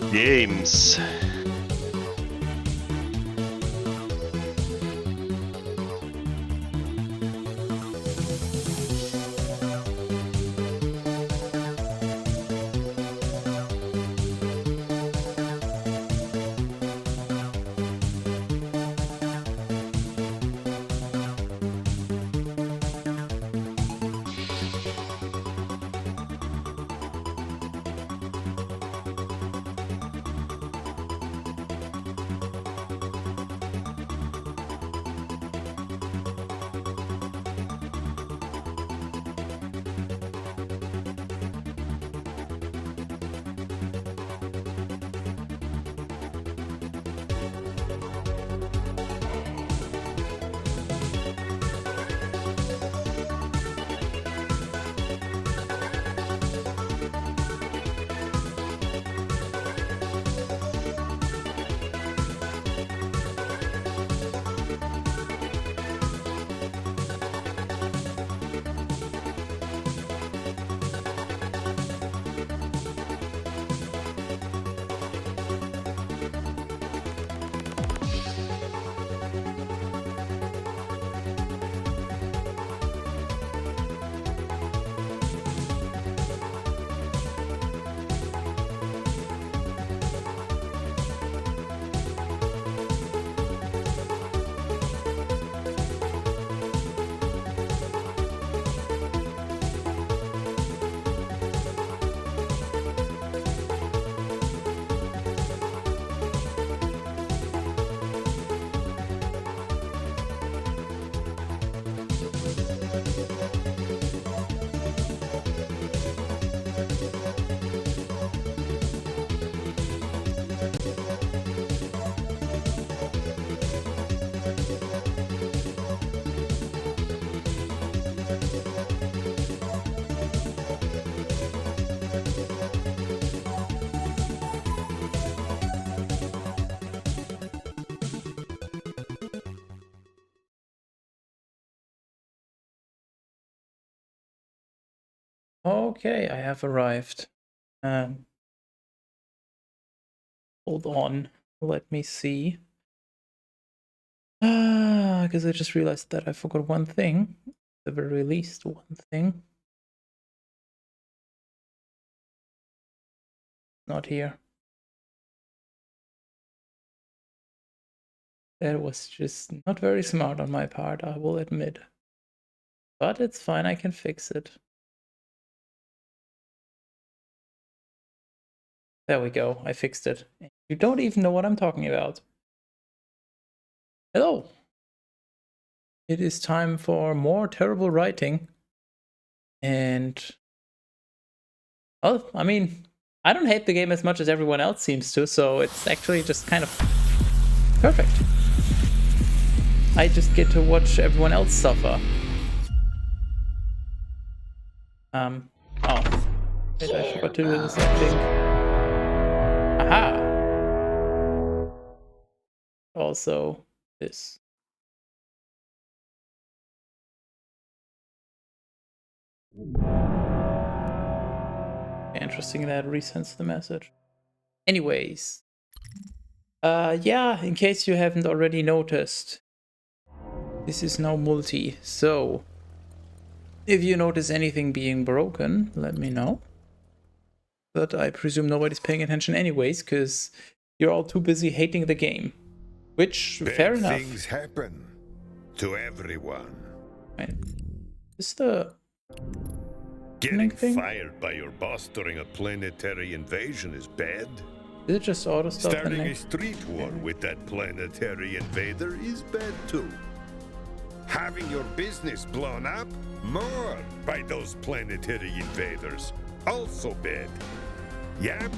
Games. Okay, I have arrived. Hold on, let me see. Because I just realized that I forgot one thing. At the very least, one thing. Not here. That was just not very smart on my part, I will admit. But it's fine, I can fix it. There we go, I fixed it. You don't even know what I'm talking about. Hello! It is time for more terrible writing. And... well, I mean, I don't hate the game as much as everyone else seems to, so it's actually just kind of perfect. I just get to watch everyone else suffer. Oh. Wait, I forgot to do this, I think. Aha! Also, this. Interesting that resends the message. Anyways. Yeah, in case you haven't already noticed, this is now multi, so if you notice anything being broken, let me know. But I presume nobody's paying attention anyways, because you're all too busy hating the game. Which, fair enough. Bad things happen to everyone. Right. Is the... Getting thing? fired by your boss during a planetary invasion is bad. Is it just auto stop? Starting a street war with that planetary invader is bad too. Having your business blown up more by those planetary invaders, also bad. Yep,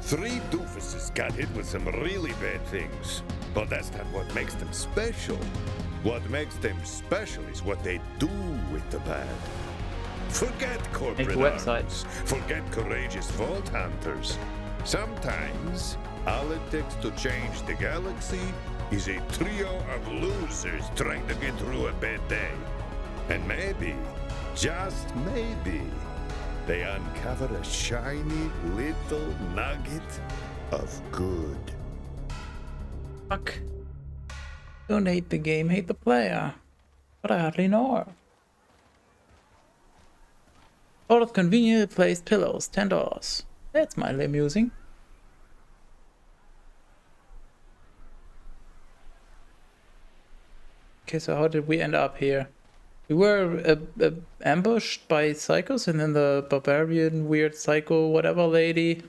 3 doofuses got hit with some really bad things. But that's not what makes them special. What makes them special is what they do with the bad. Forget corporate arms. Forget courageous vault hunters. Sometimes, all it takes to change the galaxy is a trio of losers trying to get through a bad day. And maybe, just maybe, they uncover a shiny little nugget of good. Fuck. Don't hate the game, hate the player. But I hardly know her. All of conveniently placed pillows, $10. That's mildly amusing. Okay, so how did we end up here? We were ambushed by psychos, and then the barbarian weird psycho whatever lady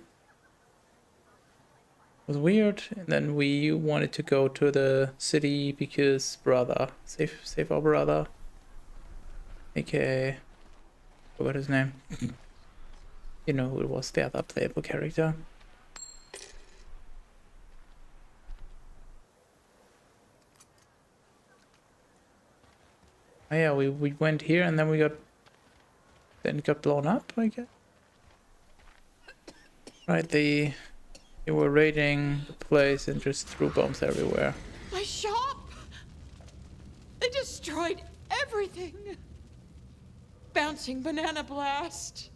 was weird, and then we wanted to go to the city because brother, save our brother, aka forgot his name. You know who it was, the other playable character. Oh yeah, we went here and then it got blown up, I guess. Right, they were raiding the place and just threw bombs everywhere. My shop! They destroyed everything! Bouncing banana blast!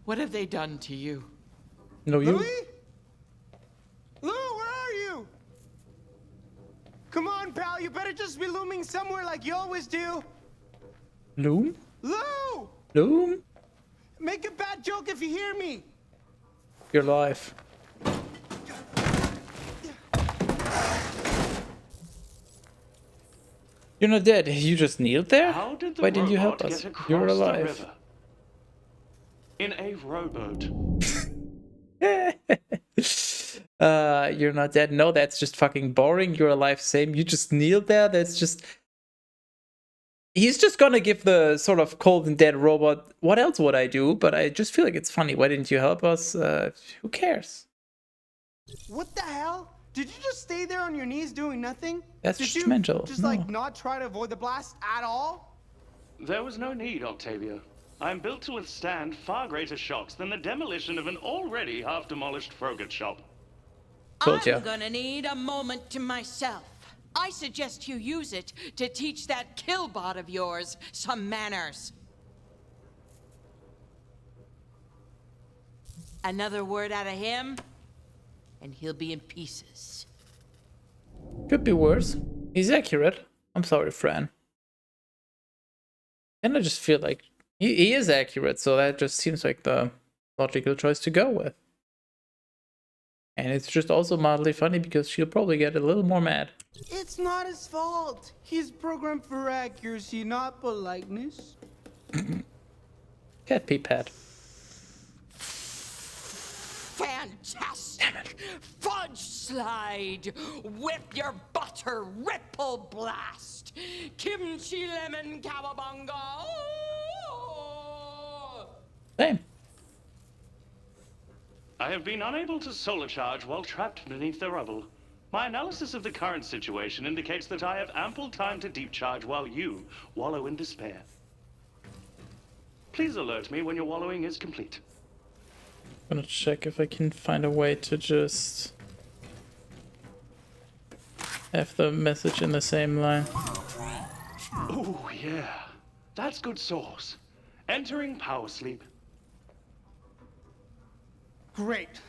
What have they done to you? No, you. Louis? Lou, where are you? Come on, pal, you better just be looming somewhere like you always do. Loom? Lou! Loom? Make a bad joke if you hear me. You're alive. You're not dead. You just kneeled there? How did the Why didn't you help robot us? get across You're the alive. river? In a rowboat. You're not dead. No, that's just fucking boring. You're alive, same. You just kneeled there. That's just... He's just gonna give the sort of cold and dead robot, what else would I do? But I just feel like it's funny. Why didn't you help us? Who cares? What the hell? Did you just stay there on your knees doing nothing? That's Did you mental. just No. like not try to avoid the blast at all? There was no need, Octavia. I am built to withstand far greater shocks than the demolition of an already half-demolished Frogat shop. Told ya. I'm gonna need a moment to myself. I suggest you use it to teach that killbot of yours some manners. Another word out of him, and he'll be in pieces. Could be worse. He's accurate. I'm sorry, Fran. And I just feel like he is accurate, so that just seems like the logical choice to go with. And it's just also mildly funny because she'll probably get a little more mad. It's not his fault. He's programmed for accuracy, not politeness. Cat pee pad. Fantastic! Fudge slide! Whip your butter ripple blast! Kimchi lemon cowabunga! Same. I have been unable to solar charge while trapped beneath the rubble. My analysis of the current situation indicates that I have ample time to deep charge while you wallow in despair. Please alert me when your wallowing is complete. I'm gonna check if I can find a way to just have the message in the same line. Oh, yeah. That's good sauce. Entering power sleep. Great.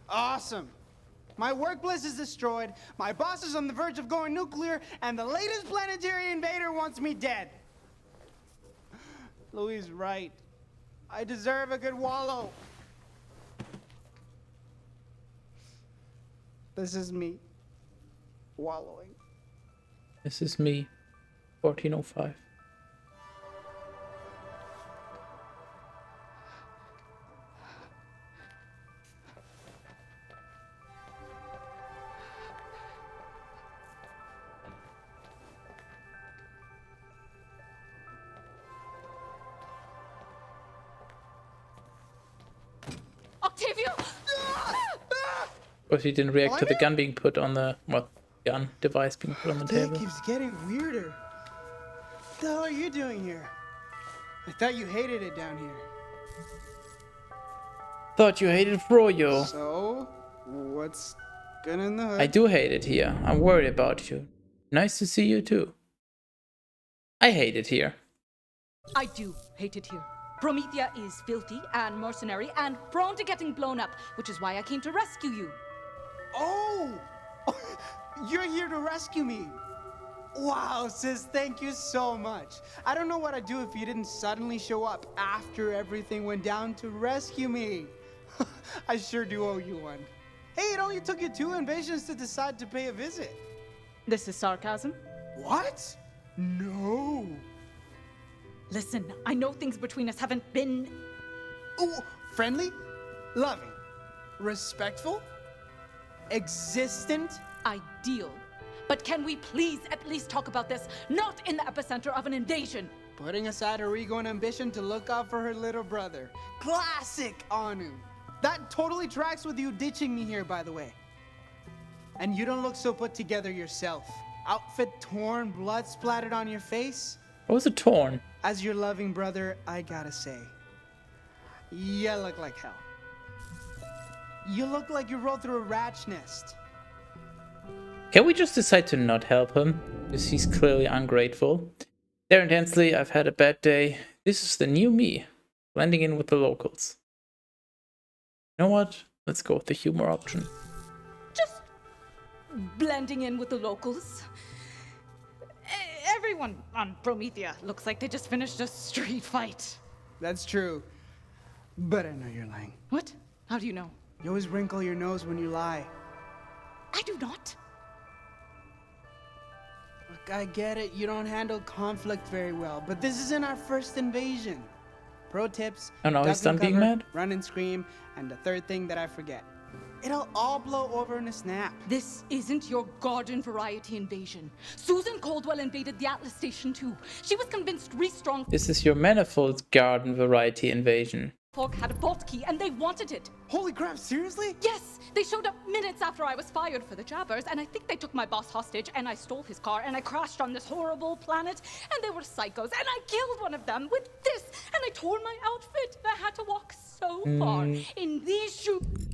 Awesome. My workplace is destroyed, my boss is on the verge of going nuclear, and the latest planetary invader wants me dead. Louis is right. I deserve a good wallow. This is me. Wallowing. This is me. 1405. Octavio! Or he didn't react to the gun being put on the, well, gun device being put on the Day table. keeps getting weirder. What the hell are you doing here? I thought you hated it down here. Thought you hated Froyo. So, what's good in the hood? I do hate it here. I'm worried about you. Nice to see you too. I hate it here. I do hate it here. Promethea is filthy and mercenary and prone to getting blown up, which is why I came to rescue you. Oh! You're here to rescue me. Wow, sis, thank you so much. I don't know what I'd do if you didn't suddenly show up after everything went down to rescue me. I sure do owe you one. Hey, it only took you 2 invasions to decide to pay a visit. This is sarcasm. What? No. Listen, I know things between us haven't been... Oh, friendly? Loving? Respectful? Existent? ideal. But can we please at least talk about this, not in the epicenter of an invasion? Putting aside her ego and ambition to look out for her little brother. Classic Anu. That totally tracks with you ditching me here, by the way. And you don't look so put together yourself. Outfit torn, blood splattered on your face. What was it torn? As your loving brother, I gotta say, you look like hell. You look like you rolled through a rat's nest. Can we just decide to not help him? Because he's clearly ungrateful. There intensely, I've had a bad day. This is the new me, blending in with the locals. You know what? Let's go with the humor option. Just blending in with the locals. Everyone on Promethea looks like they just finished a street fight. That's true. But I know you're lying. What? How do you know? You always wrinkle your nose when you lie. I do not. Look, I get it. You don't handle conflict very well. But this isn't our first invasion. Pro tips. Oh no, he's duck done and being cover, mad? Run and scream. And the third thing that I forget. It'll all blow over in a snap. This isn't your garden variety invasion. Susan Caldwell invaded the Atlas Station too. She was convinced Restrong This is your manifold garden variety invasion. folk had a vault key and they wanted it. Holy crap, seriously? Yes, they showed up minutes after I was fired for the Jabbers, and I think they took my boss hostage, and I stole his car, and I crashed on this horrible planet, and they were psychos, and I killed one of them with this, and I tore my outfit. I had to walk so far in these shoes.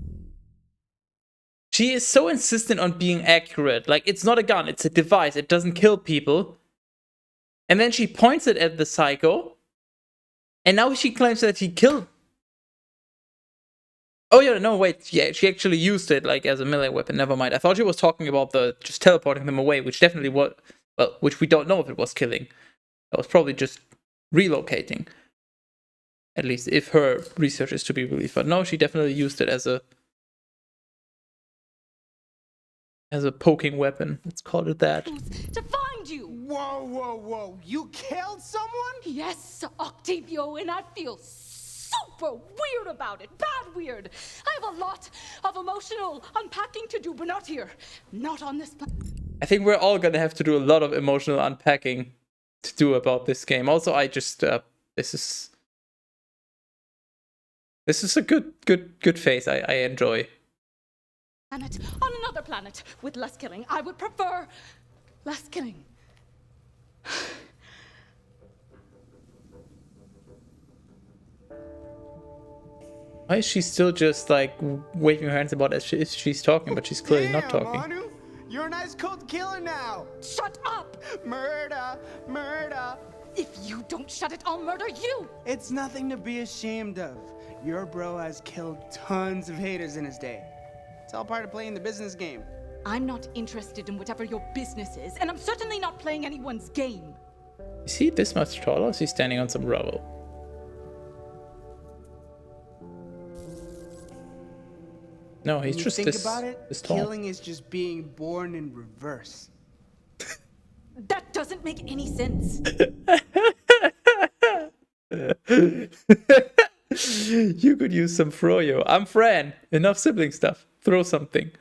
She is so insistent on being accurate. Like, it's not a gun, it's a device. It doesn't kill people. And then she points it at the psycho. And now she claims that he killed. Oh yeah, no, wait. Yeah, she actually used it like as a melee weapon. Never mind. I thought she was talking about the just teleporting them away, which definitely was, well, which we don't know if it was killing. That was probably just relocating. At least if her research is to be believed. But no, she definitely used it as a poking weapon. Let's call it that. To find you. Whoa, whoa, whoa. You killed someone? Yes, Octavio, and I feel super weird about it. Bad weird. I have a lot of emotional unpacking to do, but not here. Not on this planet. I think we're all gonna have to do a lot of emotional unpacking to do about this game. Also, I just this is a good phase. I enjoy. Planet on another planet with less killing. I would prefer less killing. Why is she still just like waving her hands about as if she's talking, but she's clearly not talking? Anu, you're a nice cold killer now. Shut up! Murder, murder. If you don't shut it, I'll murder you! It's nothing to be ashamed of. Your bro has killed tons of haters in his day. It's all part of playing the business game. I'm not interested in whatever your business is, and I'm certainly not playing anyone's game. Is he this much taller? Or is he standing on some rubble? No, he's When you just think this, about it, this tall. killing is just being born in reverse. That doesn't make any sense. You could use some Froyo. I'm Fran. Enough sibling stuff. Throw something.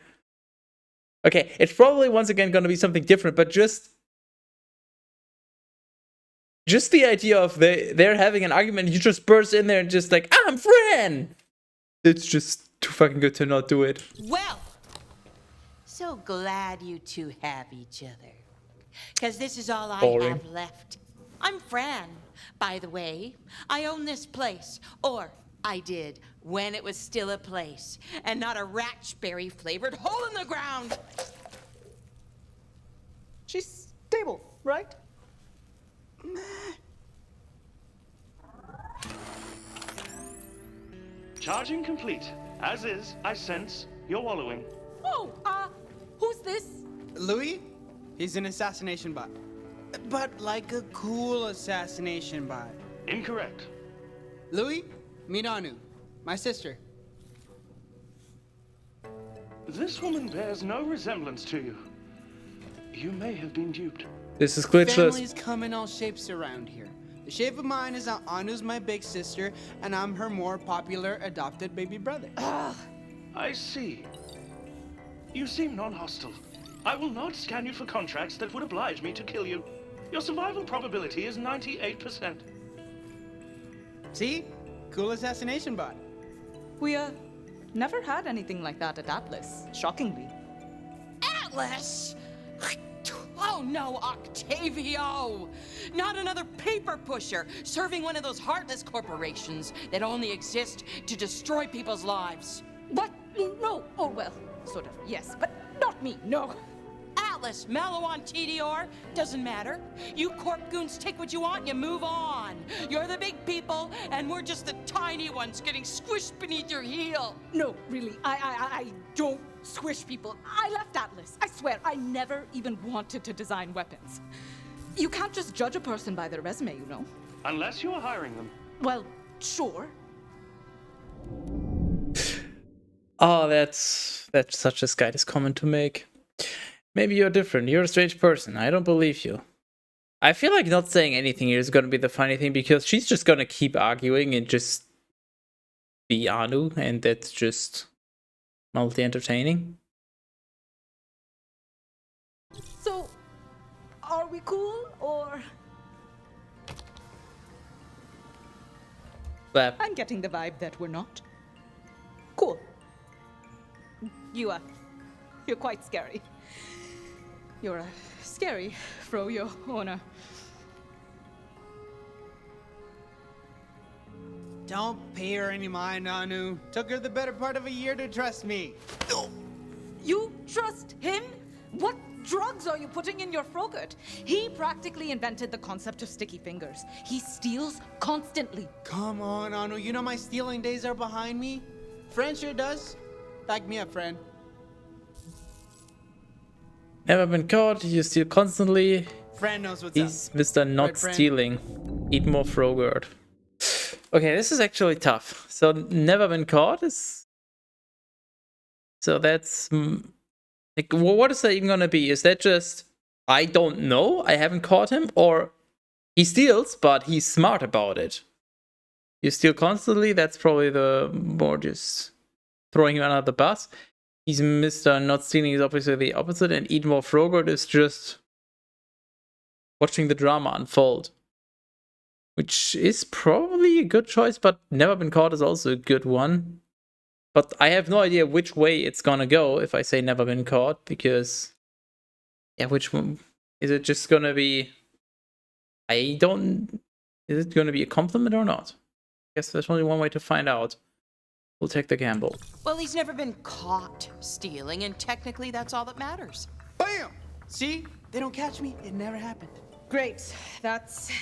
Okay, it's probably once again gonna be something different, but just the idea of they're having an argument, you just burst in there and just like, I'm Fran! It's just too fucking good to not do it. Well, so glad you two have each other. Because this is all I Boring. have left. I'm Fran, by the way. I own this place. Or I did, when it was still a place. And not a raspberry-flavored hole in the ground. She's stable, right? Charging complete. As is, I sense you're wallowing. Oh, who's this? Louis? He's an assassination bot. But like a cool assassination bot. Incorrect. Louis, meet Anu, my sister. This woman bears no resemblance to you. You may have been duped. This is glitchless. Families come in all shapes around here. The shape of mine is that Anu's my big sister, and I'm her more popular adopted baby brother. I see. You seem non-hostile. I will not scan you for contracts that would oblige me to kill you. Your survival probability is 98%. See? Cool assassination bot. We, never had anything like that at Atlas, shockingly. Atlas? Oh no, Octavio! Not another paper pusher serving one of those heartless corporations that only exist to destroy people's lives. What? No. Oh, well, sort of, yes, but not me, no. Atlas, mellow on TDR, doesn't matter. You corp goons take what you want and you move on. You're the big people, and we're just the tiny ones getting squished beneath your heel. No, really, I don't squish people. I left Atlas. I swear, I never even wanted to design weapons. You can't just judge a person by their resume, you know. Unless you are hiring them. Well, sure. Oh, that's such a Skytis comment to make. Maybe you're different. You're a strange person. I don't believe you. I feel like not saying anything here is going to be the funny thing because she's just going to keep arguing and just be Anu, and that's just multi-entertaining. So, are we cool, or...? Clap. I'm getting the vibe that we're not. Cool. You're quite scary. You're a scary froyo owner. Don't pay her any mind, Anu. Took her the better part of a year to trust me. You trust him? What drugs are you putting in your frogurt? He practically invented the concept of sticky fingers. He steals constantly. Come on, Anu. You know my stealing days are behind me. Fran sure does. Back me up, Fran. Never been caught. You steal constantly. Fran knows what's He's up. Mr. Not Right, Fran? Stealing. Eat more Frogurt. Okay, this is actually tough. So, never been caught is... So that's... Like, what is that even gonna be? Is that just... I don't know, I haven't caught him? Or he steals, but he's smart about it? You steal constantly? That's probably the more just throwing him under the bus. He's Mr. Not Stealing is obviously the opposite, and Eat More Frogurt is just watching the drama unfold. Which is probably a good choice, but Never Been Caught is also a good one. But I have no idea which way it's gonna go if I say Never Been Caught, because... Yeah, which one? Is it just gonna be... Is it gonna be a compliment or not? I guess there's only one way to find out. We'll take the gamble. Well, he's never been caught stealing, and technically that's all that matters. Bam! See? They don't catch me. It never happened. Great. That's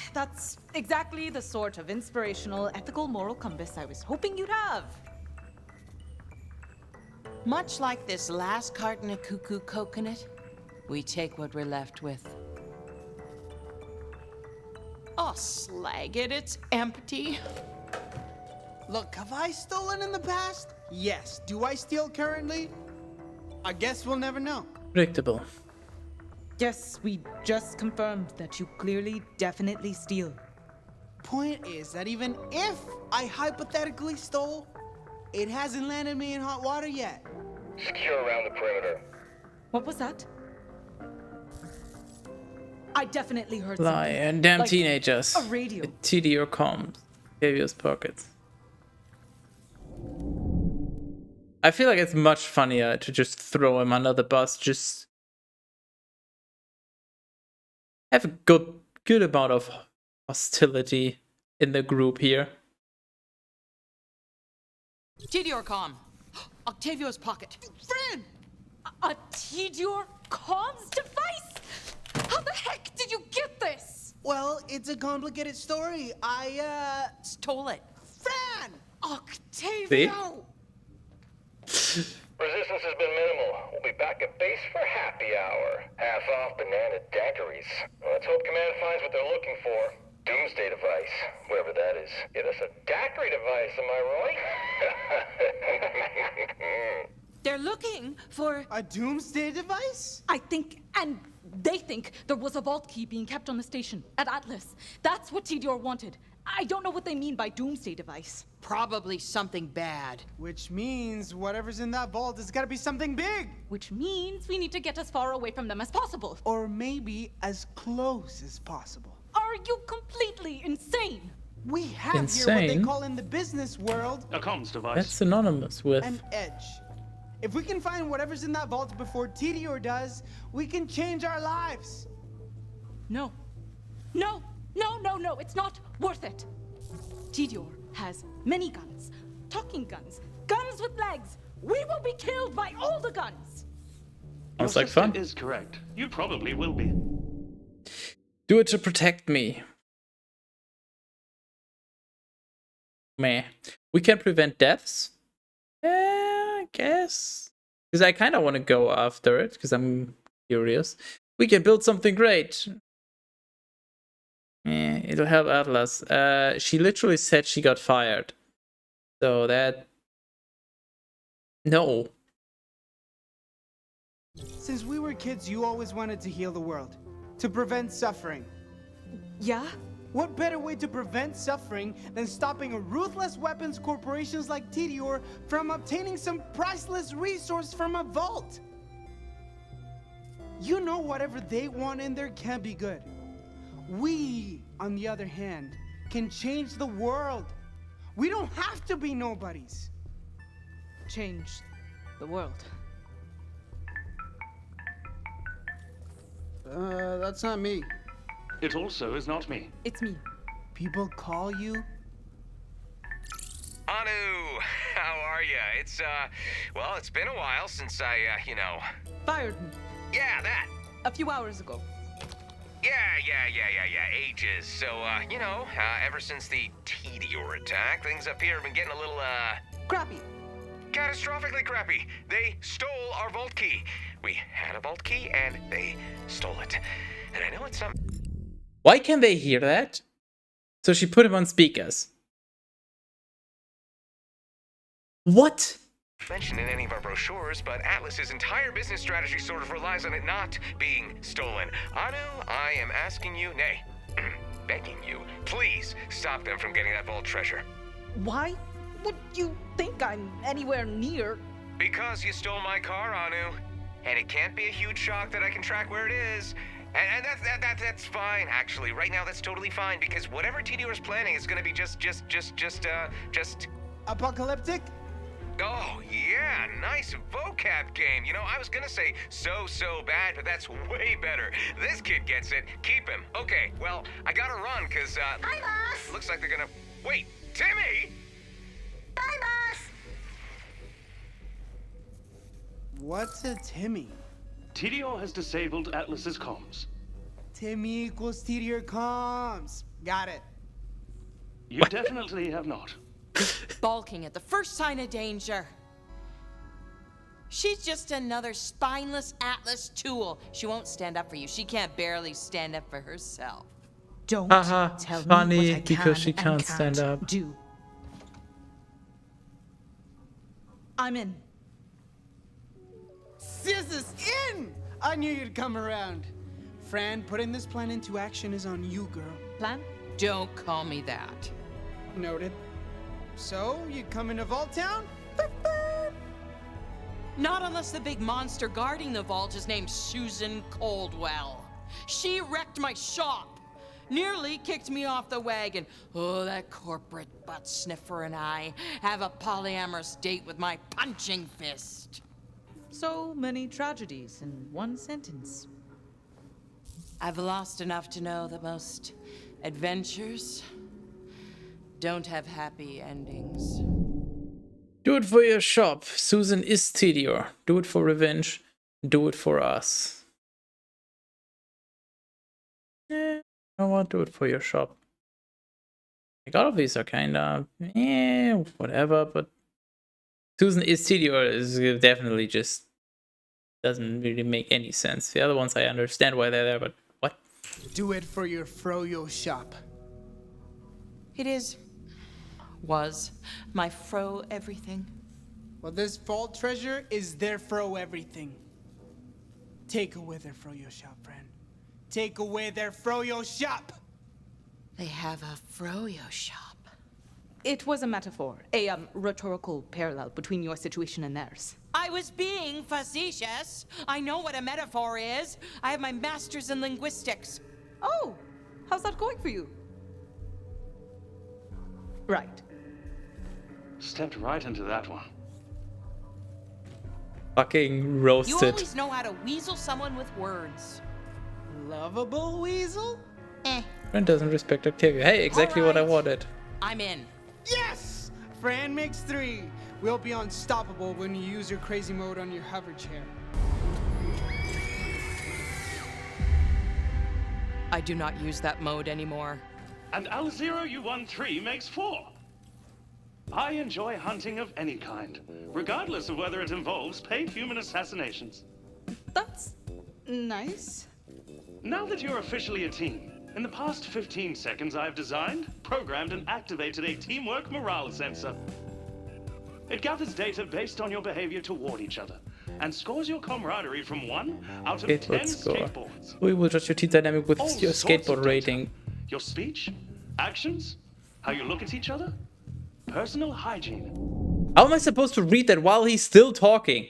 exactly the sort of inspirational, ethical, moral compass I was hoping you'd have. Much like this last carton of cuckoo coconut, we take what we're left with. Oh, slag it, it's empty. Look, have I stolen in the past? Yes. Do I steal currently? I guess we'll never know. Predictable. Yes, we just confirmed that you clearly, definitely steal. Point is that even if I hypothetically stole, it hasn't landed me in hot water yet. Secure around the perimeter. What was that? I definitely heard Lie something. and damn Like teenagers. a radio. With TD or comms. Xavier's pockets. I feel like it's much funnier to just throw him under the bus, just have a good amount of hostility in the group here. Tedior comm. Octavio's pocket. Fran! A Tedior comms device? How the heck did you get this? Well, it's a complicated story. I Stole it. Fran! Octavio! Resistance has been minimal. We'll be back at base for happy hour. Half off banana daiquiris. Let's hope Command finds what they're looking for. Doomsday device, whatever that is. Yeah, that's a daiquiri device, am I right? They're looking for... A doomsday device? I think, and they think, there was a vault key being kept on the station at Atlas. That's what Tedior wanted. I don't know what they mean by doomsday device. Probably something bad. Which means whatever's in that vault has got to be something big. Which means we need to get as far away from them as possible. Or maybe as close as possible. Are you completely insane? We have here what Insane? they call in the business world A comms device. That's synonymous with... an edge. If we can find whatever's in that vault before Tedior does, we can change our lives. No. No, no, no, no, it's not worth it. Tedior has many guns, talking guns, guns with legs. We will be killed by all the guns. Sounds Your like fun. sister is correct. You probably will be. Do it to protect me. Meh. We can prevent deaths? I guess. Because I kind of want to go after it, because I'm curious. We can build something great. It'll help Atlas. She literally said she got fired. So that... No. Since we were kids, you always wanted to heal the world, to prevent suffering. Yeah? What better way to prevent suffering than stopping a ruthless weapons corporations like Tedior from obtaining some priceless resource from a vault? You know whatever they want in there can't be good. We, on the other hand, can change the world. We don't have to be nobodies. Change the world. That's not me. It also is not me. It's me. People call you? Anu, how are ya? Well, it's been a while since I, Fired me Yeah, that. a few hours ago. Yeah, ages. So, ever since the Tedior attack, things up here have been getting a little, Crappy. catastrophically crappy. They stole our vault key. We had a vault key, and they stole it. And I know it's not... Why can they hear that? So she put him on speakers. What? mentioned in any of our brochures, but Atlas's entire business strategy sort of relies on it not being stolen. Anu, I am asking you, nay, begging you, please stop them from getting that vault treasure. Why would you think I'm anywhere near? Because you stole my car, Anu. And it can't be a huge shock that I can track where it is. And that's fine, actually. Right now, that's totally fine, because whatever Tedior is planning is gonna be just... Apocalyptic? Oh, yeah, nice vocab game. You know, I was gonna say so bad, but that's way better. This kid gets it. Keep him. Okay, well, I gotta run, because, Bye, boss. looks like they're gonna... Wait, Timmy! Bye, boss. What's a Timmy? Tedior has disabled Atlas's comms. Timmy equals Tedior comms. Got it. You definitely have not. Balking at the first sign of danger. She's just another spineless Atlas tool. She won't stand up for you. She can't barely stand up for herself. Don't Haha, tell funny, me what I because she can can't and stand up. Do. I'm in. Sis is in! I knew you'd come around. Fran, putting this plan into action is on you, girl. Plan? Don't call me that. Noted. So, you coming to Vault Town? Not unless the big monster guarding the vault is named Susan Coldwell. She wrecked my shop. nearly kicked me off the wagon. Oh, that corporate butt sniffer and I have a polyamorous date with my punching fist. So many tragedies in one sentence. I've lost enough to know that most adventures don't have happy endings. Do it for your shop. Susan is Tidior. Do it for revenge. Do it for us. You know what? Do it for your shop. Like, all of these are kinda whatever, but Susan is Tidior is definitely just doesn't really make any sense. The other ones I understand why they're there, but what? Do it for your froyo shop. It was my fro everything. Well, this vault treasure is their fro everything. Take away their froyo shop, friend. Take away their froyo shop! They have a froyo shop. It was a metaphor, a rhetorical parallel between your situation and theirs. I was being facetious. I know what a metaphor is. I have my master's in linguistics. Oh, how's that going for you? Right. Stepped right into that one. Fucking You roasted. always know how to weasel someone with words. Lovable weasel? Friend doesn't respect Octavia. Hey, exactly what I Alright. wanted. I'm in. Yes! Fran makes 3. We'll be unstoppable when you use your crazy mode on your hover chair. I do not use that mode anymore. And Al0U13 makes 4. I enjoy hunting of any kind, regardless of whether it involves paid human assassinations. That's nice. Now that you're officially a team, in the past 15 seconds I've designed, programmed, and activated a teamwork morale sensor. It gathers data based on your behavior toward each other, and scores your camaraderie from 1 out of 10 Skateboard score. skateboards. We will judge your team dynamic with All your sorts of skateboard data. rating. Your speech, actions, how you look at each other, personal hygiene. How am I supposed to read that while he's still talking?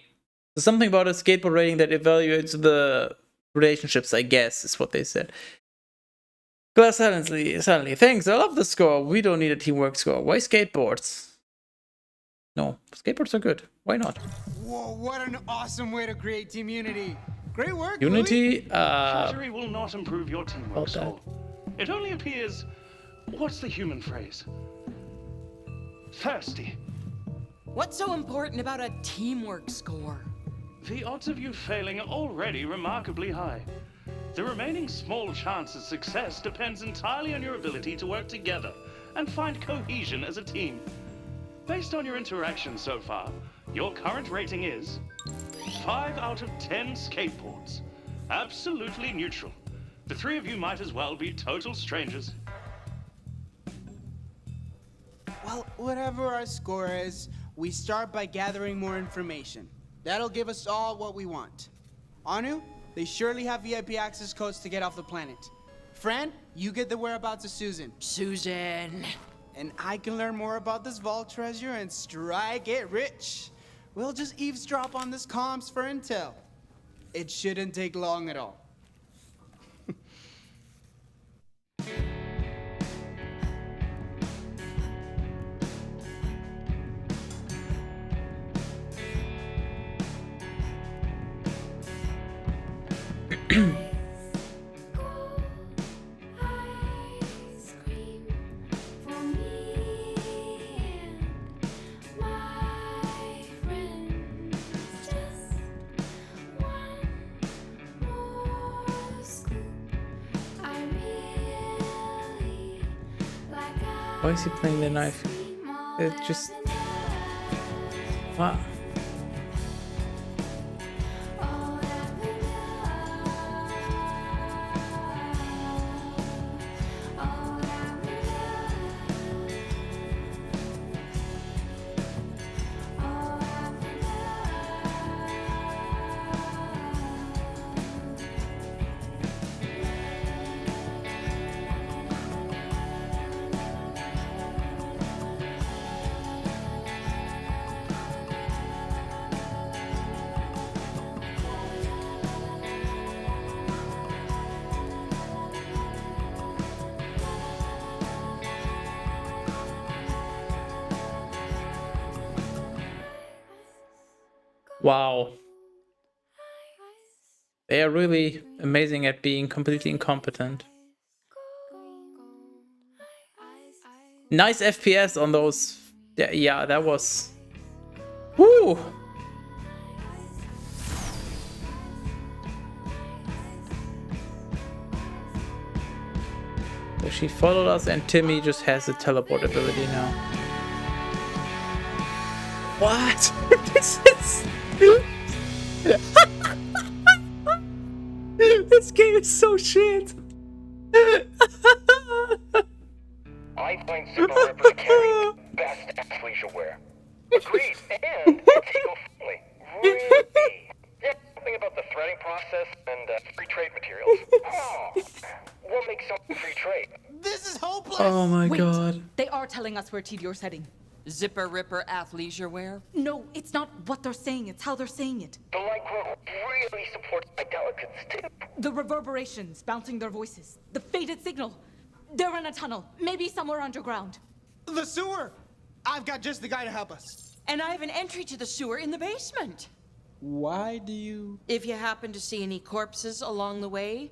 There's something about a skateboard rating that evaluates the relationships, I guess, is what they said. Glass silently. Thanks, I love the score. We don't need a teamwork score. Why skateboards? No, skateboards are good. Why not? Whoa, what an awesome way to create team unity. Great work, Unity, Flattery will not improve your teamwork about score. It only appears... what's the human phrase? Thirsty. What's so important about a teamwork score? The odds of you failing are already remarkably high. The remaining small chance of success depends entirely on your ability to work together and find cohesion as a team. Based on your interactions so far, your current rating is 5 out of 10 skateboards. Absolutely neutral. The 3 of you might as well be total strangers. Well, whatever our score is, we start by gathering more information. That'll give us all what we want. Anu, they surely have VIP access codes to get off the planet. Fran, you get the whereabouts of Susan. Susan. And I can learn more about this vault treasure and strike it rich. We'll just eavesdrop on this comms for intel. It shouldn't take long at all. Why is he playing the knife? It just... What? Wow. They are really amazing at being completely incompetent. Nice FPS on those. Yeah, that was... Woo! So she followed us and Timmy just has a teleport ability now. What? This is... This game is so shit. I find Super Ripper to carry the best athleisure wear. Agreed, and it's eco-friendly. Really. Yeah, something about the threading process and free trade materials. Oh, what makes something free trade? This is hopeless! Oh my Wait, god. they are telling us where Tedior's heading. Zipper Ripper athleisure wear? No, it's not what they're saying, it's how they're saying it. The light quote really supports my delicates, too. The reverberations bouncing their voices. The faded signal. They're in a tunnel, maybe somewhere underground. The sewer! I've got just the guy to help us. And I have an entry to the sewer in the basement. Why do you... If you happen to see any corpses along the way,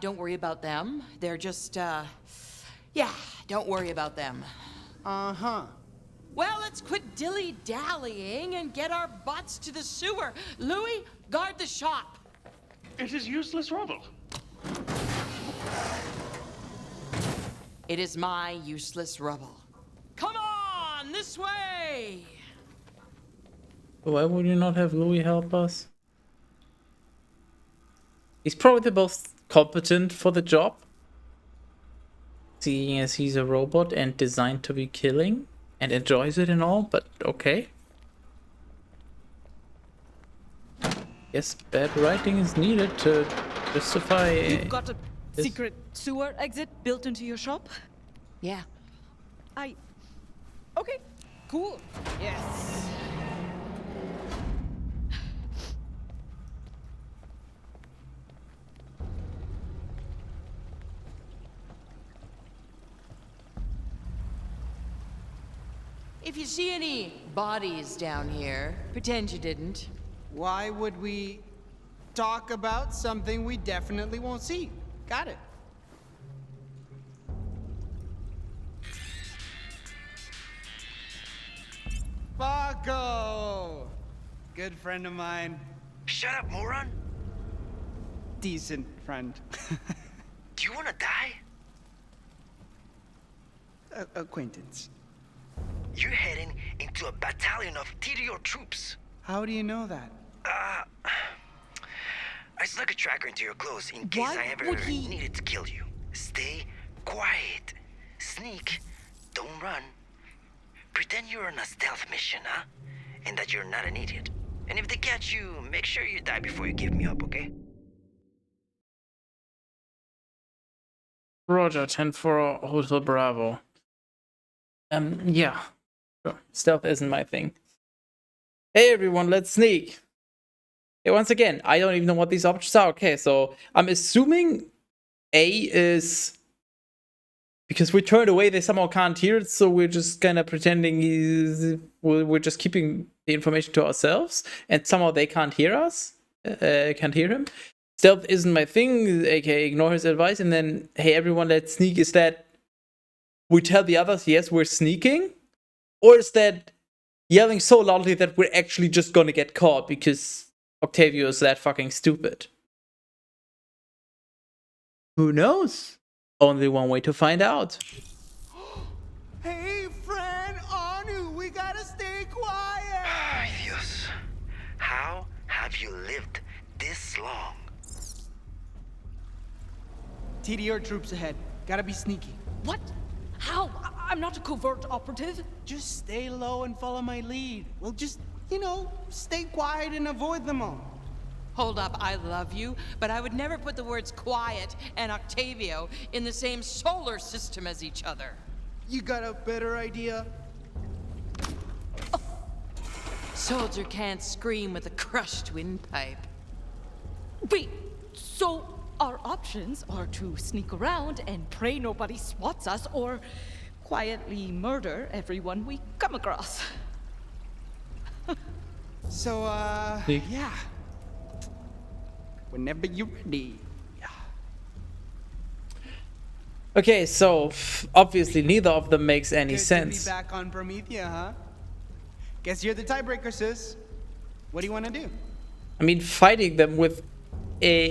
don't worry about them. They're just, yeah, don't worry about them. Uh-huh. Well, let's quit dilly-dallying and get our butts to the sewer. Louis, guard the shop. It is useless rubble. It is my useless rubble. Come on, this way! Why would you not have Louis help us? He's probably the most competent for the job, seeing as he's a robot and designed to be killing and enjoys it and all, but okay. Yes, bad writing is needed to justify... You've got a secret sewer exit built into your shop? Yeah. Okay, cool. Yes. If you see any bodies down here, pretend you didn't. Why would we talk about something we definitely won't see? Got it. Paco! Good friend of mine. Shut up, moron! Decent friend. Do you wanna die? Acquaintance. You're heading into a battalion of Tirio troops. How do you know that? I snuck a tracker into your clothes in case Why I ever would he- needed to kill you. Stay quiet. Sneak. Don't run. Pretend you're on a stealth mission, huh? And that you're not an idiot. And if they catch you, make sure you die before you give me up, okay? Roger, 10-4 Hotel Bravo. Yeah. Sure. Stealth isn't my thing. Hey everyone, let's sneak. Hey, once again, I don't even know what these options are. Okay, so I'm assuming A is because we turned away, they somehow can't hear it, so we're just kind of pretending we're just keeping the information to ourselves, and somehow they can't hear us, can't hear him. Stealth isn't my thing, aka ignore his advice, and then, hey everyone, let's sneak. Is that we tell the others, yes, we're sneaking? Or is that yelling so loudly that we're actually just gonna get caught because Octavio is that fucking stupid? Who knows? Only one way to find out. Hey, friend Anu, we gotta stay quiet. Ay, Dios. How have you lived this long? TDR troops ahead. Gotta be sneaky. What? How? I'm not a covert operative. Just stay low and follow my lead. We'll just, stay quiet and avoid them all. Hold up, I love you, but I would never put the words quiet and Octavio in the same solar system as each other. You got a better idea? Soldier can't scream with a crushed windpipe. Wait, so our options are to sneak around and pray nobody spots us, or quietly murder everyone we come across. So, Sneak. yeah. Whenever you're ready. Okay, so obviously neither of them makes any Good sense. to be back on Promethea, huh? Guess you're the tiebreaker, sis. What do you want to do? I mean, fighting them with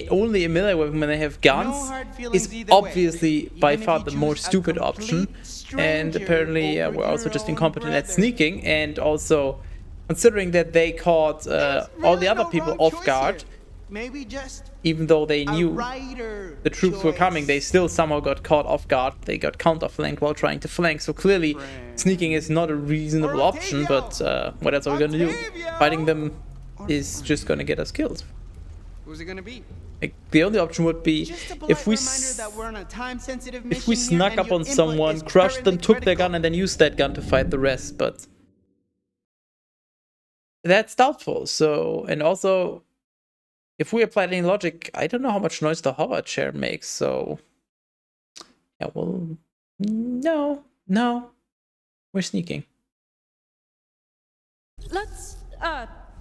only a melee weapon when they have guns hard feelings is either way, obviously by even if far you the choose more a stupid option. complete And stranger apparently, over we're also your just own incompetent at brother. sneaking, and also considering that they caught all Really the other no people wrong off choice guard, here. Maybe just even though they a knew rider the troops were coming, they choice. still somehow got caught off guard. They got counter-flanked while trying to flank, so clearly sneaking is not a reasonable option, but what else are we gonna do? Fighting them is just gonna get us killed. Who's it gonna be? Like, the only option would be Just a if we reminder that we're on a time-sensitive if we mission here snuck and up your on input someone, is crushed them, currently took their critical. gun, and then used that gun to fight the rest, but that's doubtful. So, and also, if we apply any logic, I don't know how much noise the hover chair makes, so yeah, well, no, we're sneaking. Let's,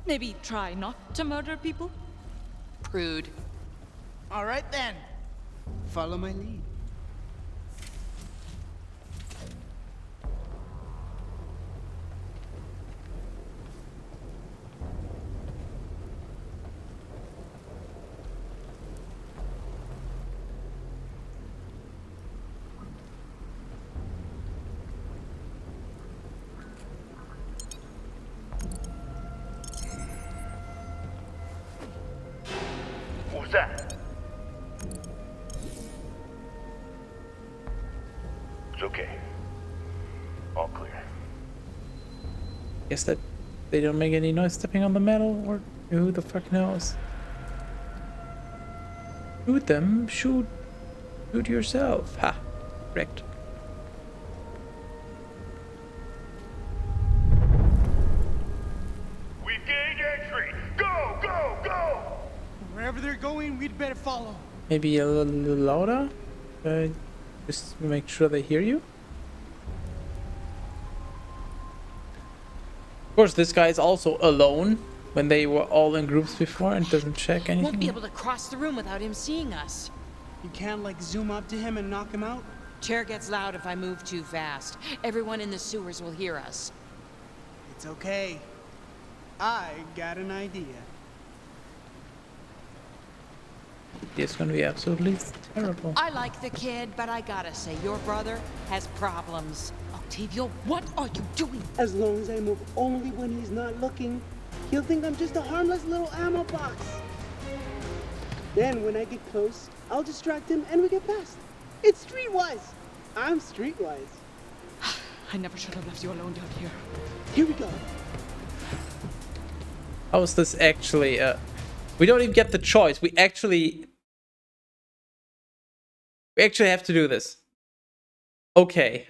maybe try not to murder people? Prude. All right then. Follow my lead. Who's that? It's okay. All clear. Guess that they don't make any noise stepping on the metal, or who the fuck knows? Shoot them, shoot yourself. Ha, correct. We've gained entry. Go, go, go! Wherever they're going, we'd better follow. Maybe a little louder, just to make sure they hear you. Of course, this guy is also alone when they were all in groups before and doesn't check anything. Won't be able to cross the room without him seeing us. You can't, like, zoom up to him and knock him out? Chair gets loud if I move too fast. Everyone in the sewers will hear us. It's okay. I got an idea. It's gonna be absolutely terrible. I like the kid, but I gotta say, your brother has problems. Octavio, what are you doing? As long as I move only when he's not looking, he'll think I'm just a harmless little ammo box. Then when I get close, I'll distract him and we get past. It's streetwise. I'm streetwise. I never should have left you alone down here. Here we go. How is this actually, we don't even get the choice. We actually have to do this. Okay.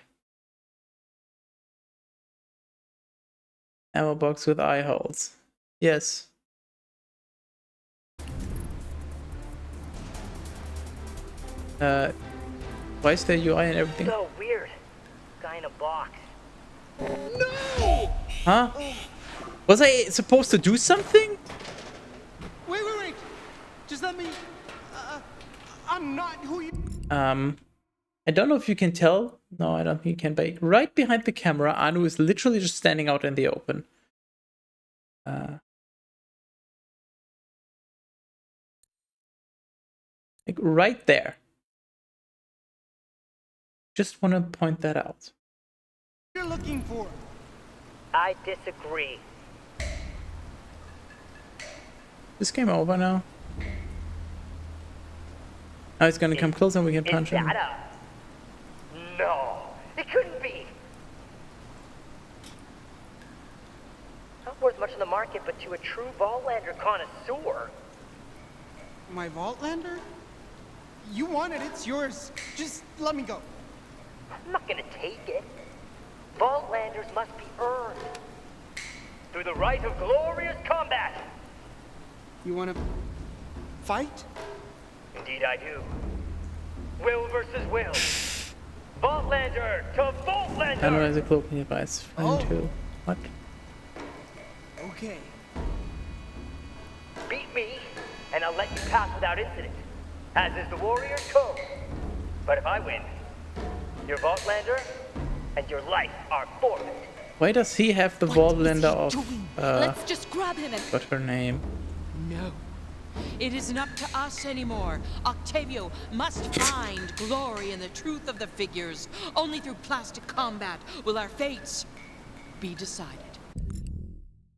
Ammo box with eye holes. Yes. Why is there UI and everything? So weird. Guy in a box. No! Huh? Was I supposed to do something? Wait. Just let me... I'm not who you... I don't know if you can tell. No, I don't think you can. But right behind the camera, Anu is literally just standing out in the open. Like right there. Just want to point that out. You're looking for... I disagree. This game over now. Now he's gonna come closer and we can punch him. No, it couldn't be. Not worth much on the market, but to a true Vaultlander connoisseur. My Vaultlander? You want it, it's yours. Just let me go. I'm not gonna take it. Vaultlanders must be earned through the rite of glorious combat. You wanna... fight? Indeed I do. Will versus will. Vaultlander to Vaultlander! Anu has a cloaking device. Friend too. What? Okay. Beat me, and I'll let you pass without incident, as is the warrior's code. But if I win, your Vaultlander and your life are forfeit. Why does he have the Vaultlander of... Let's just grab him and... What's her name? No. It isn't up to us anymore. Octavio must find glory in the truth of the figures. Only through plastic combat will our fates be decided.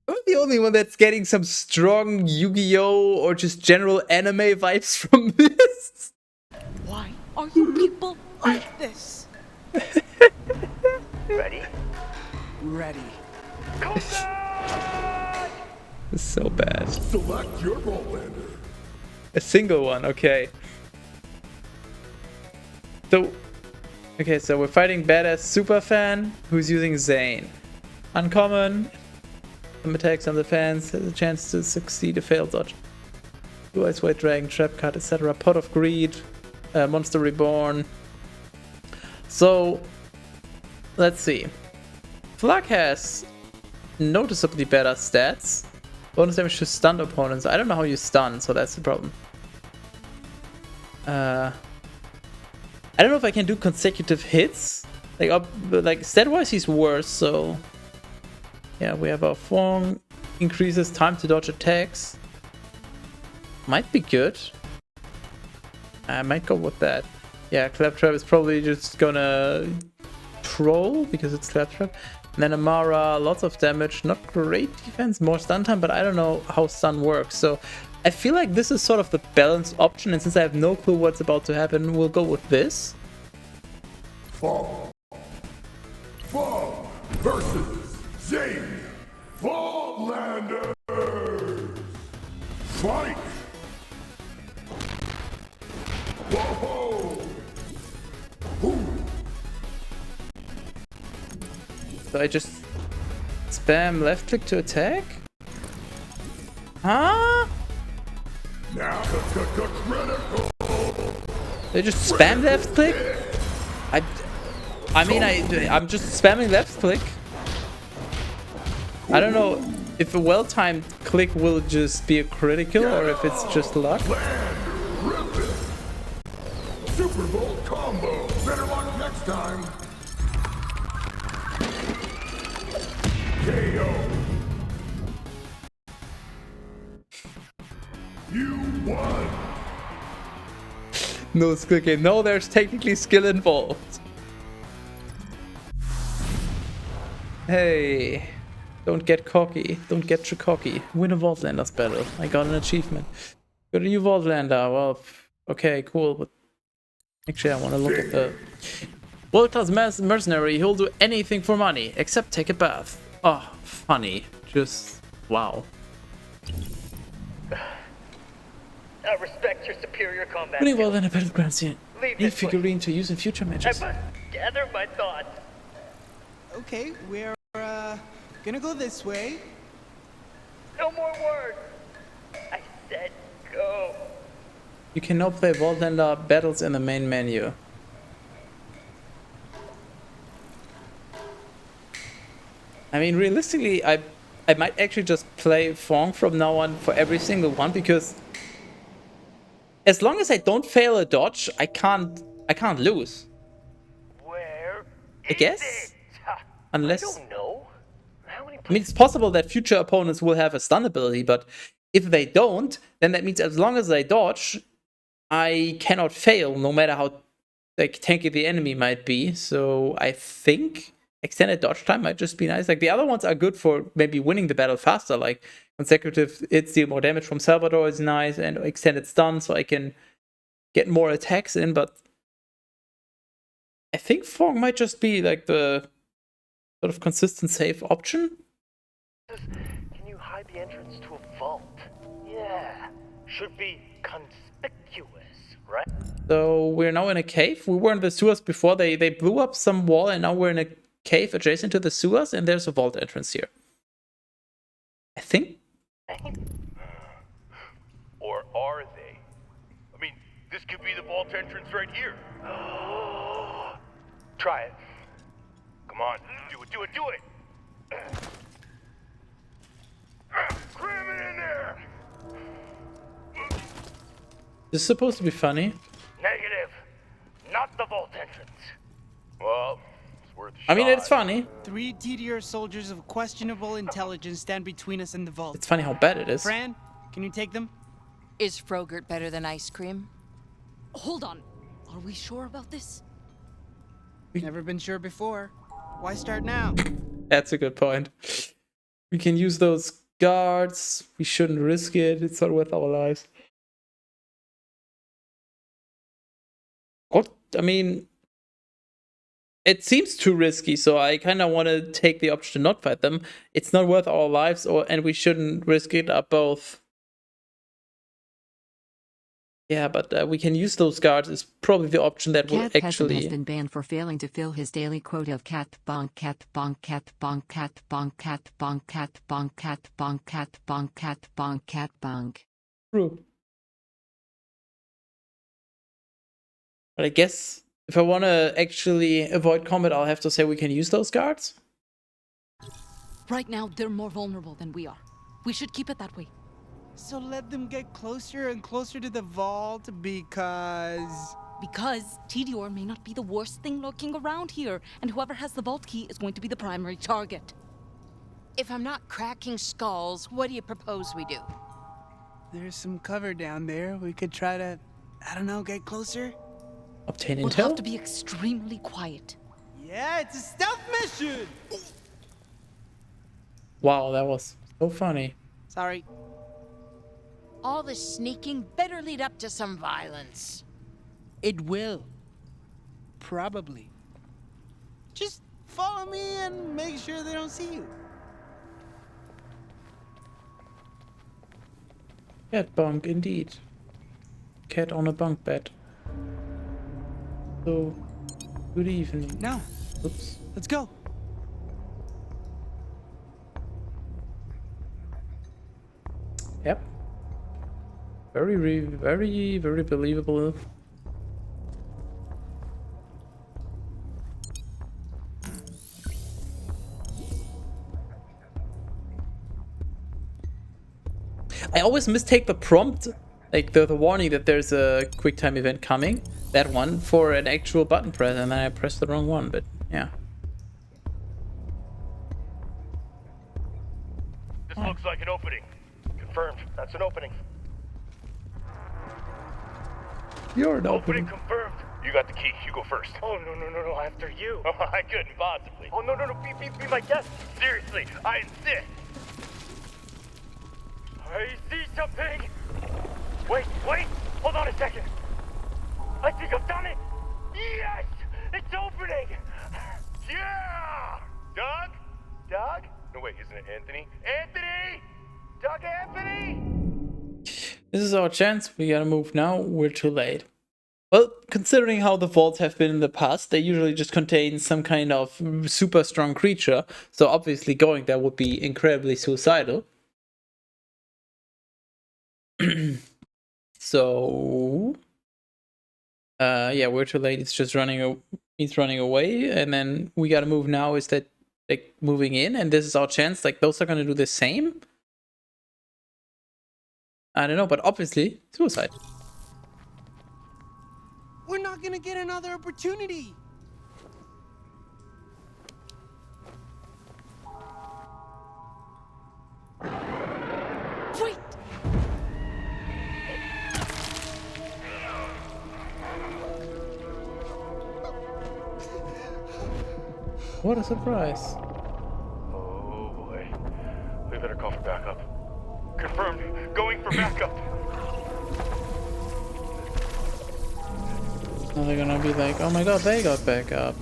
I'm the only one that's getting some strong Yu-Gi-Oh! Or just general anime vibes from this. Why are you people like this? Ready? Ready. It's so bad. Select your Vaultlander. A single one, okay. So, okay, so we're fighting badass Superfan who's using Zane. Uncommon. Some attacks on the fans has a chance to succeed a failed dodge. Blue Eyes White Dragon, Trap Card, etc. Pot of Greed, Monster Reborn. So, let's see. Flug has noticeably better stats. Bonus damage to stunned opponents. I don't know how you stun, so that's the problem. I don't know if I can do consecutive hits. Like stat-wise, he's worse, so... Yeah, we have our Fong. Increases time to dodge attacks. Might be good. I might go with that. Yeah, Claptrap is probably just gonna troll because it's Claptrap. And then Amara, lots of damage, not great defense, more stun time, but I don't know how stun works. So I feel like this is sort of the balanced option, and since I have no clue what's about to happen, we'll go with this. Fong versus Zane. Vaultlanders. Fight. Whoa. So I just spam left click to attack? Huh? Now critical. They just spam left click? I mean, I'm just spamming left click. I don't know if a well-timed click will just be a critical or if it's just luck. Super Bowl combo. Better luck next time. KO. You won. No skill game. No, there's technically skill involved. Hey, don't get cocky. Don't get too cocky. Win a Vaultlanders battle. I got an achievement. Got a new Vaultlander. Well, okay, cool. But actually, I want to look at the world-class mercenary. He'll do anything for money except take a bath. Oh, funny. Just wow. I respect your superior combat. Winning Vaultlander battleground scene. Leave Need this place. figurine to use in future I matches. must gather my thoughts. Okay, we're gonna go this way. No more words. I said go. You can now play Vaultlander battles in the main menu. I mean, realistically, I might actually just play Fong from now on for every single one, because as long as I don't fail a dodge, I can't lose. Where I guess? Unless... I don't know. How many I mean, it's possible that future opponents will have a stun ability, but if they don't, then that means as long as I dodge, I cannot fail, no matter how like tanky the enemy might be. So I think extended dodge time might just be nice. Like the other ones are good for maybe winning the battle faster, like consecutive hits deal more damage from Salvador is nice, and extended stun so I can get more attacks in, but I think Fong might just be like the sort of consistent safe option. Can you hide the entrance to a vault? Yeah. Should be conspicuous, right? So we're now in a cave. We were in the sewers before. They blew up some wall, and now we're in a cave adjacent to the sewers, and there's a vault entrance here. I think. Or are they? I mean, this could be the vault entrance right here. Try it. Come on, do it, do it, do it! Chris! This is supposed to be funny. Negative. Not the vault entrance. Well, it's worth a I mean, shot. it's funny. 3 TDR soldiers of questionable intelligence stand between us and the vault. It's funny how bad it is. Fran, can you take them? Is Frogurt better than ice cream? Hold on. Are we sure about this? Never been sure before. Why start now? That's a good point. We can use those guards. We shouldn't risk it. It's not worth our lives. What? I mean, it seems too risky, so I kind of want to take the option to not fight them. It's not worth our lives, and we shouldn't risk it up both. Yeah, but we can use those guards. Is probably the option that will Cat actually. has been banned for failing to fill his daily quota of cat bonk, cat bonk, cat bonk, cat bonk, cat bonk, cat bonk, cat bonk, cat bonk, cat bonk, cat bonk. True. But I guess if I want to actually avoid combat, I'll have to say we can use those guards. Right now, they're more vulnerable than we are. We should keep it that way. So let them get closer and closer to the vault because... Because TDR may not be the worst thing lurking around here, and whoever has the vault key is going to be the primary target. If I'm not cracking skulls, what do you propose we do? There's some cover down there. We could try to, I don't know, get closer? Obtain We'll intel? have to be extremely quiet. Yeah, it's a stealth mission! Wow, that was so funny. Sorry. All this sneaking better lead up to some violence. It will. Probably. Just follow me and make sure they don't see you. Cat bunk, indeed. Cat on a bunk bed. So, good evening. Now, Oops. let's go. Yep. Very believable. I always mistake the prompt, like the warning that there's a quick time event coming, that one, for an actual button press, and then I press the wrong one, but yeah. This looks like an opening. Confirmed. That's an opening. You're an Opening opening. confirmed. You got the key. You go first. Oh, no, after you. Oh, I couldn't possibly. Oh, no, be my guest. Seriously, I insist. I see something. Wait, hold on a second. I think I've done it. Yes, it's opening. Yeah! Doug? No, wait, isn't it Anthony? Anthony! Doug Anthony! This is our chance. We gotta move now. We're too late. Well, considering how the vaults have been in the past, they usually just contain some kind of super strong creature. So obviously going there would be incredibly suicidal. So... yeah, we're too late. It's just he's running away. And then we gotta move now. Is that like moving in? And this is our chance. Like those are gonna do the same? I don't know, but obviously suicide. We're not gonna get another opportunity. Wait! What a surprise. Oh, boy. We better call for backup. Confirmed. Going for backup. Now they're gonna be like, oh my god, they got back up.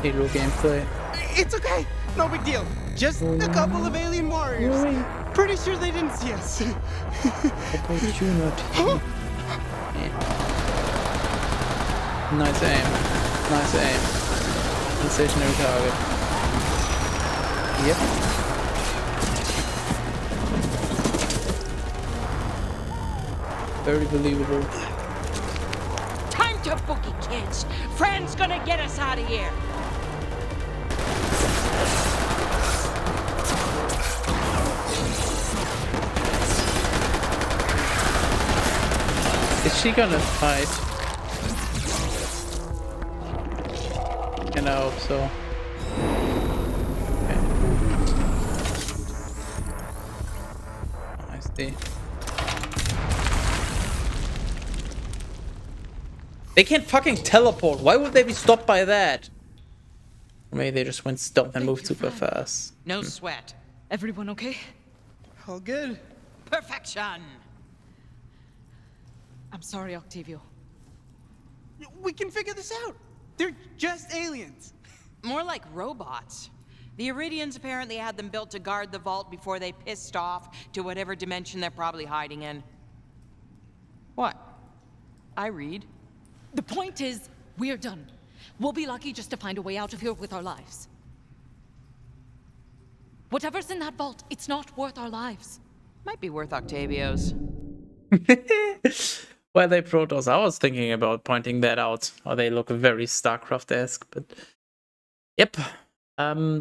Hero gameplay. It's okay. No big deal. Just a couple of alien warriors. Pretty sure they didn't see us. Opportunity. Nice aim. Nice aim. Stationary target. Yep. Very believable. Time to boogie, kids. Fran's gonna get us out of here. is she gonna fight? You know, so. Okay. I see. They can't fucking teleport. Why would they be stopped by that? Or maybe they just went stealth and moved super fast. No sweat. Everyone okay? All good. Perfection. I'm sorry, Octavio. We can figure this out. They're just aliens. More like robots. The Iridians apparently had them built to guard the vault before they pissed off to whatever dimension they're probably hiding in. What? I read. The point is, we're done. We'll be lucky just to find a way out of here with our lives. Whatever's in that vault, it's not worth our lives. Might be worth Octavio's. Well, they Protoss. I was thinking about pointing that out. Or they look very StarCraft-esque, but yep.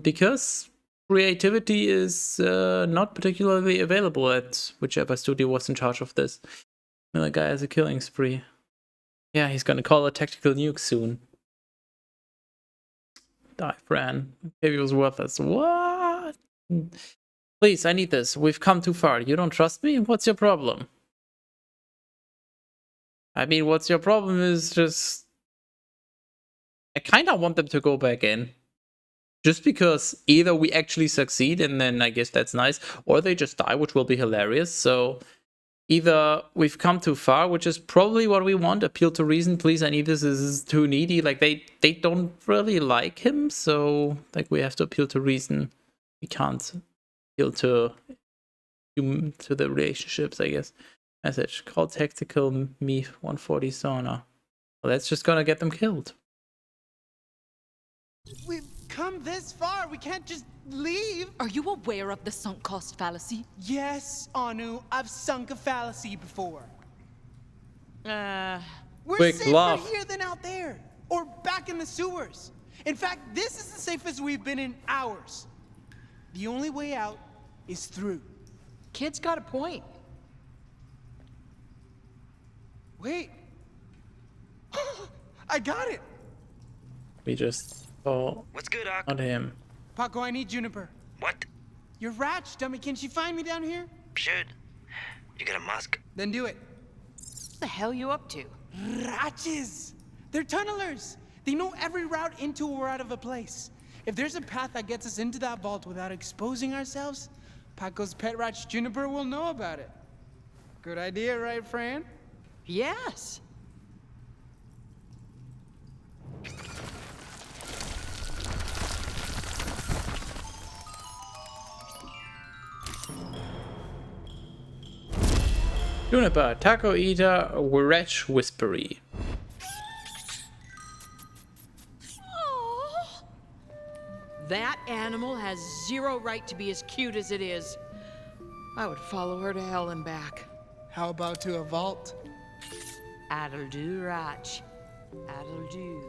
Because creativity is not particularly available at whichever studio was in charge of this. The guy has a killing spree. Yeah, he's gonna call a tactical nuke soon. Die, Fran. Octavio's worthless. What? Please, I need this. We've come too far. You don't trust me? What's your problem? I mean, what's your problem is just... I kinda want them to go back in. Just because either we actually succeed, and then I guess that's nice, or they just die, which will be hilarious. So either we've come too far, which is probably what we want. Appeal to reason, please. I need this. This is too needy. Like they don't really like him, so like we have to appeal to reason. We can't appeal to the relationships, I guess. Message: call tactical me 140 sauna. Well, that's just gonna get them killed. We've come this far. We can't just leave. Are you aware of the sunk cost fallacy? Yes, Anu. I've sunk a fallacy before. We're Quick safer laugh. here than out there, or back in the sewers. In fact, this is the safest we've been in hours. The only way out is through. Kid's got a point. Wait. I got it. We just call What's good, Ock? on him. Paco, I need Juniper. What? You're Ratch, dummy. Can she find me down here? Should. You got a musk? Then do it. What the hell you up to? Ratches! They're tunnelers. They know every route into or out of a place. If there's a path that gets us into that vault without exposing ourselves, Paco's pet Ratch Juniper will know about it. Good idea, right, Fran? Yes. Juniper, Taco Eater, Wretch Whispery. That animal has zero right to be as cute as it is. I would follow her to hell and back. How about to a vault? That'll do, Ratch. That'll do.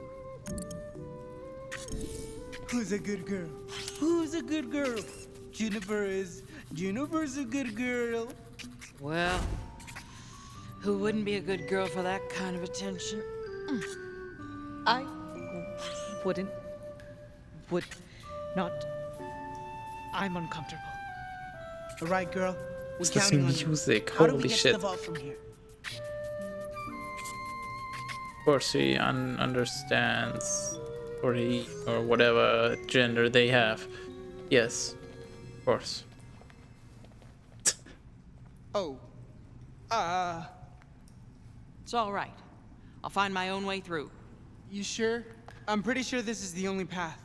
Who's a good girl? Who's a good girl? Juniper is. Juniper's a good girl. Well, who wouldn't be a good girl for that kind of attention? I wouldn't. Would not. I'm uncomfortable. All right, girl. We're It's this counting on you. music, How do we holy get shit. to the vault from here? Of course, he understands, or he, or whatever gender they have. Yes, of course. Oh. It's all right. I'll find my own way through. You sure? I'm pretty sure this is the only path.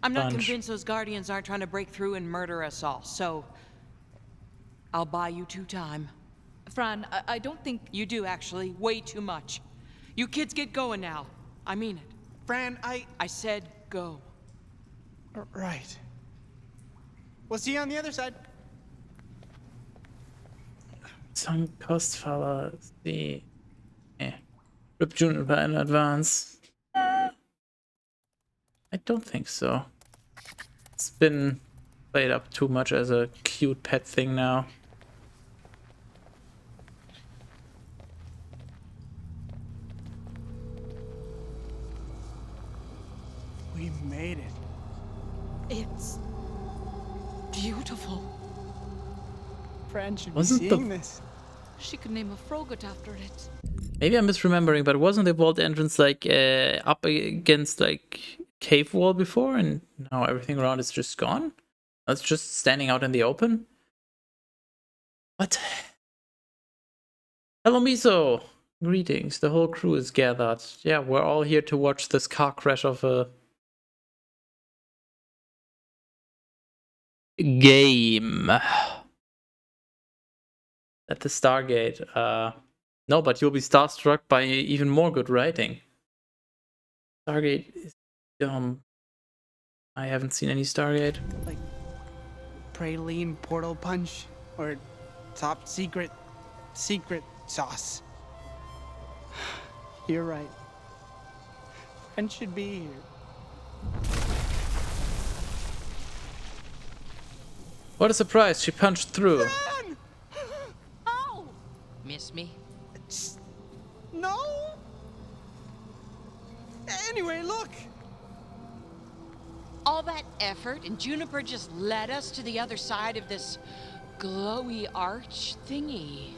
I'm not Bunch. convinced those Guardians aren't trying to break through and murder us all, so I'll buy you 2 time. Fran, I don't think... You do, actually. Way too much. You kids get going now. I mean it. Fran, I said go. Right. We'll see you on the other side. Sunk cost fallacy. Rip Juniper in advance. I don't think so. It's been played up too much as a cute pet thing now. We made it. It's beautiful. Fran should be Wasn't seeing this. She could name a frogurt after it. Maybe I'm misremembering, but wasn't the vault entrance like up against like cave wall before, and now everything around is just gone? It's just standing out in the open. What? Hello, Miso. Greetings. The whole crew is gathered. Yeah, we're all here to watch this car crash of a game at the Stargate. No, but you'll be starstruck by even more good writing. Stargate is dumb. I haven't seen any Stargate. Like praline portal punch or top secret sauce. You're right. Fran should be here. What a surprise, she punched through. Fran! Oh! Miss me? No? Anyway, look! All that effort, and Juniper just led us to the other side of this glowy arch thingy.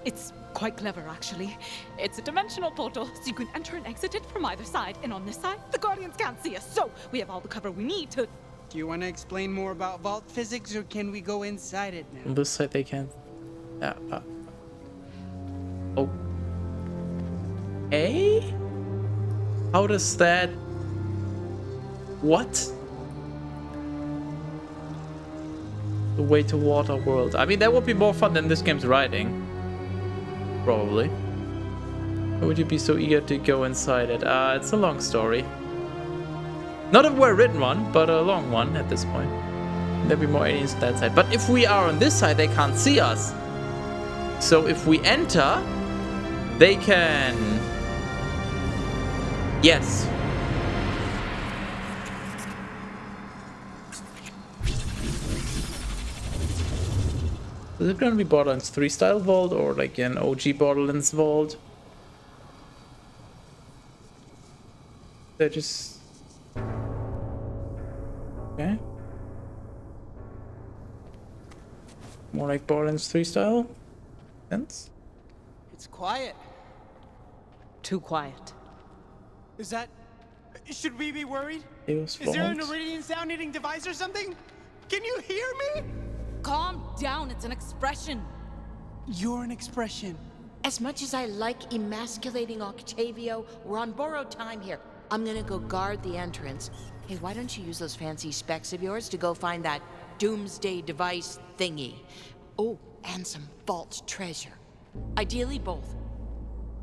It's quite clever, actually. It's a dimensional portal, so you can enter and exit it from either side. And on this side, the Guardians can't see us, so we have all the cover we need to... Do you want to explain more about vault physics, or can we go inside it now? On this side they can. Yeah. Oh. Hey? How does that... What? The way to water world. I mean, that would be more fun than this game's writing. Probably. Why would you be so eager to go inside it? It's a long story. Not a well-written one, but a long one at this point. There'll be more aliens on that side. But if we are on this side, they can't see us. So if we enter, they can... Yes. Is it gonna be Borderlands 3 style vault or like an OG Borderlands vault? They're just... Okay. More like Borderlands 3 style? Sense? It's quiet. Too quiet. Is that... Should we be worried? It was Is there an vault. Iridian sound-eating device or something? Can you hear me? Calm down, it's an expression. You're an expression. As much as I like emasculating Octavio, we're on borrowed time here. I'm gonna go guard the entrance. Hey, why don't you use those fancy specs of yours to go find that doomsday device thingy? Oh, and some vault treasure. Ideally both.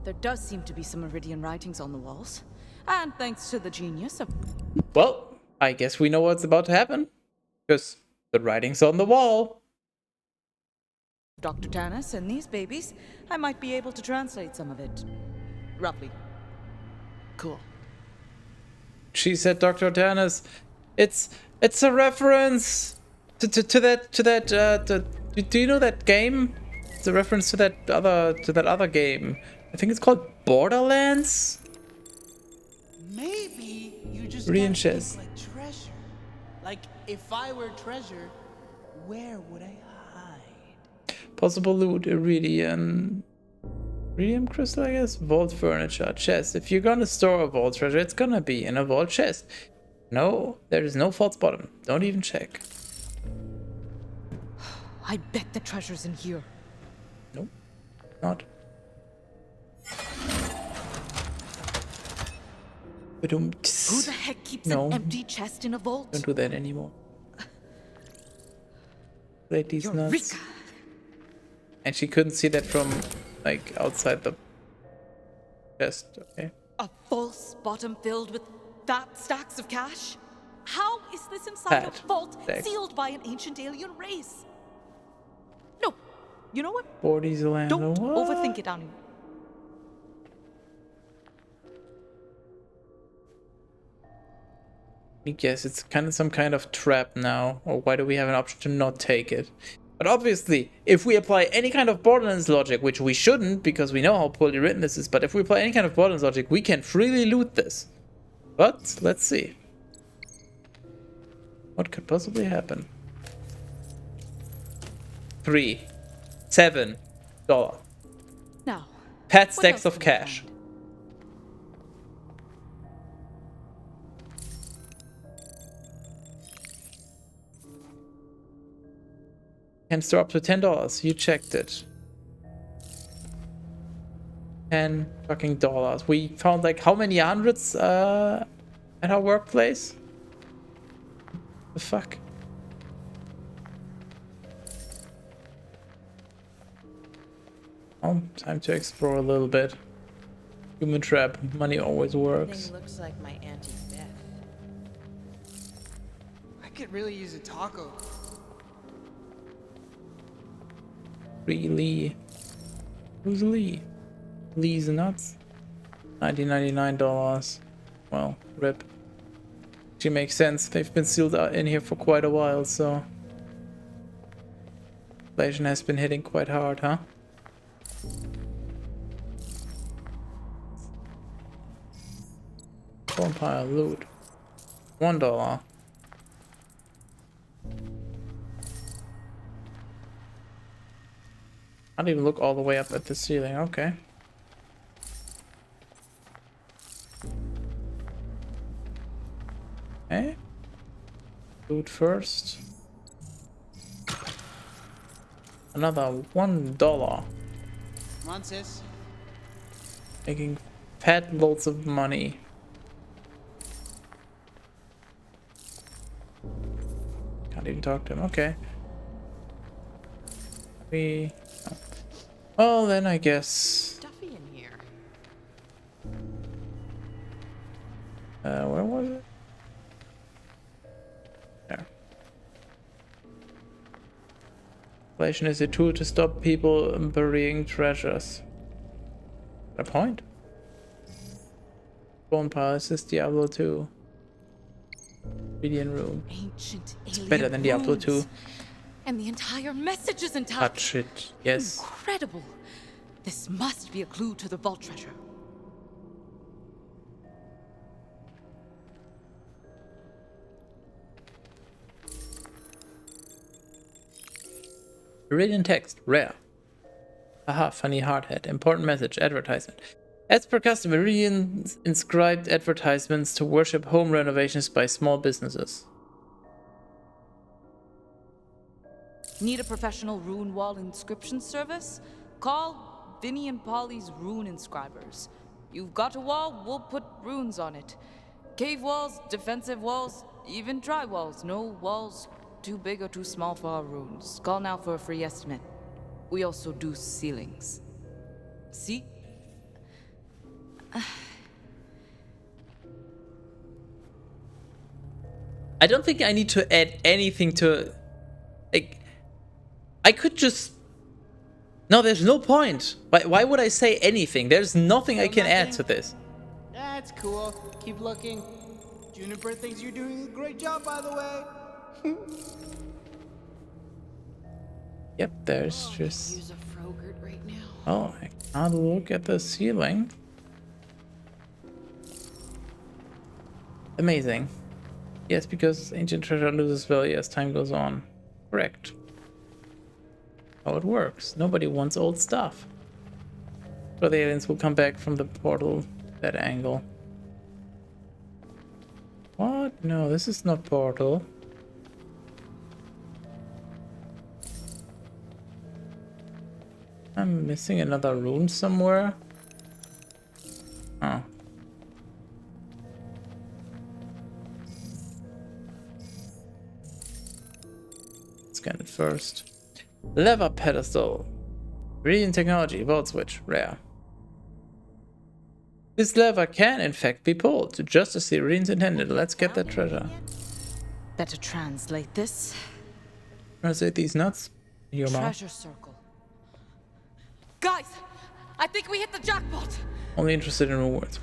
There does seem to be some Iridian writings on the walls. And thanks to the genius of... Well, I guess we know what's about to happen. Because the writing's on the wall. Dr. Tanis and these babies, I might be able to translate some of it. Roughly. Cool. She said, Dr. Tanis, it's a reference to that do you know that game? It's a reference to that other game. I think it's called Borderlands. Maybe you just Iridian gotta chess. think like treasure. Like, if I were treasure, where would I hide? Possible loot, Iridium crystal, I guess. Vault furniture, chest. If you're gonna store a vault treasure, it's gonna be in a vault chest. No, there is no false bottom. Don't even check. I bet the treasure's in here. Nope, not. Who the heck keeps an empty chest in a vault? Don't do that anymore. Play these nuts. And she couldn't see that from, like, outside the chest, okay? A false bottom filled with fat stacks of cash? How is this inside a vault sealed by an ancient alien race? No, you know what? 40's land. Don't overthink it, Anu. I guess it's kind of some kind of trap now, or why do we have an option to not take it? But obviously, if we apply any kind of Borderlands logic, which we shouldn't because we know how poorly written this is, but if we apply any kind of Borderlands logic, we can freely loot this. But let's see. What could possibly happen? $7. Now, Pet stacks of cash. Can store up to $10. You checked it. $10 fucking dollars. We found like how many hundreds at our workplace? The fuck? Oh, time to explore a little bit. Human trap. Money always works. Thing looks like my Auntie Beth. I could really use a taco. Lee. Who's Lee? Lee's nuts. $99. Well, rip. She makes sense. They've been sealed in here for quite a while, so inflation has been hitting quite hard, huh? Vampire loot. $1. I didn't even look all the way up at the ceiling. Okay. Okay. Loot first. Another $1. Come on, sis. Making fat loads of money. Can't even talk to him. Okay. Well, then I guess. Stuffy in here. Where was it? There. Inflation is a tool to stop people burying treasures. A point? Bone pile, this is Diablo 2. Obsidian room. Ancient It's better than Diablo 2. And the entire message is intact. Touch it. Yes. Incredible. This must be a clue to the vault treasure. Iridian text. Rare. Haha, funny hardhead. Important message. Advertisement. As per custom, Iridian inscribed advertisements to worship home renovations by small businesses. Need a professional rune wall inscription service? Call Vinny and Polly's Rune Inscribers. You've got a wall, we'll put runes on it. Cave walls, defensive walls, even dry walls. No walls too big or too small for our runes. Call now for a free estimate. We also do ceilings. See? I don't think I need to add anything to... Like, I could just... No, there's no point. Why would I say anything? There's nothing I can add to this. That's cool. Keep looking. Juniper thinks you're doing a great job, by the way. Yep, there's just... Use a Frogurt right now. Oh, I can't look at the ceiling. Amazing. Yes, because ancient treasure loses value as time goes on. Correct. How it works. Nobody wants old stuff. So the aliens will come back from the portal that angle. What? No, this is not portal. I'm missing another room somewhere. Oh. Scan it first. Lever pedestal. Iridian technology. Vault switch. Rare. This lever can in fact be pulled, just as the Iridians intended. Let's get that treasure. Better translate this. Translate these nuts. Your mouth. Treasure circle. Guys, I think we hit the jackpot. Only interested in rewards.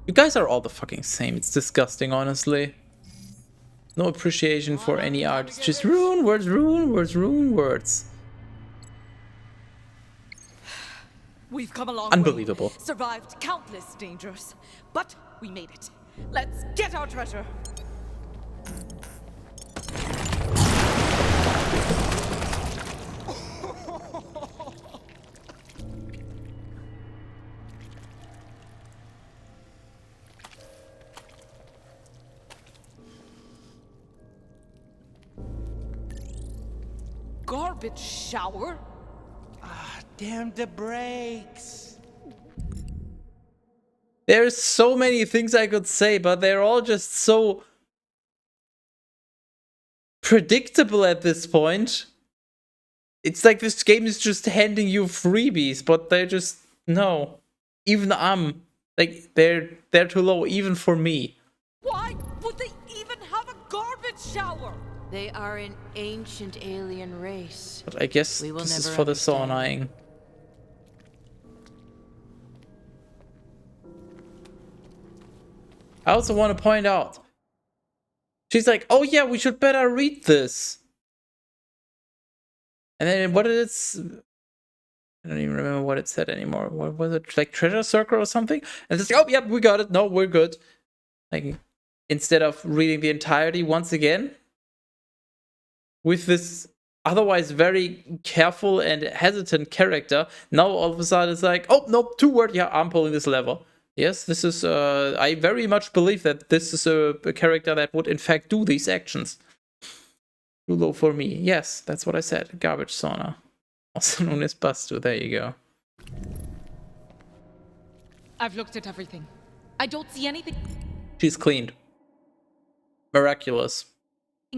You guys are all the fucking same. It's disgusting, honestly. No appreciation for any art. It's just rune words, rune words, rune words. We've come a long Unbelievable. way. Survived countless dangers, but we made it. Let's get our treasure. garbage shower. Damn the brakes. There's so many things I could say, but they're all just so predictable at this point. It's like this game is just handing you freebies, but they're just no. Even I'm like they're too low even for me. Why would they even have a garbage shower? They are an ancient alien race. But I guess this is for the saunaing. I also want to point out, she's like, oh yeah, we should better read this. And then what did it... I don't even remember what it said anymore. What was it? Like treasure circle or something? And it's like, oh, yep, we got it. No, we're good. Like, instead of reading the entirety once again, with this otherwise very careful and hesitant character, now all of a sudden it's like, oh, nope, 2 word, yeah, I'm pulling this lever. Yes, this is, I very much believe that this is a character that would in fact do these actions. Too low for me. Yes, that's what I said. Garbage sauna. Also known as Bustu. There you go. I've looked at everything. I don't see anything She's cleaned. Miraculous.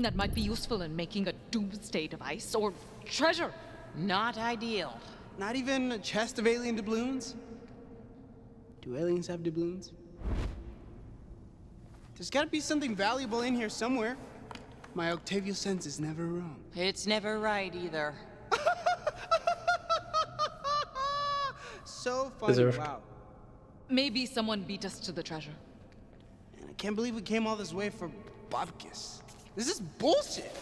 that might be useful in making a doomsday device or treasure. Not ideal. Not even a chest of alien doubloons? Do aliens have doubloons? There's gotta be something valuable in here somewhere. My Octavio sense is never wrong. It's never right either. So funny, Deserved. wow. Maybe someone beat us to the treasure. And I can't believe we came all this way for Bobkus. This is bullshit.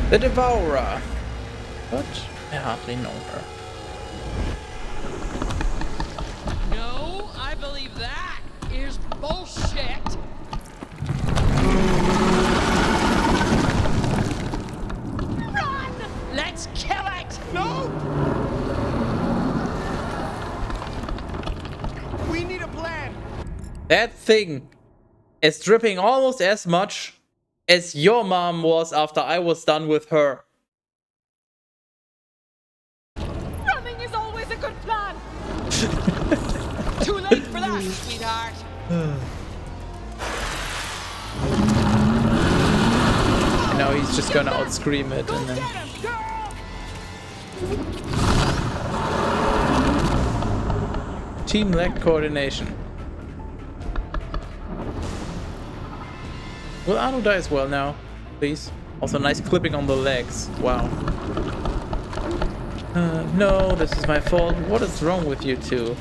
The Devourer. But I hardly know her. No, I believe that is bullshit. Run! Let's kill it! No! We need a plan. That thing is dripping almost as much as your mom was after I was done with her. Running is always a good plan. Too late for that, sweetheart. Now he's just gonna outscream it and then... Get him, girl! Team leg coordination. Will Arno die as well now, please? Also, nice clipping on the legs. Wow. No, this is my fault. What is wrong with you two?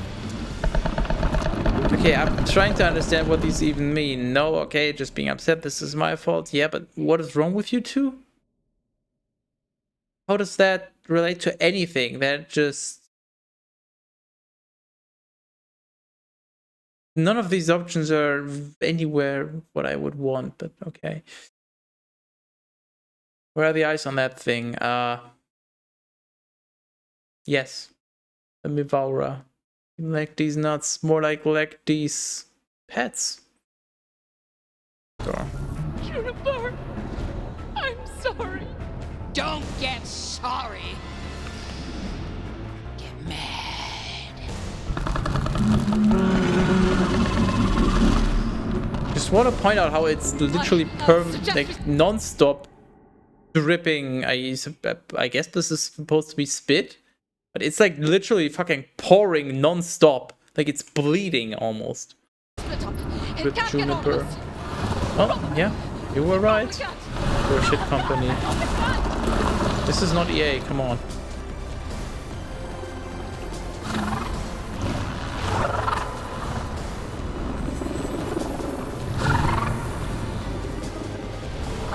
Okay, I'm trying to understand what these even mean. No, okay, just being upset. This is my fault. Yeah, but what is wrong with you two? How does that relate to anything? That just... None of these options are anywhere what I would want, but okay. Where are the eyes on that thing? Yes. The Devourer. Like these nuts, more like these pets. Sure. Juniper, I'm sorry. Don't get sorry. Get mad. Just want to point out how it's literally like non-stop dripping. I guess this is supposed to be spit, but it's like literally fucking pouring non-stop. Like it's bleeding almost. Split up. It With can't get all Juniper. this. Oh, yeah, you were right. You're a shit company. This is not EA, come on.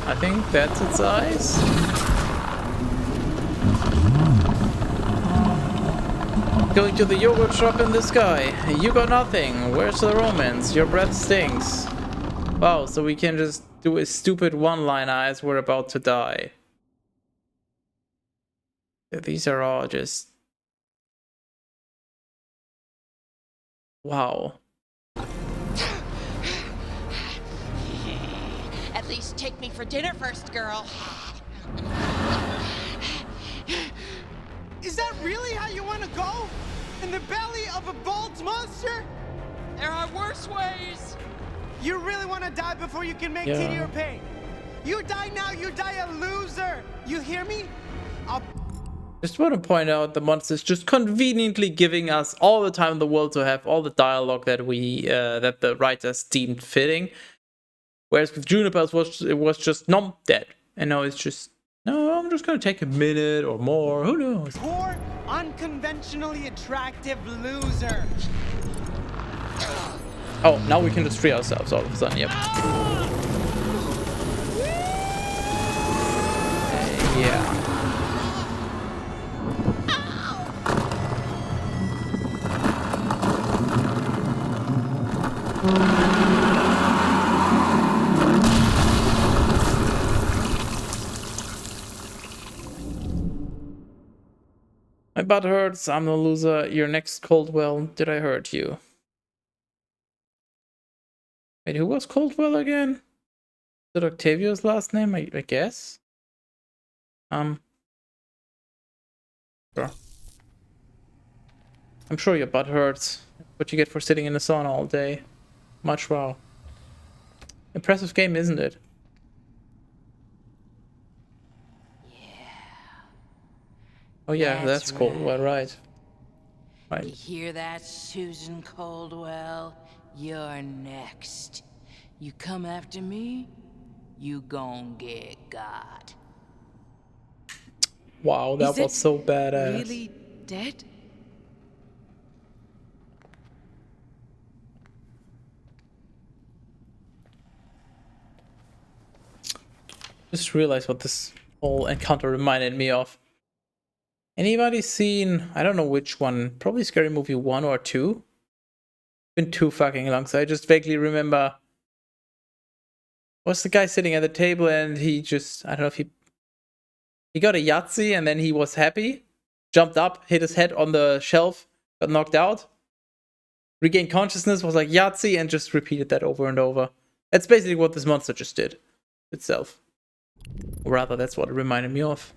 I think that's its eyes. Going to the yogurt shop in the sky. You got nothing. Where's the romance? Your breath stinks. Wow, so we can just do a stupid one-liner as we're about to die. These are all just... wow. At least take me for dinner first, girl. Is that really how you want to go? In the belly of a bald monster? There are worse ways. You really want to die before you can make tea to your pain? You die now, you die a loser. You hear me? Just want to point out the monster's just conveniently giving us all the time in the world to have all the dialogue that that the writers deemed fitting. Whereas with Juniper, it was just dead. And now it's just, no, I'm just gonna take a minute or more. Who knows? Poor, unconventionally attractive loser. Oh, now we can just free ourselves all of a sudden. Yep. Yeah. My butt hurts, I'm the loser. You're next, Coldwell. Did I hurt you? Wait, who was Coldwell again? Is it Octavio's last name? I guess? Sure. I'm sure your butt hurts. What you get for sitting in the sauna all day. Much wow. Impressive game, isn't it? Oh yeah, that's Coldwell, right. You hear that, Susan Coldwell? You're next. You come after me, you gon' get got. Wow, that was so badass. Really dead? Just realized what this whole encounter reminded me of. Anybody seen, I don't know which one, probably Scary Movie 1 or 2? Been too fucking long, so I just vaguely remember. Was the guy sitting at the table and he just, I don't know if he got a Yahtzee and then he was happy, jumped up, hit his head on the shelf, got knocked out, regained consciousness, was like Yahtzee, and just repeated that over and over. That's basically what this monster just did itself. Or rather, that's what it reminded me of.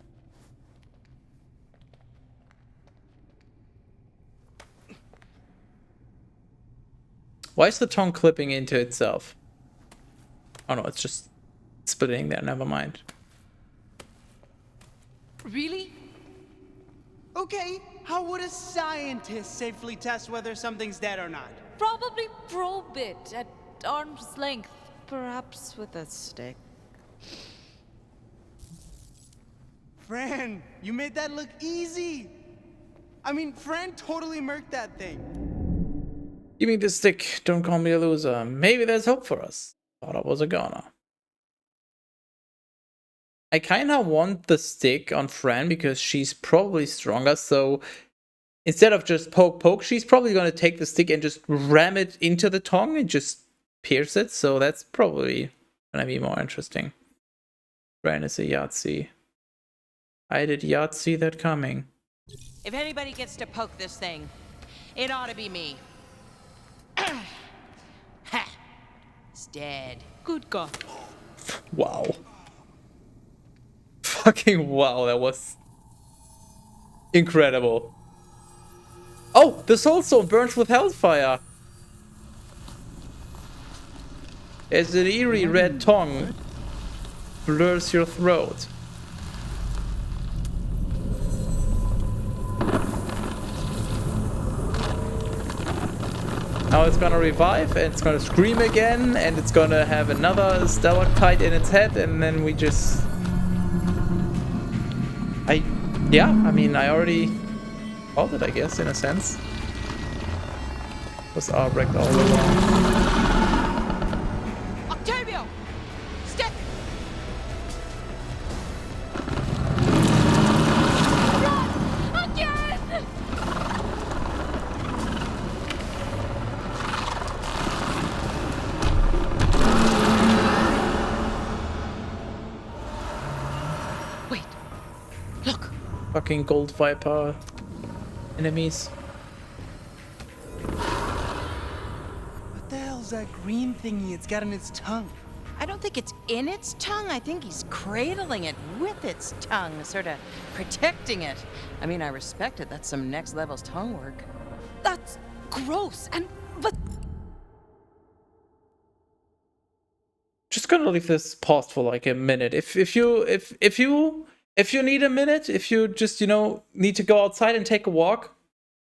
Why is the tongue clipping into itself? Oh no, it's just splitting there, never mind. Really? Okay, how would a scientist safely test whether something's dead or not? Probably probe it at arm's length, perhaps with a stick. Fran, you made that look easy. I mean, Fran totally murked that thing. Give me the stick, don't call me a loser. Maybe there's hope for us. Thought I was a goner. I kinda want the stick on Fran because she's probably stronger, so instead of just poke, she's probably gonna take the stick and just ram it into the tongue and just pierce it, so that's probably gonna be more interesting. Fran is a Yahtzee. I did Yahtzee that coming. If anybody gets to poke this thing, it ought to be me. Ha! It's dead. Good God. Wow. Fucking wow, that was incredible. Oh, the soul stone burns with hellfire. As an eerie red tongue blurs your throat. Now it's gonna revive and it's gonna scream again and it's gonna have another stalactite in its head and then we just... I mean, I already called it, I guess, in a sense. It was Albrecht all along. Octavio! Stick! fucking gold viper enemies. What the hell's that green thingy it's got in its tongue? I don't think it's in its tongue. I think he's cradling it with its tongue, sort of protecting it. I mean, I respect it. That's some next level tongue work. That's gross. But Just gonna leave this paused for like a minute. If you need a minute, if you just need to go outside and take a walk,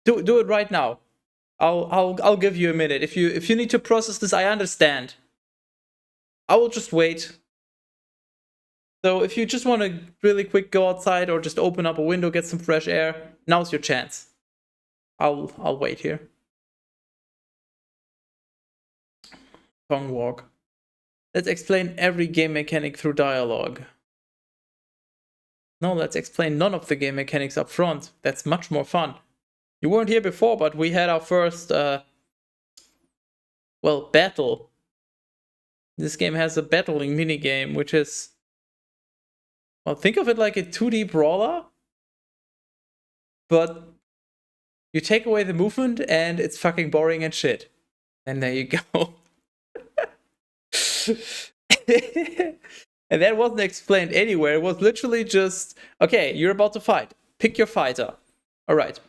do it right now. I'll give you a minute. If you need to process this, I understand. I will just wait. So if you just want to really quick go outside or just open up a window, get some fresh air, now's your chance. I'll wait here. Tongue walk. Let's explain every game mechanic through dialogue. No, let's explain none of the game mechanics up front. That's much more fun. You weren't here before, but we had our first battle. This game has a battling minigame, which is, well, think of it like a 2D brawler, but you take away the movement and it's fucking boring and shit. And there you go. And that wasn't explained anywhere. It was literally just, okay, you're about to fight. Pick your fighter. All right.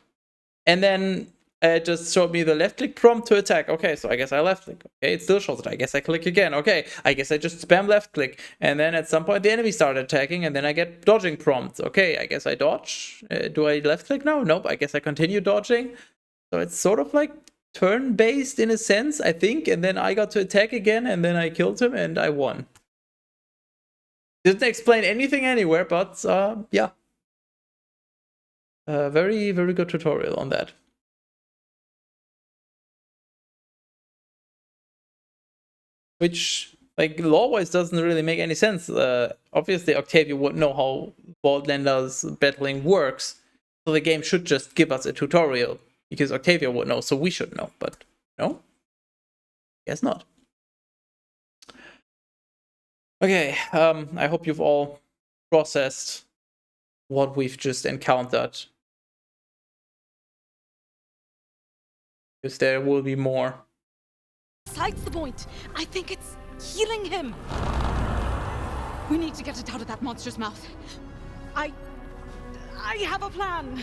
And then it just showed me the left click prompt to attack. Okay, so I guess I left click. Okay, it still shows it. I guess I click again. Okay, I guess I just spam left click. And then at some point the enemy started attacking and then I get dodging prompts. Okay, I guess I dodge. Do I left click now? Nope, I guess I continue dodging. So it's sort of like turn-based in a sense, I think. And then I got to attack again and then I killed him and I won. Didn't explain anything anywhere, but yeah. Very, very good tutorial on that. Which, like, law-wise doesn't really make any sense. Obviously, Octavia would know how Borderlands battling works, so the game should just give us a tutorial, because Octavia would know, so we should know, but no? Guess not. Okay, I hope you've all processed what we've just encountered. Because there will be more. besides the point. I think it's healing him. We need to get it out of that monster's mouth. I have a plan.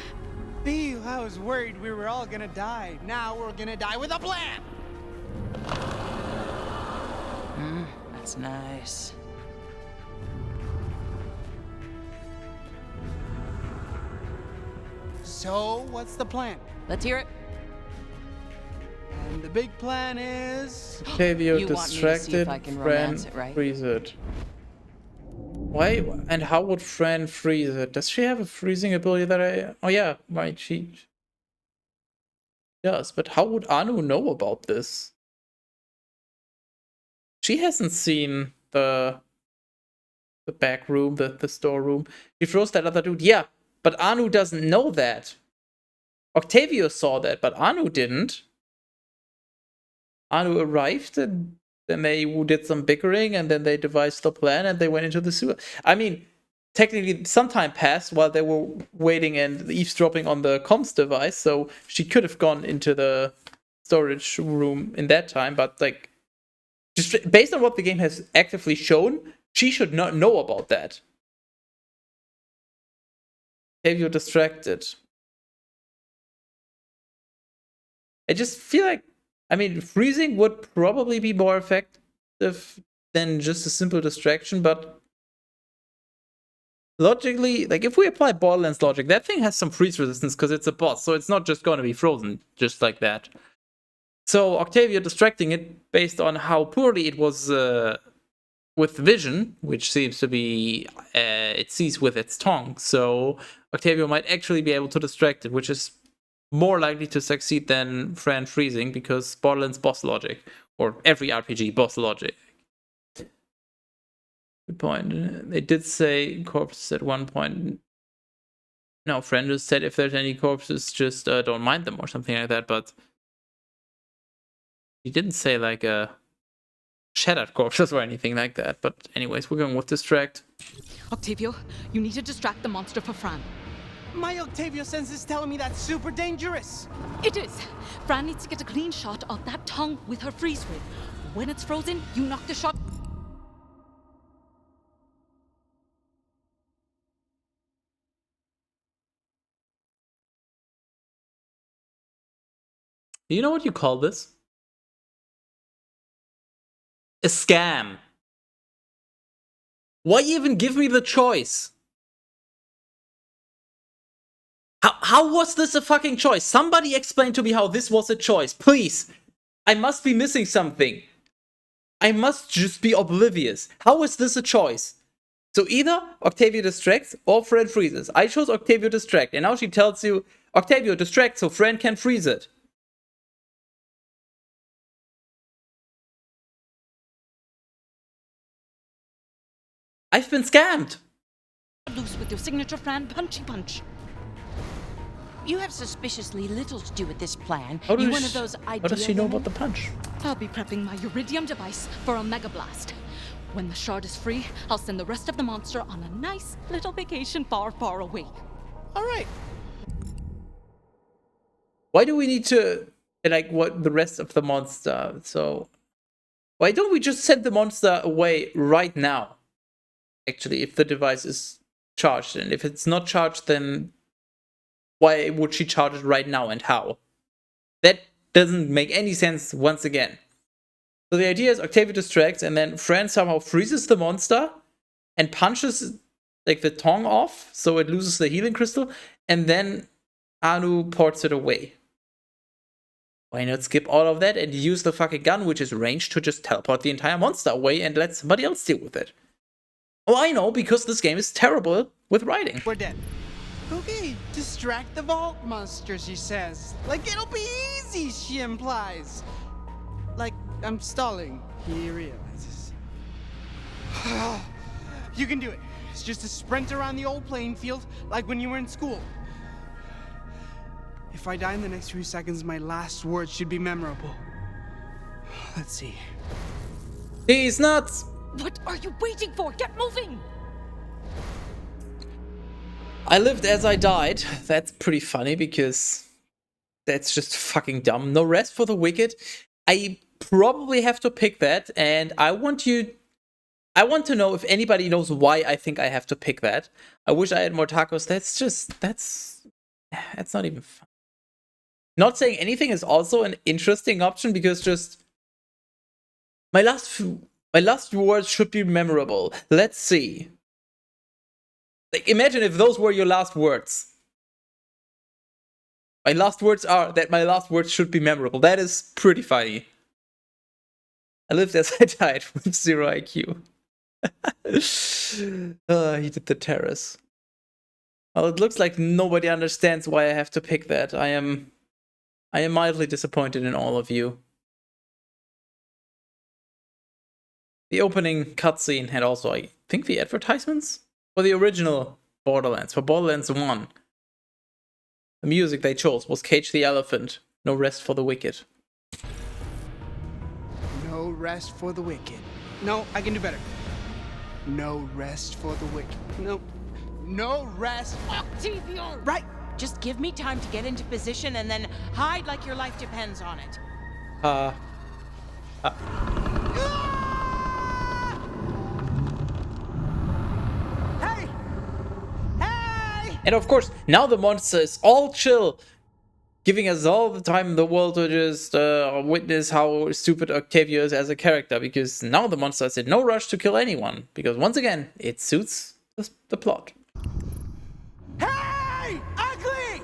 B, I was worried we were all gonna die. Now we're gonna die with a plan. That's nice. So, what's the plan? Let's hear it. And the big plan is... Octavio You want me to see if distracted, I can Fran romance it, right? freeze it. Why and how would Fran freeze it? Does she have a freezing ability that I... Oh yeah, right, she does. But how would Anu know about this? She hasn't seen the back room, the storeroom. She froze that other dude. Yeah, but Anu doesn't know that. Octavio saw that, but Anu didn't. Anu arrived and then they did some bickering and then they devised the plan and they went into the sewer. I mean, technically some time passed while they were waiting and eavesdropping on the comms device, so she could have gone into the storage room in that time, but like, just based on what the game has actively shown, she should not know about that. Octavio distracted. I just feel like, I mean, freezing would probably be more effective than just a simple distraction, but logically, like if we apply Borderlands logic, that thing has some freeze resistance because it's a boss, so it's not just going to be frozen just like that. So Octavia distracting it based on how poorly it was with vision, which seems to be it sees with its tongue, so Octavia might actually be able to distract it, which is more likely to succeed than Fran freezing because Borderlands boss logic, or every RPG boss logic. Good point. They did say corpses at one point. No, Fran just said if there's any corpses, just don't mind them or something like that, but he didn't say like shattered corpses or anything like that. But anyways, we're going with distract. Octavio, you need to distract the monster for Fran. My Octavio sense is telling me that's super dangerous. It is. Fran needs to get a clean shot of that tongue with her freeze ray. When it's frozen, you knock the shot. Do you know what you call this? A scam. Why even give me the choice? How was this a fucking choice? Somebody explain to me how this was a choice, please. I must be missing something. I must just be oblivious. How is this a choice? So either Octavio distracts or Fran freezes. I chose Octavio distract, and now she tells you Octavio distract so Fran can freeze it. I've been scammed. Loose with your signature Fran punchy punch. You have suspiciously little to do with this plan. How You does one of those How does she know about the punch? I'll be prepping my Iridium device for a Mega Blast. When the shard is free, I'll send the rest of the monster on a nice little vacation far, far away. All right. Why do we need to, like, what the rest of the monster? So, why don't we just send the monster away right now? Actually, if the device is charged, and if it's not charged, then why would she charge it right now and how? That doesn't make any sense once again. So the idea is Octavio distracts and then Fran somehow freezes the monster and punches like the tongue off so it loses the healing crystal, and then Anu ports it away. Why not skip all of that and use the fucking gun, which is ranged, to just teleport the entire monster away and let somebody else deal with it? Oh, I know, because this game is terrible with writing. We're dead. Okay, distract the vault monster, she says. Like it'll be easy, she implies. Like I'm stalling, he realizes. You can do it. It's just a sprint around the old playing field, like when you were in school. If I die in the next few seconds, my last words should be memorable. Let's see. He's nuts! What are you waiting for? Get moving! I lived as I died. That's pretty funny because that's just fucking dumb. No rest for the wicked. I probably have to pick that, and I want to know if anybody knows why I think I have to pick that. I wish I had more tacos. That's not even fun. Not saying anything is also an interesting option because just my last words should be memorable. Let's see. Like, imagine if those were your last words. My last words are that my last words should be memorable. That is pretty funny. I lived as I died with 0 IQ. He did the terrace. Well, it looks like nobody understands why I have to pick that. I am mildly disappointed in all of you. The opening cutscene had also, I think, the advertisements for the original Borderlands, for Borderlands 1. The music they chose was Cage the Elephant, No Rest for the Wicked. No rest for the wicked. No, I can do better. No rest for the wicked. No rest. Octavio! Right. Just give me time to get into position and then hide like your life depends on it. Hey! Hey! And of course, now the monster is all chill, giving us all the time in the world to just witness how stupid Octavio is as a character, because now the monster is in no rush to kill anyone, because once again, it suits the plot. Hey! Ugly!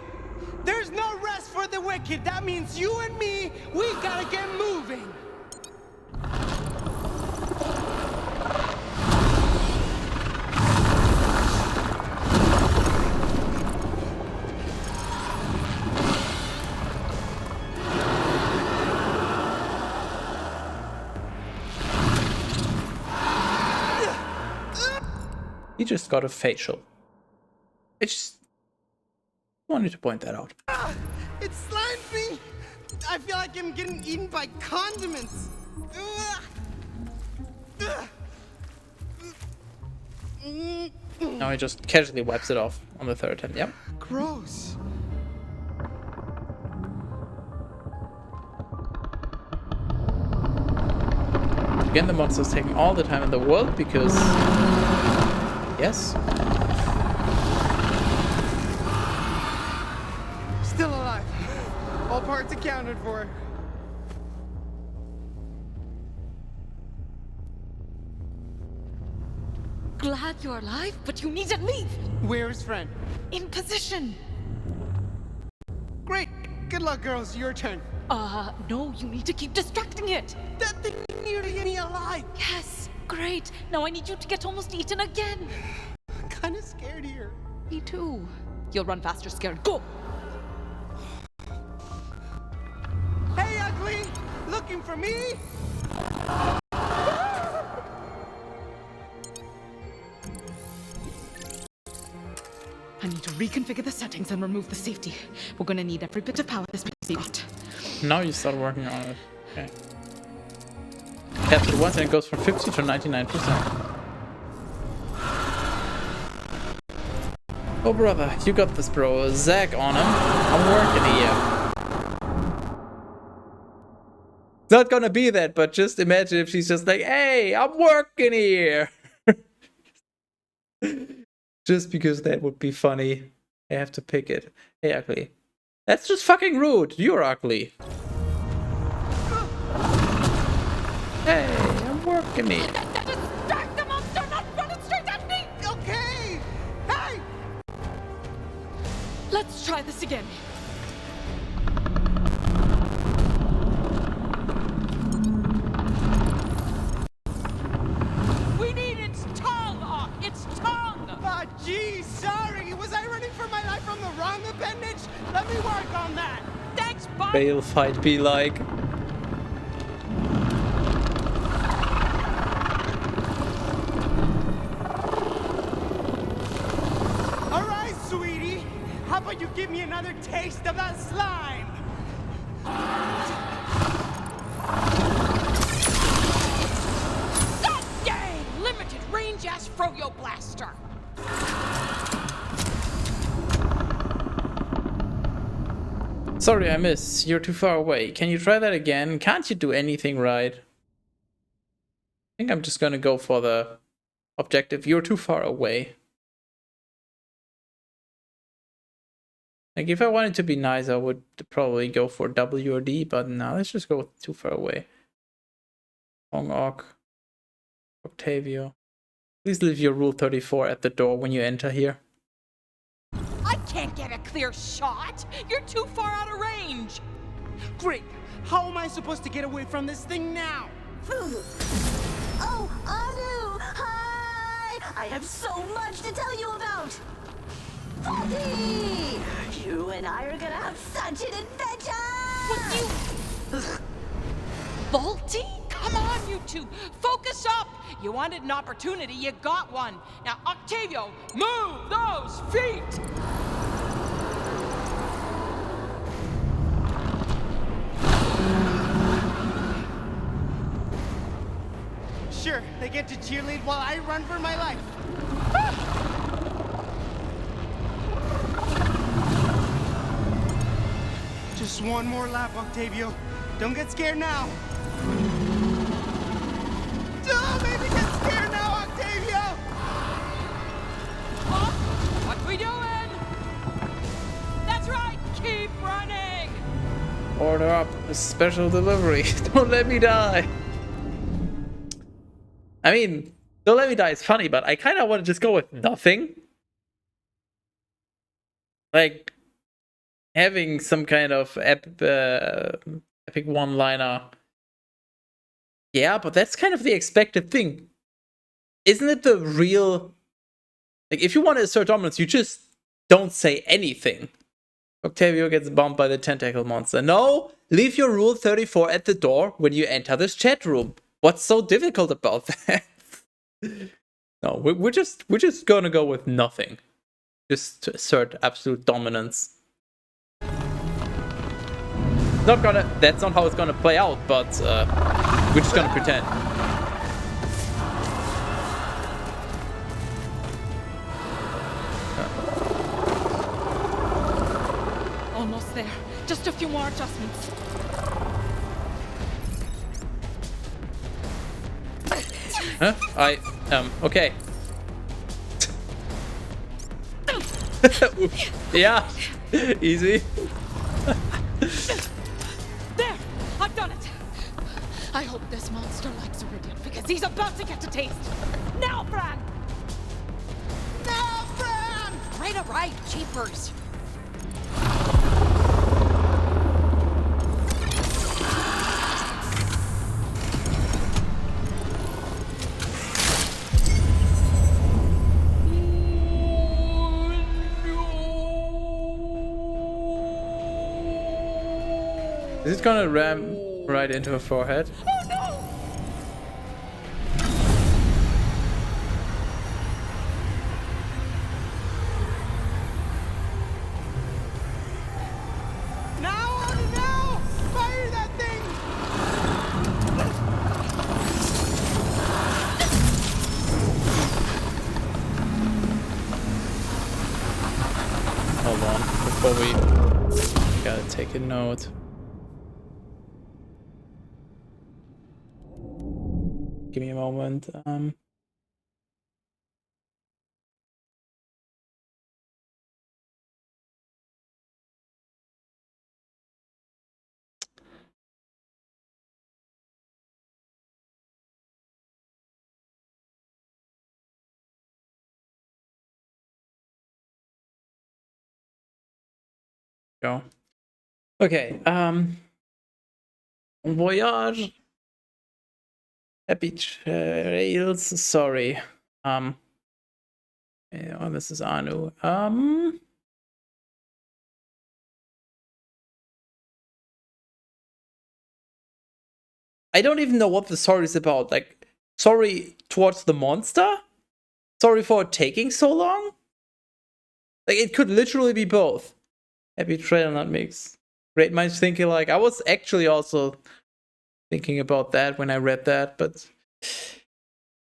There's no rest for the wicked. That means you and me, we gotta get moving. He just got a facial. I just wanted to point that out. It slimed me. I feel like I'm getting eaten by condiments. Now he just casually wipes it off on the third attempt. Yep. Gross. Again, the monster's taking all the time in the world because... Yes. Still alive. All parts accounted for. Glad you're alive, but you need to leave. Where's friend? In position. Great. Good luck, girls. Your turn. No, you need to keep distracting it. That thing nearly ate me alive. Yes, great. Now I need you to get almost eaten again. Kinda scared here. Me too. You'll run faster scared. Go! Hey, ugly! Looking for me? I need to reconfigure the settings and remove the safety. We're gonna need every bit of power this PC got. Now you start working on it. Okay. Tap it once and it goes from 50 to 99%. Oh brother, you got this, bro. Zag on him. I'm working here. It's not gonna be that, but just imagine if she's just like, hey, I'm working here. Just because that would be funny. I have to pick it. Hey, ugly. That's just fucking rude. You're ugly. Hey, I'm working here. Distract the monster, not run it straight at me! Okay! Hey! Let's try this again. We need its tongue! Its tongue! Ah, gee, sorry. Was I running for my life from the wrong appendage? Let me work on that. Thanks, bud! Fail fight be like. All right, sweetie. How about you give me another taste of that slime? God dang! Limited range ass Froyo Blaster! Sorry, I missed. You're too far away. Can you try that again? Can't you do anything right? I think I'm just gonna go for the objective. You're too far away. Like, if I wanted to be nice, I would probably go for W or D, but no, let's just go with too far away. Hong Ok. Octavio. Please leave your Rule 34 at the door when you enter here. I can't get a clear shot! You're too far out of range! Great. How am I supposed to get away from this thing now? Oh, Anu! Hi! I have so much to tell you about! Faulty! You and I are gonna have such an adventure! What you... Faulty? Come on, you two! Focus up! You wanted an opportunity, you got one! Now, Octavio, move those feet! Sure, they get to cheerlead while I run for my life. Just one more lap, Octavio. Don't get scared now. Don't make me get scared now, Octavio! Huh? What we doing? That's right, keep running! Order up a special delivery. Don't let me die. I mean, Don't Let Me Die is funny, but I kind of want to just go with nothing. Like, having some kind of epic one-liner. Yeah, but that's kind of the expected thing. Isn't it the real... Like, if you want to assert dominance, you just don't say anything. Octavio gets bombed by the tentacle monster. No! Leave your Rule 34 at the door when you enter this chat room. What's so difficult about that? No, we're just gonna go with nothing. Just to assert absolute dominance. That's not how it's gonna play out, but we're just gonna pretend. Just a few more adjustments. Huh? Okay. Yeah, easy. There! I've done it! I hope this monster likes Iridium because he's about to get a taste. Now, Fran! Now, Fran! Right, all right, jeepers. Is it gonna ram right into her forehead? Oh no! Now, Anu, now! Fire that thing! Hold on, before we gotta take a note. Give me a moment. Go. Okay. Voyage. Happy trails. Sorry. Yeah, this is Anu. I don't even know what the story is about. Like, sorry towards the monster? Sorry for taking so long? Like, it could literally be both. Happy trail, not mix. Great minds thinking like, I was actually also thinking about that when I read that, but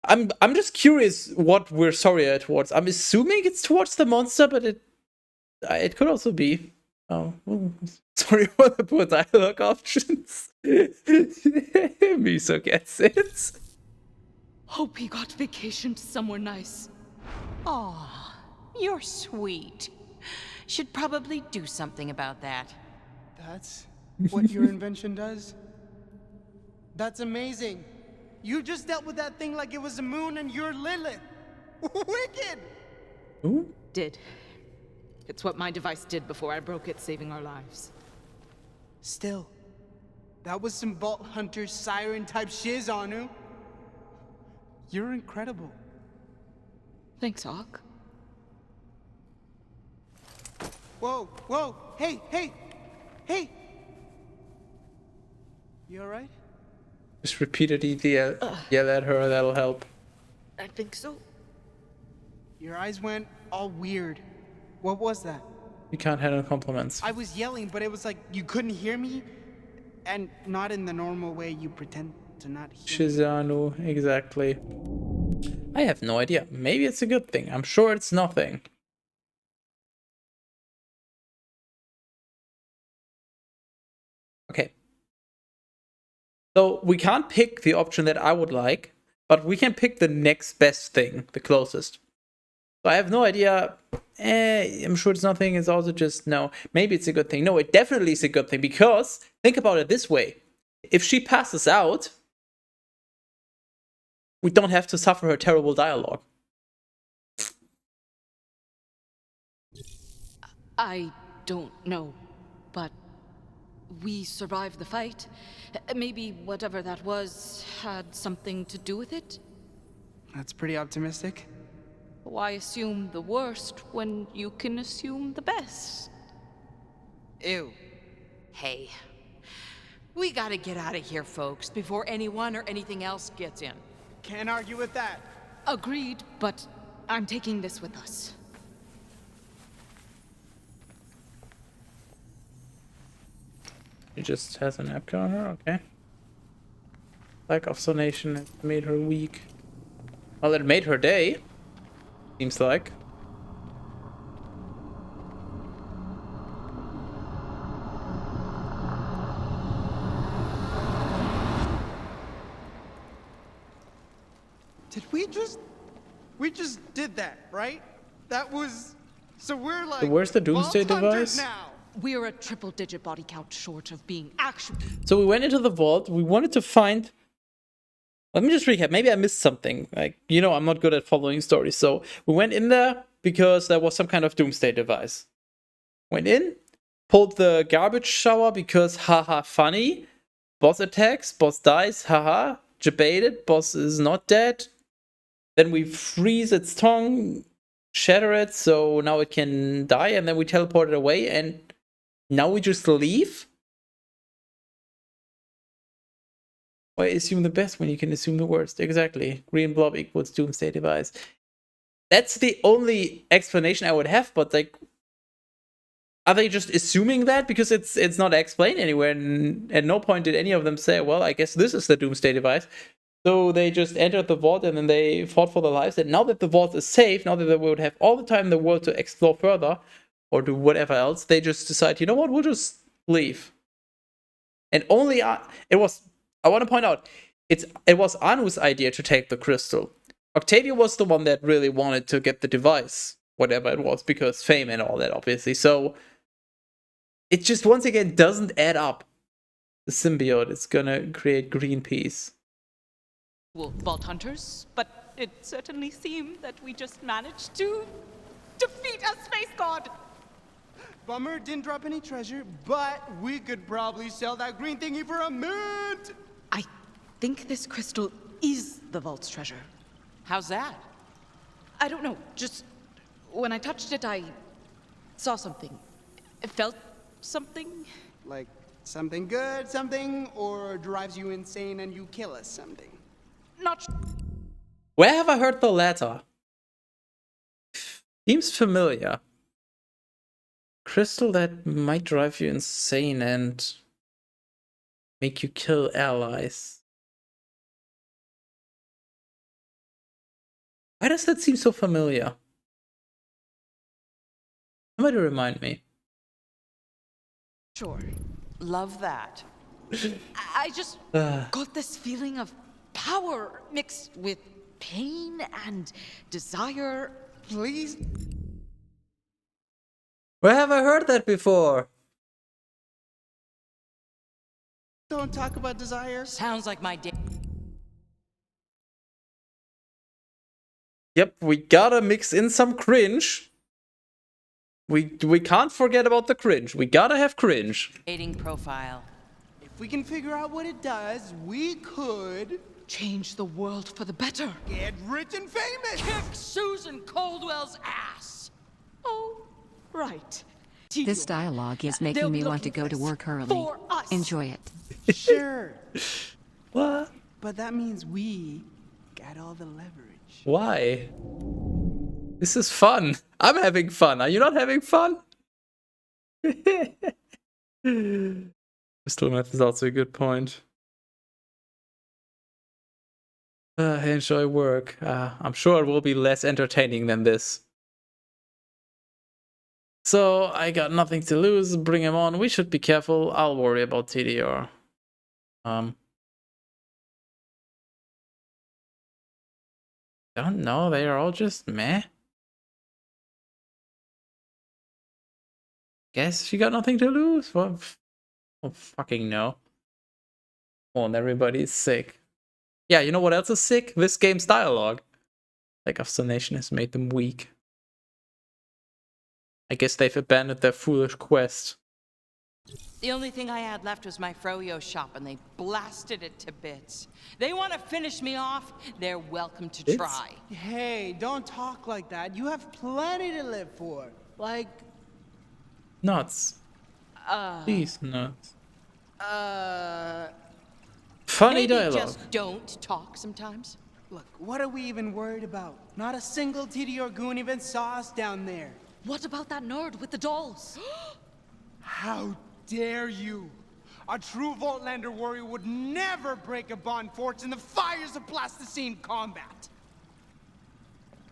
I'm just curious what we're sorry towards. I'm assuming it's towards the monster, but it could also be. Oh, sorry for the poor dialogue options. Miso gets it. Hope he got vacation to somewhere nice. Aw, you're sweet. Should probably do something about that. That's what your invention does? That's amazing. You just dealt with that thing like it was a moon and you're Lilith. Wicked! Ooh. Did. It's what my device did before I broke it, saving our lives. Still, that was some Vault Hunter siren type shiz, Anu. You're incredible. Thanks, Hawk. Whoa, whoa, hey, hey, hey! You alright? Just repeatedly yell at her, that'll help. I think so. Your eyes went all weird. What was that? You can't handle compliments. I was yelling, but it was like you couldn't hear me, and not in the normal way you pretend to not hear me. Shizanu, exactly. I have no idea. Maybe it's a good thing. I'm sure it's nothing. Okay. So we can't pick the option that I would like, but we can pick the next best thing, the closest. So I have no idea. I'm sure it's nothing. It's also just no. Maybe it's a good thing. No, it definitely is a good thing because think about it this way. If she passes out, we don't have to suffer her terrible dialogue. I don't know, but we survived the fight. Maybe whatever that was had something to do with it? That's pretty optimistic. Why assume the worst when you can assume the best? Ew. Hey. We gotta get out of here, folks, before anyone or anything else gets in. Can't argue with that. Agreed, but I'm taking this with us. She just has a napkin on her, okay. Lack of sonation has made her weak. Well, it made her day. Seems like. Did we just did that, right? That was, so we're like, So where's the doomsday vault hunters device? now. We're a triple-digit body count short of being actual. So we went into the vault. We wanted to find. Let me just recap. Maybe I missed something. Like, you know, I'm not good at following stories. So we went in there because there was some kind of doomsday device. Went in, pulled the garbage shower because haha funny. Boss attacks, boss dies, haha. Debated, boss is not dead. Then we freeze its tongue, shatter it, so now it can die, and then we teleport it away, and now we just leave? Why assume the best when you can assume the worst? Exactly. Green blob equals doomsday device. That's the only explanation I would have, but like, are they just assuming that? Because it's not explained anywhere, and at no point did any of them say, well, I guess this is the doomsday device. So they just entered the vault and then they fought for their lives. And now that the vault is safe, now that they would have all the time in the world to explore further or do whatever else, they just decide, you know what, we'll just leave. And only I want to point out, it was Anu's idea to take the crystal. Octavia was the one that really wanted to get the device, whatever it was, because fame and all that, obviously. So it just once again doesn't add up. The symbiote is gonna create Greenpeace. Vault hunters, but it certainly seemed that we just managed to defeat a space god. Bummer didn't drop any treasure, but we could probably sell that green thingy for a mint. I think this crystal is the vault's treasure. How's that? I don't know, just when I touched it, I saw something. It felt something. Like something good, something, or drives you insane and you kill us, something. Not Where have I heard the latter? Seems familiar. Crystal that might drive you insane and make you kill allies. Why does that seem so familiar? Somebody remind me. Sure. Love that. I just got this feeling of power mixed with pain and desire. Please? Where have I heard that before? Don't talk about desire. Sounds like my day. Yep, we gotta mix in some cringe. We can't forget about the cringe. We gotta have cringe. Dating profile. If we can figure out what it does, we could Change the world for the better. get rich and famous. Kick Susan Coldwell's ass. Oh, right. This dialogue is They'll making be me want to looking go to for us. work early. For us. Enjoy it. Sure, What? but that means we got all the leverage. Why? This is fun. I'm having fun. Are you not having fun? Crystal meth is also a good point. I enjoy work. I'm sure it will be less entertaining than this. So, I got nothing to lose. Bring him on. We should be careful. I'll worry about TDR. Don't know. They are all just meh. Guess she got nothing to lose. Well, oh, fucking no. Oh, and everybody's sick. Yeah, you know what else is sick? This game's dialogue. Lack of Nation has made them weak. I guess they've abandoned their foolish quest. The only thing I had left was my froyo shop, and they blasted it to bits. They want to finish me off? They're welcome to Bits? try. Hey, don't talk like that. You have plenty to live for. Like, Nuts. These nuts. Funny Maybe dialogue. just don't talk sometimes. look, what are we even worried about? Not a single TDR goon even saw us down there. What about that nerd with the dolls? How dare you? A true Vaultlander warrior would never break a bond forged in the fires of plasticine combat.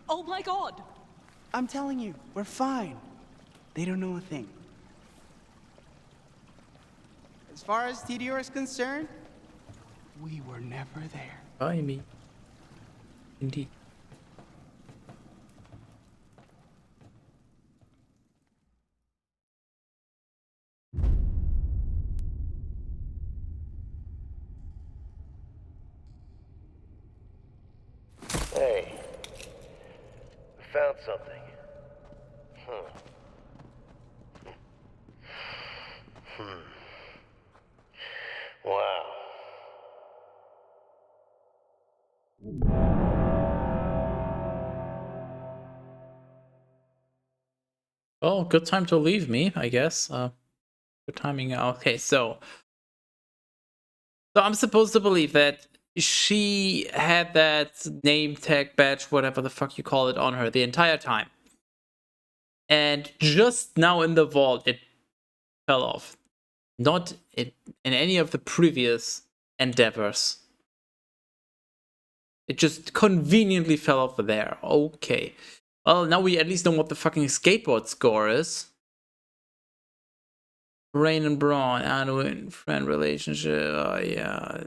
Oh my god! I'm telling you, we're fine. They don't know a thing. As far as TDR is concerned, we were never there. Buy me. Indeed. Hey, we found something. Wow. Well, good time to leave me, I guess. Good timing. Okay, so I'm supposed to believe that she had that name tag badge, whatever the fuck you call it, on her the entire time. And just now in the vault, it fell off. Not in any of the previous endeavors. It just conveniently fell off there. Okay. Well, now we at least know what the fucking skateboard score is. Rain and Braun, Anu friend relationship. Oh, yeah.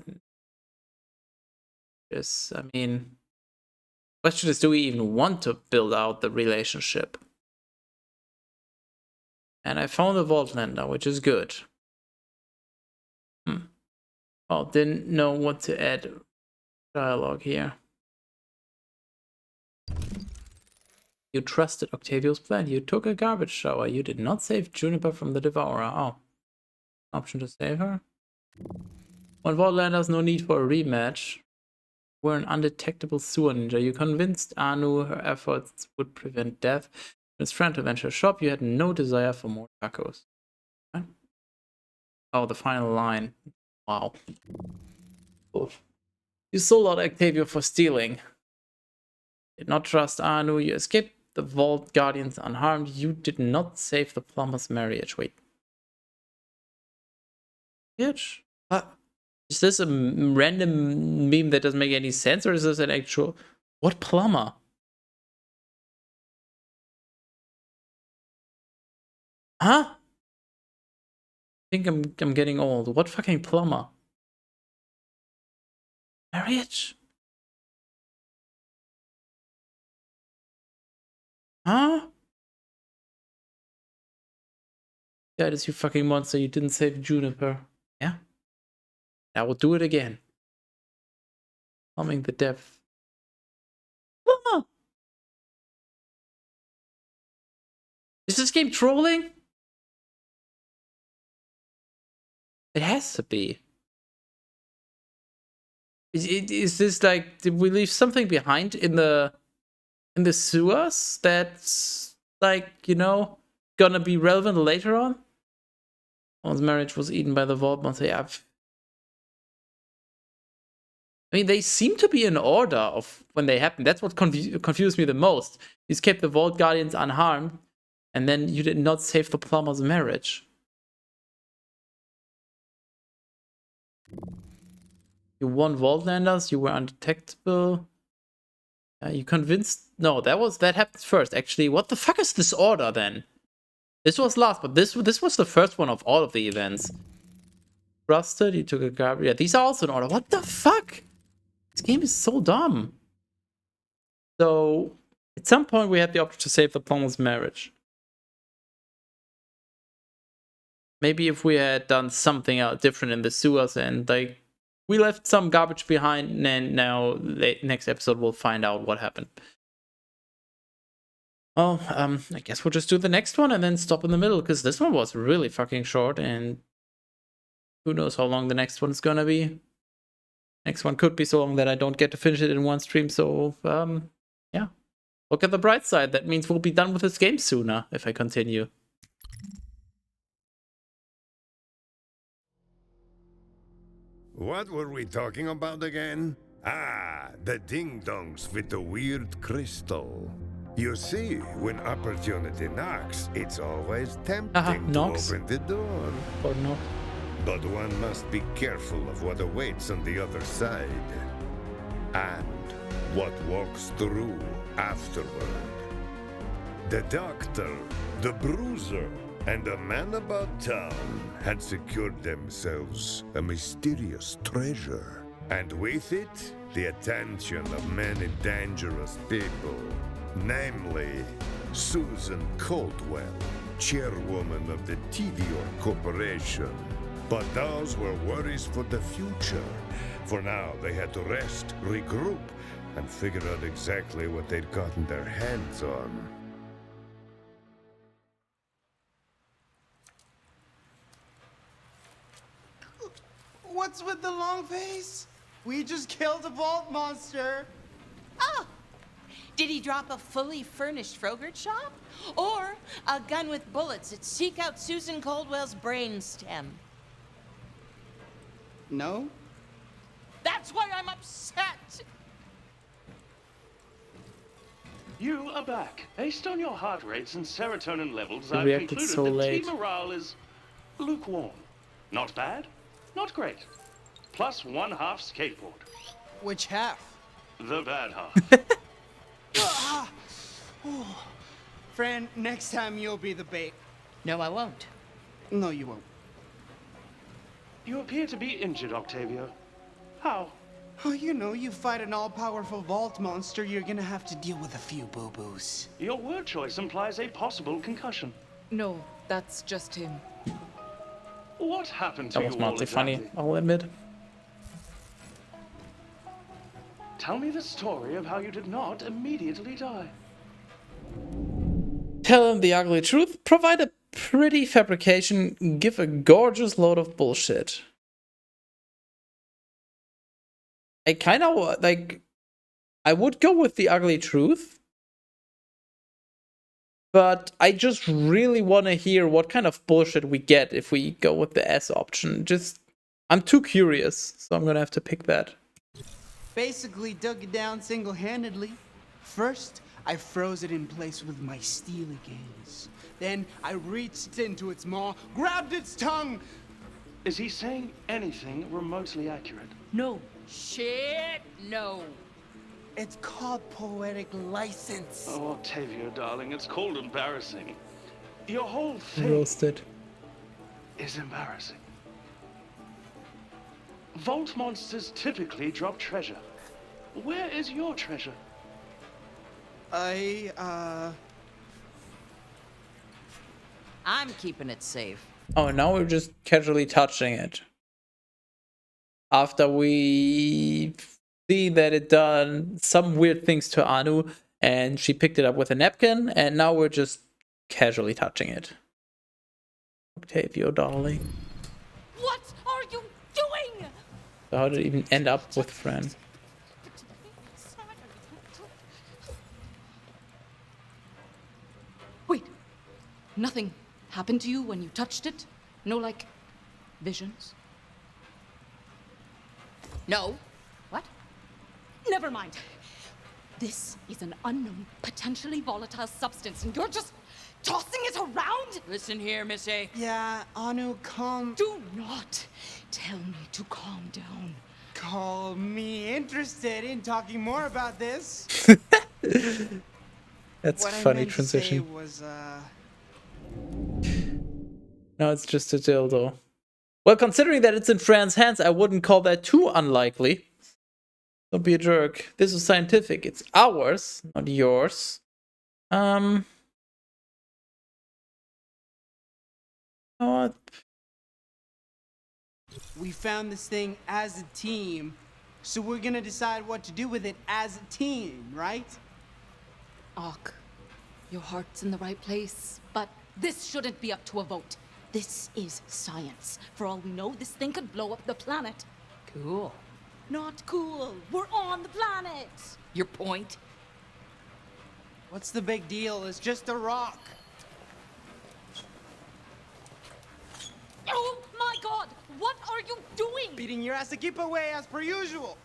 Yes, I mean, question is, do we even want to build out the relationship? And I found a Vaultlander, which is good. Oh, didn't know what to add dialogue here. You trusted Octavio's plan. You took a garbage shower. You did not save Juniper from the Devourer. Oh. Option to save her? On Vaultlanders, no need for a rematch. We're an undetectable sewer ninja. You convinced Anu her efforts would prevent death. When his friend to venture shop, you had no desire for more tacos. Okay. Oh, the final line. Wow. Oof. You sold out Octavio for stealing. Did not trust Anu. You escaped the Vault Guardians unharmed. You did not save the plumber's marriage. Wait. Bitch? Is this a random meme that doesn't make any sense, or is this an actual... What plumber? Huh? I think I'm getting old. What fucking plumber? Marriage? Huh? That is you fucking monster. You didn't save Juniper. Yeah? I will do it again. Plumbing the depth. Plumber! Is this game trolling? It has to be. Is this like, did we leave something behind in the sewers that's like, you know, gonna be relevant later on? One's marriage was eaten by the Vault Monster. Yeah, I mean, they seem to be in order of when they happen. That's what confused me the most. You escaped the Vault Guardians unharmed, and then you did not save the plumber's marriage. You won Vaultlanders, you were undetectable. You convinced... No, that happened first, actually. What the fuck is this order, then? This was last, but this was the first one of all of the events. Trusted, you took a garbage... Yeah, these are also in order. What the fuck? This game is so dumb. So, at some point we had the option to save the plumber's marriage. Maybe if we had done something else different in the sewers and like we left some garbage behind, and now next episode we'll find out what happened. Well, I guess we'll just do the next one and then stop in the middle, because this one was really fucking short, and who knows how long the next one is gonna be. Next one could be so long that I don't get to finish it in one stream, so yeah. Look at the bright side, that means we'll be done with this game sooner if I continue. What were we talking about again? Ah, the ding-dongs with the weird crystal. You see, when opportunity knocks, it's always tempting to open the door. Or not. But one must be careful of what awaits on the other side. And what walks through afterward. The doctor, the bruiser, and a man about town had secured themselves a mysterious treasure. And with it, the attention of many dangerous people, namely Susan Caldwell, chairwoman of the TVR Corporation. But those were worries for the future. For now, they had to rest, regroup, and figure out exactly what they'd gotten their hands on. What's with the long face? We just killed a vault monster. Oh! Did he drop a fully furnished Frogurt shop? Or a gun with bullets that seek out Susan Caldwell's brainstem? No? That's why I'm upset! You are back. Based on your heart rates and serotonin levels, You I've reacted concluded so that late. team morale is lukewarm. Not bad, not great. Plus 1/2 skateboard. Which half? The bad half. Ah! Oh. Fran, next time you'll be the bait. No, I won't. No, you won't. You appear to be injured, Octavio. How? Oh, you know, you fight an all-powerful vault monster, you're gonna have to deal with a few boo-boos. Your word choice implies a possible concussion. No, that's just him. What happened to That was you all mildly exactly? funny, I'll admit. Tell me the story of how you did not immediately die. Tell him the ugly truth, provide a pretty fabrication, give a gorgeous load of bullshit. I kind of, like, I would go with the ugly truth, but I just really want to hear what kind of bullshit we get if we go with the S option. Just, I'm too curious, so I'm gonna have to pick that. Basically dug it down single-handedly. First, I froze it in place with my steely gaze. Then I reached into its maw, grabbed its tongue. Is he saying anything remotely accurate? No. Shit, no. It's called poetic license. Oh, Octavio, darling, it's called embarrassing. Your whole thing Roasted. is embarrassing. Vault monsters typically drop treasure. Where is your treasure? I'm keeping it safe. Oh, now we're just casually touching it. After we see that it done some weird things to Anu, and she picked it up with a napkin, and now we're just casually touching it. Octavio, darling. What are you doing? So how did it even end up with Fran? Wait. Nothing happened to you when you touched it? No, like, visions? No. What? Never mind. This is an unknown, potentially volatile substance, and you're just tossing it around? Listen here, Miss A. Yeah, Anu, calm. Do not tell me to calm down. Call me interested in talking more about this. That's What a I funny meant to transition. say was, No, it's just a dildo. Well, considering that it's in Fran's hands, I wouldn't call that too unlikely. Don't be a jerk. This is scientific. It's ours, not yours. What? we found this thing as a team, so we're gonna decide what to do with it as a team, right? Ock, your heart's in the right place, but this shouldn't be up to a vote. This is science. For all we know, this thing could blow up the planet. Cool. Not cool. We're on the planet. Your point? What's the big deal? It's just a rock. Oh my god! What are you doing? Beating your ass to keep away as per usual.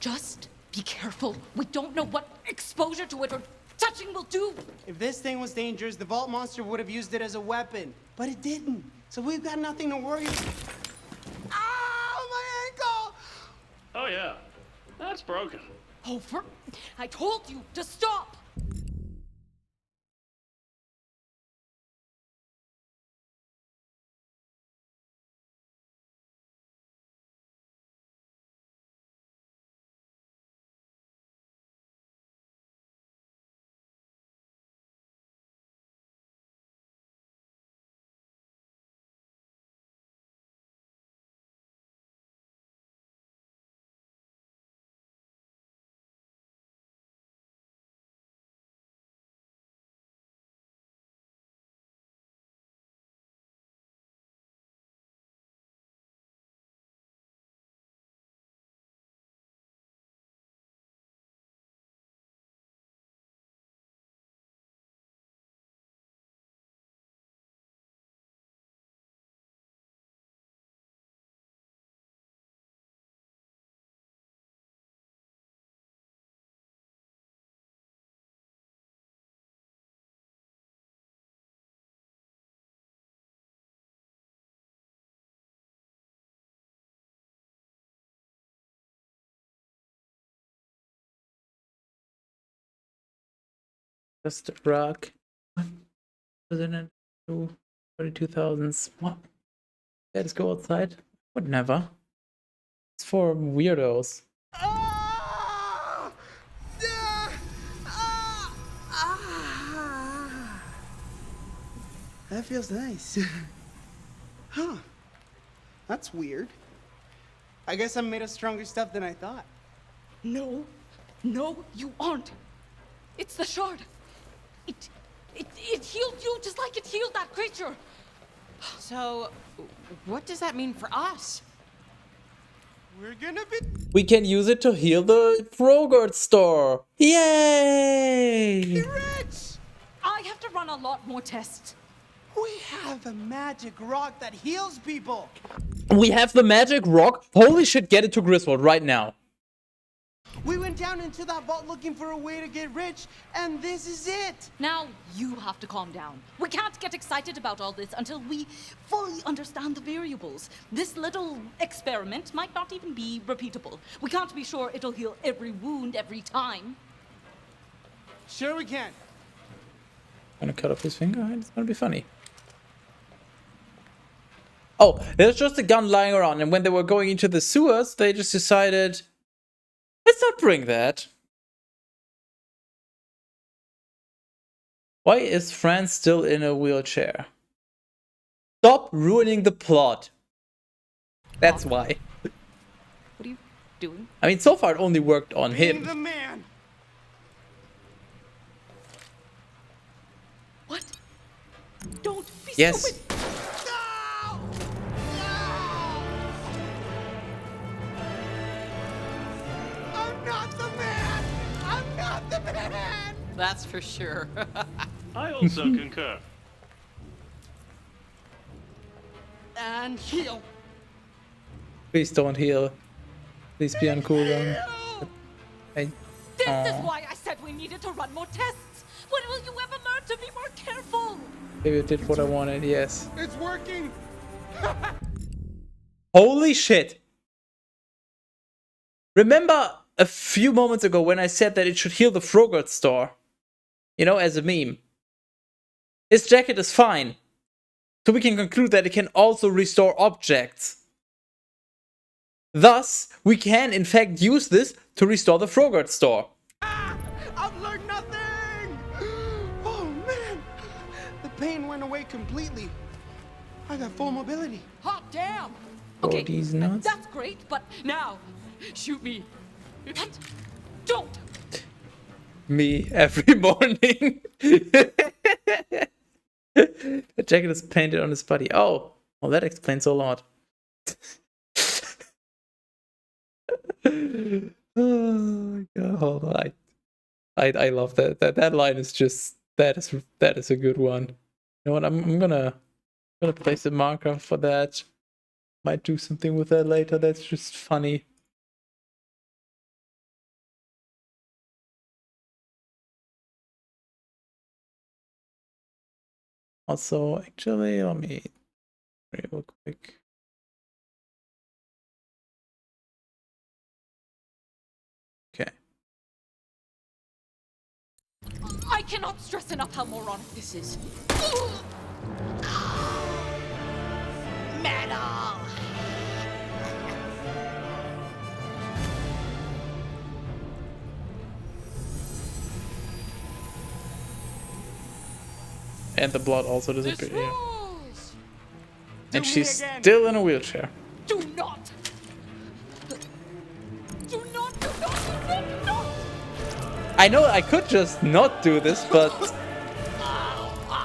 Just be careful. We don't know what exposure to it or touching will do. If this thing was dangerous, the vault monster would have used it as a weapon. But it didn't. So we've got nothing to worry about. Ow, my ankle! Oh yeah, that's broken. Oh, I told you to stop! Just a rock. What? 2002, early 2000s. What? Let's go outside. Would never. It's for weirdos. Ah! Ah! Ah! Ah! That feels nice. Huh. That's weird. I guess I'm made of stronger stuff than I thought. No, no, you aren't. It's the shard. It healed you just like it healed that creature. So, what does that mean for us? We're gonna be... We can use it to heal the Frogurt store. Yay! rich! I have to run a lot more tests. We have a magic rock that heals people. We have the magic rock. Holy shit, get it to Griswold right now. We went down into that vault looking for a way to get rich, and this is it. Now you have to calm down. We can't get excited about all this until we fully understand the variables. This little experiment might not even be repeatable. We can't be sure it'll heal every wound every time. Sure we can. Gonna cut off his finger. It's gonna be funny. Oh, there's just a gun lying around, and when they were going into the sewers, they just decided, let's not bring that. Why is Fran still in a wheelchair? Stop ruining the plot. That's why. What are you doing? I mean, so far it only worked on Being him. the man. What? Don't be Yes. stupid. No! No! I'm not the man! I'm not the man! That's for sure. I also concur. And heal. Please don't heal. Please be on cooldown. Hey. This Aw. is why I said we needed to run more tests. When will you ever learn to be more careful? Maybe I did what I wanted, yes. It's working. Holy shit! Remember a few moments ago when I said that it should heal the Frogurt store? You know, as a meme. His jacket is fine. So we can conclude that it can also restore objects. Thus, we can in fact use this to restore the Frogurt store. I've learned nothing! Oh man! The pain went away completely. I got full mobility. Hot damn! Oh, these nuts. That's great, but Now, shoot me. what? Don't! Me every morning. The jacket is painted on his body. Oh, well, that explains a lot. Oh my god, hold on. I love that. That line is just that is a good one. You know what? I'm gonna place a marker for that. Might do something with that later. That's just funny. Also, actually, let me real quick. Okay. I cannot stress enough how moronic this is. Metal! And the blood also This disappeared. Yeah. rules! And me she's again. still in a wheelchair. Do not! Do not, do not, do not, do not! I know I could just not do this, but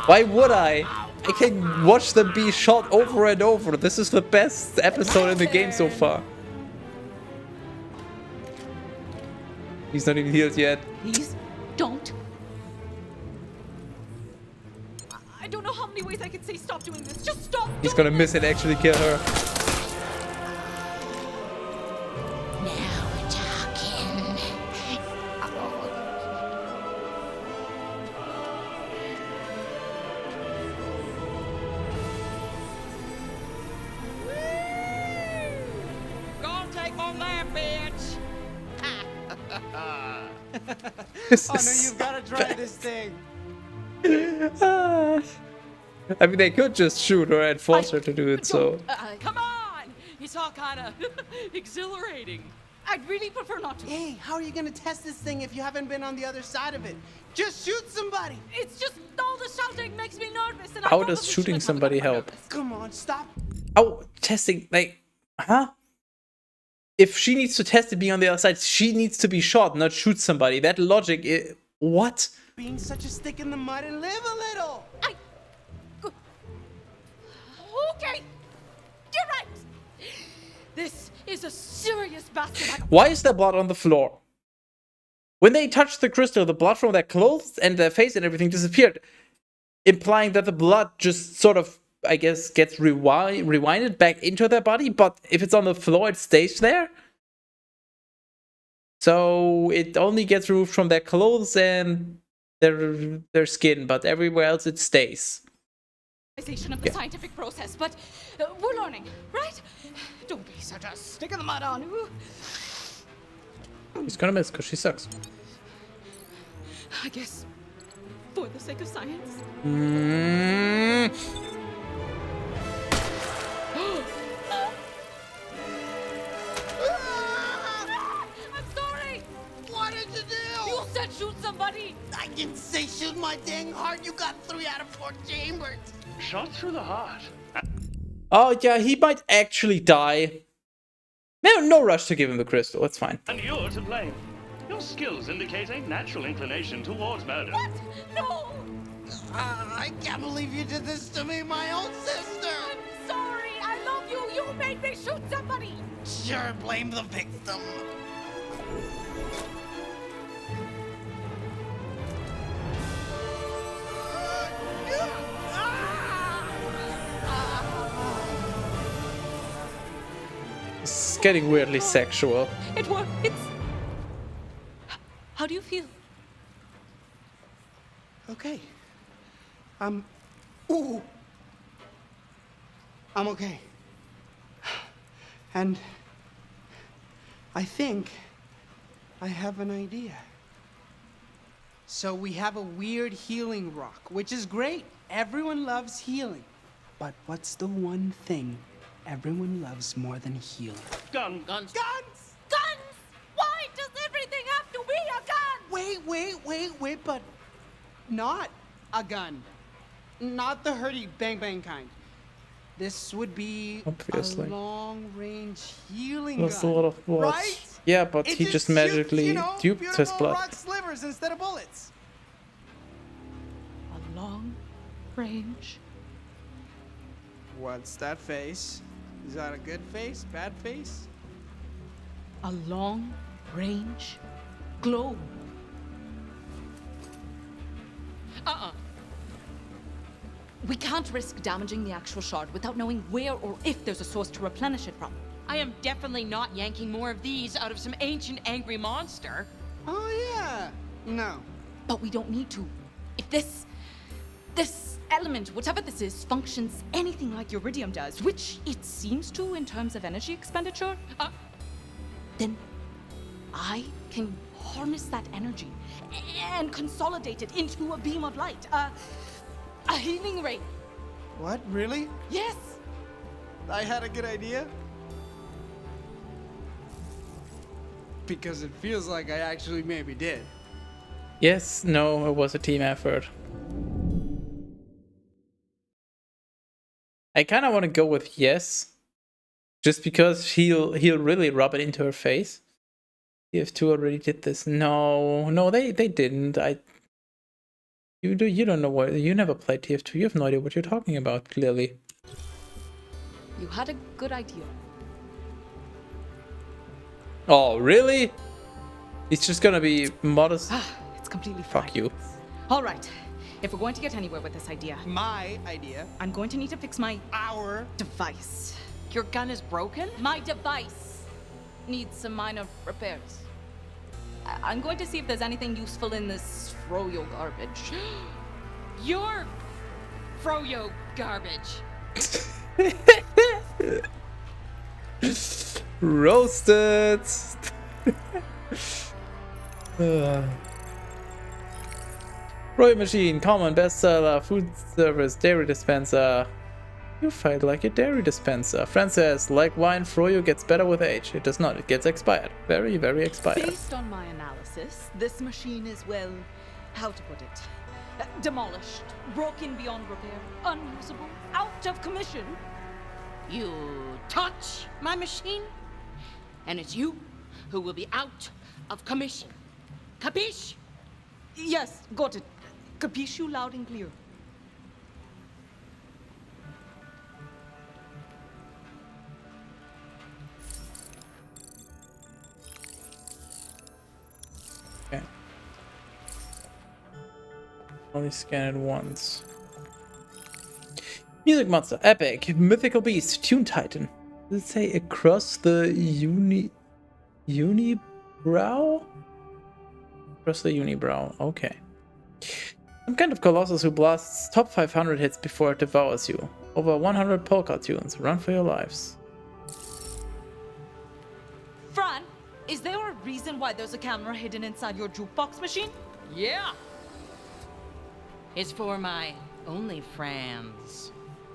why would I? I can watch them be shot over and over. This is the best episode in the game so far. He's not even healed yet. Please, don't. I don't know how many ways I can say stop doing this. Just stop. He's gonna miss and actually kill her. Now we're talking. Gonna take on that bitch. This Oh no, is you've got to try this thing. I mean, they could just shoot her and force her to do it, so... Come on! It's all kind of exhilarating. I'd really prefer not to. Hey, how are you gonna test this thing if you haven't been on the other side of it? Just shoot somebody! It's just all the shouting makes me nervous, and How does shooting somebody help? Come on, stop. Oh, testing, like, huh? If she needs to test it being on the other side, she needs to be shot, not shoot somebody. That logic is... What? Being such a stick in the mud and live a little. Okay, you're right. This is a serious bastard. Why is there blood on the floor? When they touched the crystal, the blood from their clothes and their face and everything disappeared, implying that the blood just sort of, I guess, gets rewinded back into their body, but if it's on the floor, it stays there? So it only gets removed from their clothes and their skin, but everywhere else it stays. Of the scientific process, but we're learning, right? Don't be such a stick in the mud, Anu. He's gonna miss because she sucks. I guess for the sake of science. I'm sorry. What did you do? You said shoot somebody. I didn't say shoot my dang heart. You got 3 out of 4 chambers. Shot through the heart. Oh yeah, he might actually die. No rush to give him the crystal, it's fine. And you're to blame. Your skills indicate a natural inclination towards murder. What? No! I can't believe you did this to me, my own sister! I'm sorry, I love you! You made me shoot somebody! Sure, blame the victim. It's getting weirdly sexual. It worked. It's... How do you feel? Okay. Ooh. I'm okay. And I think I have an idea. So we have a weird healing rock, which is great. Everyone loves healing. But what's the one thing everyone loves more than healing? Guns. Guns! Guns! Why does everything have to be a gun? Wait, but not a gun. Not the hurdy bang bang kind. This would be Obviously. a long-range healing That's gun. a lot of blood. Right? Yeah, but he just shoots, magically duped his beautiful blood. rock slivers instead of bullets. A long range. What's that face? Is that a good face? Bad face? A long range globe. We can't risk damaging the actual shard without knowing where or if there's a source to replenish it from. I am definitely not yanking more of these out of some ancient angry monster. Oh, yeah. No. But we don't need to. If this element, whatever this is, functions anything like uridium does, which it seems to in terms of energy expenditure, then I can harness that energy and consolidate it into a beam of light, a healing ray. What? Really? Yes. I had a good idea? Because it feels like I actually maybe did. Yes, no, it was a team effort. I kind of want to go with yes, just because he'll really rub it into her face. TF2 already did this. No, they didn't. You don't know what, you never played TF2. You have no idea what you're talking about. Clearly. You had a good idea. Oh really? It's just gonna be modest. It's completely fine. Fuck you. All right. If we're going to get anywhere with this idea, My idea. I'm going to need to fix Our device. Your gun is broken? My device needs some minor repairs. I'm going to see if there's anything useful in this froyo garbage. Your froyo garbage. Roasted. Froyo machine, common, bestseller, food service, dairy dispenser. You fight like a dairy dispenser. Friend says, like wine, Froyo gets better with age. It does not, it gets expired. Very, very expired. Based on my analysis, this machine is, well, how to put it? Demolished, broken beyond repair, unusable, out of commission. You touch my machine, and it's you who will be out of commission. Capiche? Yes, got it. Capiche you loud and clear. Okay. Only scan it once. Music monster, epic, mythical beast, tune titan. Does it say across the unibrow? Across the unibrow, okay. Some kind of colossus who blasts top 500 hits before it devours you. Over 100 polka tunes, run for your lives. Fran, is there a reason why there's a camera hidden inside your jukebox machine? Yeah. It's for my only friends.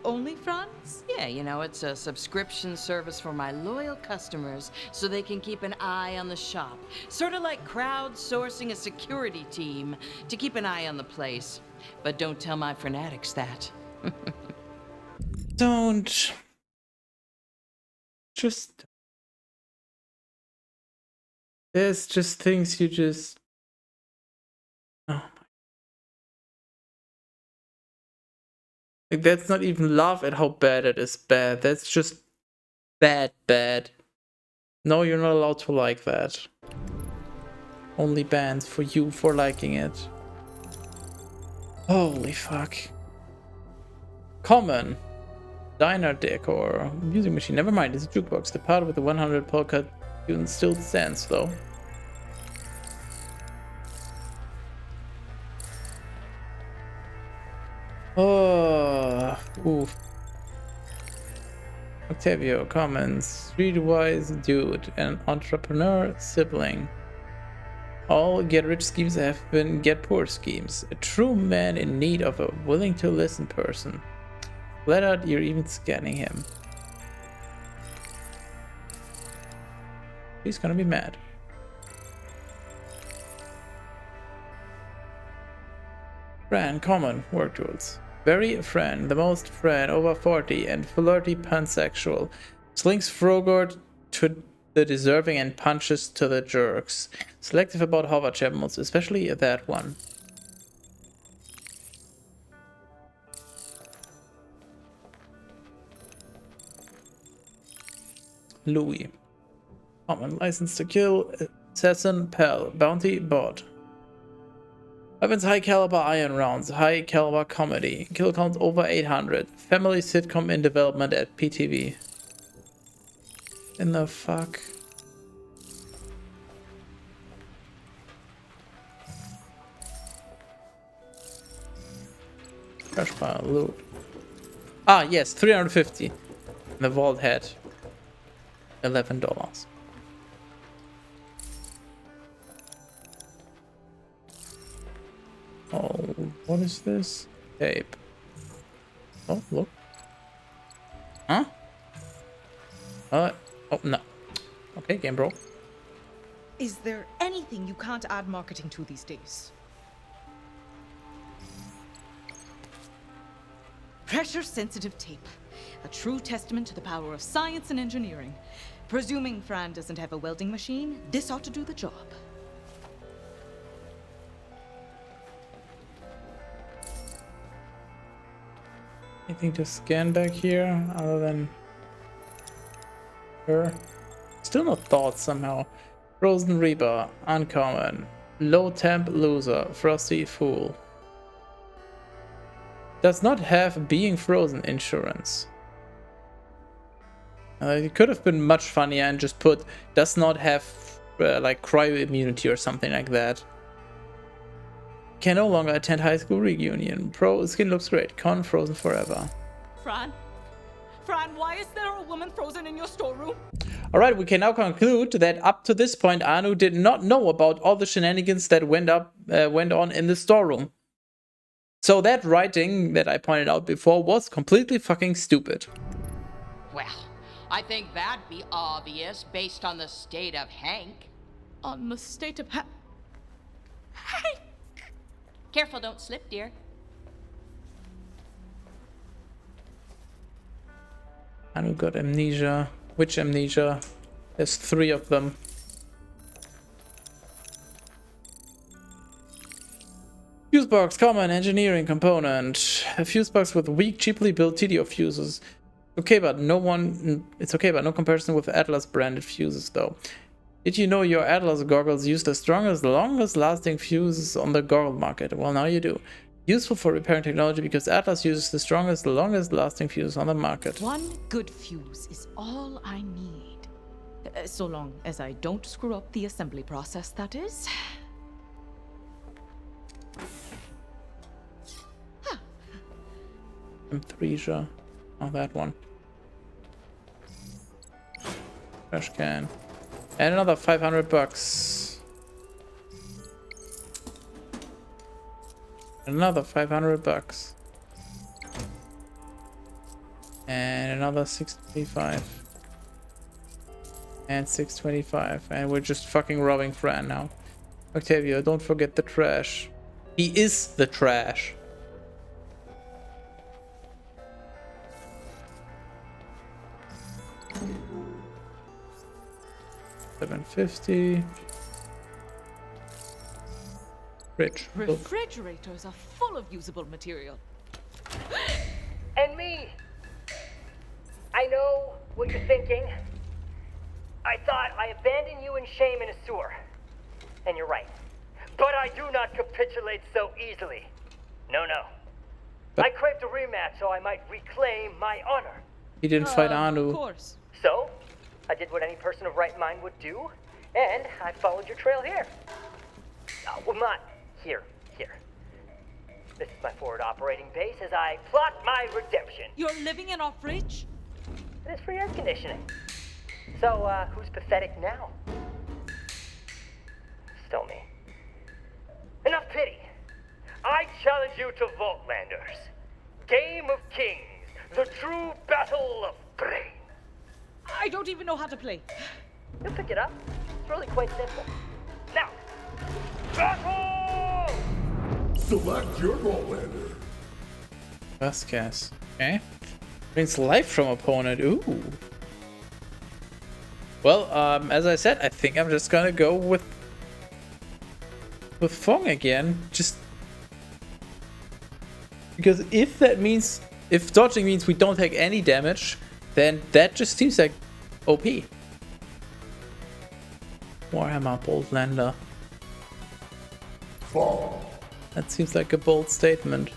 Only Fran's? Yeah, you know, it's a subscription service for my loyal customers so they can keep an eye on the shop. Sort of like crowdsourcing a security team to keep an eye on the place. But don't tell my fanatics that. Don't. Just. There's just things you just. Oh my. Like, that's not even laugh at how bad it is bad. That's just bad. No, you're not allowed to like that. Only bans for you for liking it. Holy fuck. Common. Diner decor. Music machine. Never mind, it's a jukebox. The part with the 100 polka tune still stands though. Oh, oof. Octavio comments, streetwise dude, an entrepreneur sibling. All get rich schemes have been get poor schemes. A true man in need of a willing to listen person. Flattered you're even scanning him. He's gonna be mad. Fran, common, work tools. Very Fran, the most Fran, over 40 and flirty pansexual. Slings Frogord to the deserving and punches to the jerks. Selective about hover chat modes, especially that one. Louis. Common, license to kill, assassin, pal, bounty, bot. Weapons, high caliber iron rounds, high caliber comedy, kill count over 800, family sitcom in development at PTV. In the fuck? Trash pile, loot. Ah, yes, 350. The vault had $11. Oh, what is this? Tape. Oh, look. Huh? Oh, no. Okay, game bro. Is there anything you can't add marketing to these days? Pressure-sensitive tape. A true testament to the power of science and engineering. Presuming Fran doesn't have a welding machine, this ought to do the job. Anything to scan back here other than her? Still not thought somehow. Frozen Reaper, uncommon. Low temp loser, frosty fool. Does not have being frozen insurance. It could have been much funnier and just put does not have like cryo immunity or something like that. Can no longer attend high school reunion. Pro skin looks great. Con frozen forever. Fran, why is there a woman frozen in your storeroom? Alright, we can now conclude that up to this point Anu did not know about all the shenanigans that went on in the storeroom. So that writing that I pointed out before was completely fucking stupid. Well, I think that'd be obvious based on the state of Hank. On the state of Hank? Careful, don't slip, dear. Anu got amnesia. Which amnesia? There's 3 of them. Fuse box, common engineering component. A fuse box with weak, cheaply built TDO fuses. Okay, but it's okay, but no comparison with Atlas branded fuses though. Did you know your Atlas goggles use the strongest, longest lasting fuses on the goggle market? Well, now you do. Useful for repairing technology because Atlas uses the strongest, longest lasting fuses on the market. One good fuse is all I need. So long as I don't screw up the assembly process, that is. Amnesia. Oh, that one. Trash can. And another 500 bucks. Another 500 bucks. And another 625. And 625. And we're just fucking robbing Fran now. Octavio, don't forget the trash. He is the trash. $750. Rich. Refrigerators are full of usable material. And me! I know what you're thinking. I thought I abandoned you in shame in a sewer. And you're right. But I do not capitulate so easily. No, no. I craved a rematch so I might reclaim my honor. He didn't fight Anu. Of course. So, I did what any person of right mind would do, and I followed your trail here. Well, not here. This is my forward operating base as I plot my redemption. You're living in our fridge? It is free air conditioning. So, who's pathetic now? Still me. Enough pity. I challenge you to Vaultlanders. Game of Kings. The true battle of brain. I don't even know how to play. You'll pick it up. It's really quite simple. Now, battle! Select your Vaultlander. Vasquez. Okay. Brings life from opponent. Ooh. Well, as I said, I think I'm just gonna go with Fong again. Just because if dodging means we don't take any damage, then that just seems like OP. Warhammer Boldlander. Fong. That seems like a bold statement.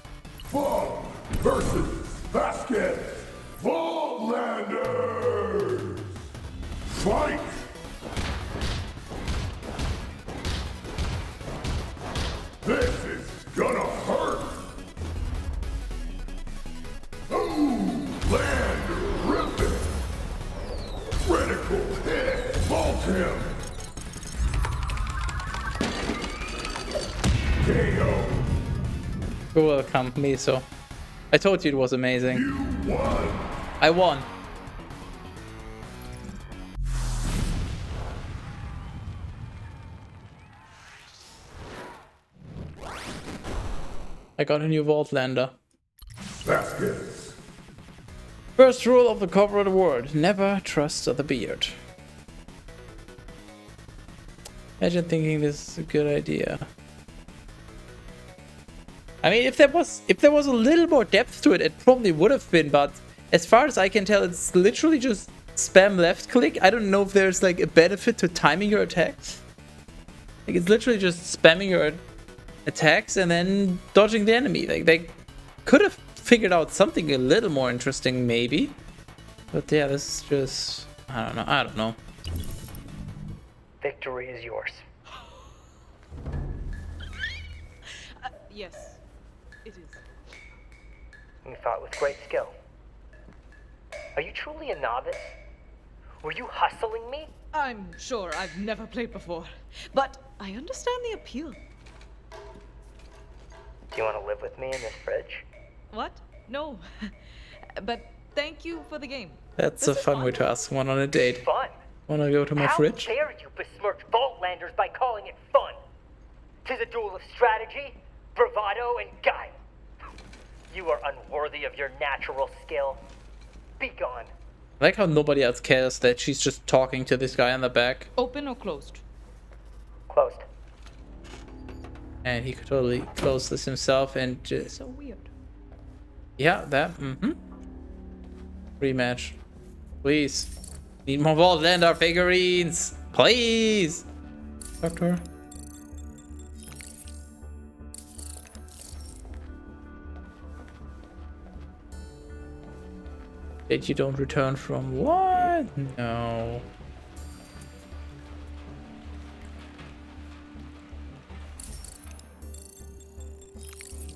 Fong versus Vasquez. Vaultlanders. Fight. This is gonna hurt. Ooh, land ripping. Critical hit. Vault him. KO. You're welcome, Miso. I told you it was amazing. You won. I won. I got a new Vaultlander. Vasquez. First rule of the corporate world: never trust the beard. Imagine thinking this is a good idea. I mean, if there was a little more depth to it, it probably would have been, but as far as I can tell, it's literally just spam left click. I don't know if there's like a benefit to timing your attacks. Like, it's literally just spamming your attacks and then dodging the enemy. Like, they could have figured out something a little more interesting, maybe. But yeah, this is just, I don't know. Victory is yours. Yes, it is. You fought with great skill. Are you truly a novice? Were you hustling me? I'm sure I've never played before, but I understand the appeal. Do you want to live with me in this fridge? What? No. But thank you for the game. That's a fun way to ask one on a date. Fun? Wanna go to my fridge? How dare you besmirch Vaultlanders by calling it fun? 'Tis a duel of strategy, bravado, and guile. You are unworthy of your natural skill. Be gone. I like how nobody else cares that she's just talking to this guy in the back. Open or closed? Closed. And he could totally close this himself and just... So weird. Yeah, that, Rematch. Please. Need more Vaultlander figurines! Please! Doctor. That you don't return from what? No.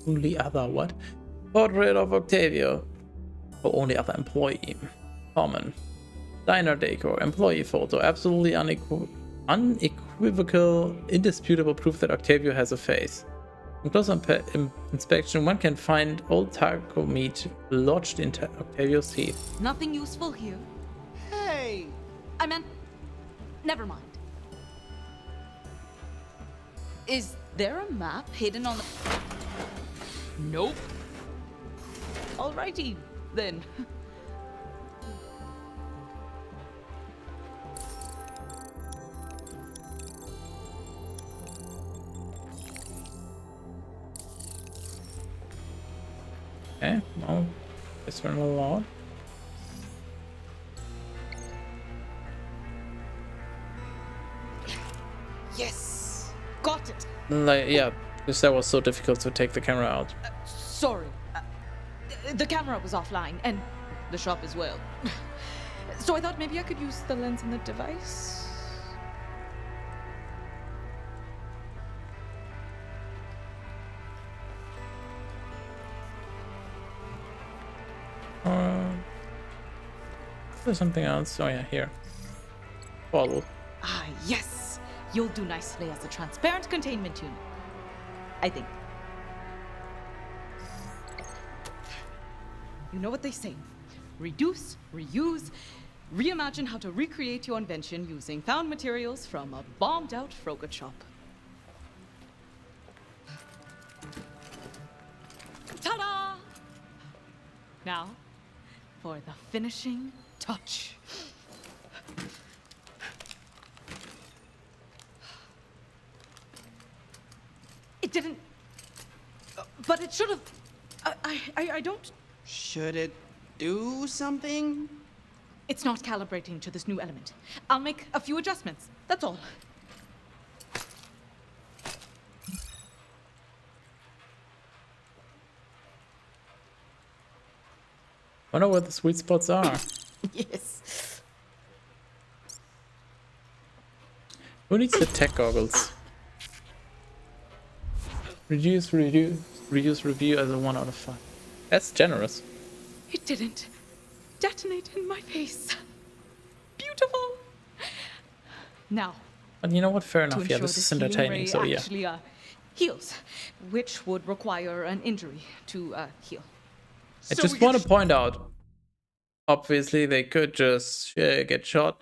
Only other what? Portrait of Octavio. Or only other employee. Common. Diner decor. Employee photo. Absolutely unequivocal, indisputable proof that Octavio has a face. On close inspection, one can find old taco meat lodged into Octavio's teeth. Nothing useful here. Hey! I meant, never mind. Is there a map hidden on the... Nope. Alrighty, then. Okay, well, this one will load. Yes! Got it! Like, yeah, because that was so difficult to take the camera out. Sorry. The camera was offline, and the shop as well. So I thought maybe I could use the lens in the device. There's something else. Oh yeah, here. Bottle. Ah, yes! You'll do nicely as a transparent containment unit. I think. You know what they say. Reduce, reuse, reimagine how to recreate your invention using found materials from a bombed-out Frogut shop. Ta-da! Now, for the finishing touch. It didn't... but it should have... I don't... Should it do something? It's not calibrating to this new element. I'll make a few adjustments, that's all. Wonder what the sweet spots are. Yes. Who needs the tech goggles? Reduce review as a 1 out of 5. That's generous. It didn't detonate in my face. Beautiful. Now. But you know what? Fair enough. Yeah, this is entertaining. So yeah. Actually, heals, which would require an injury to heal. I just want to point out. Obviously, they could just get shot.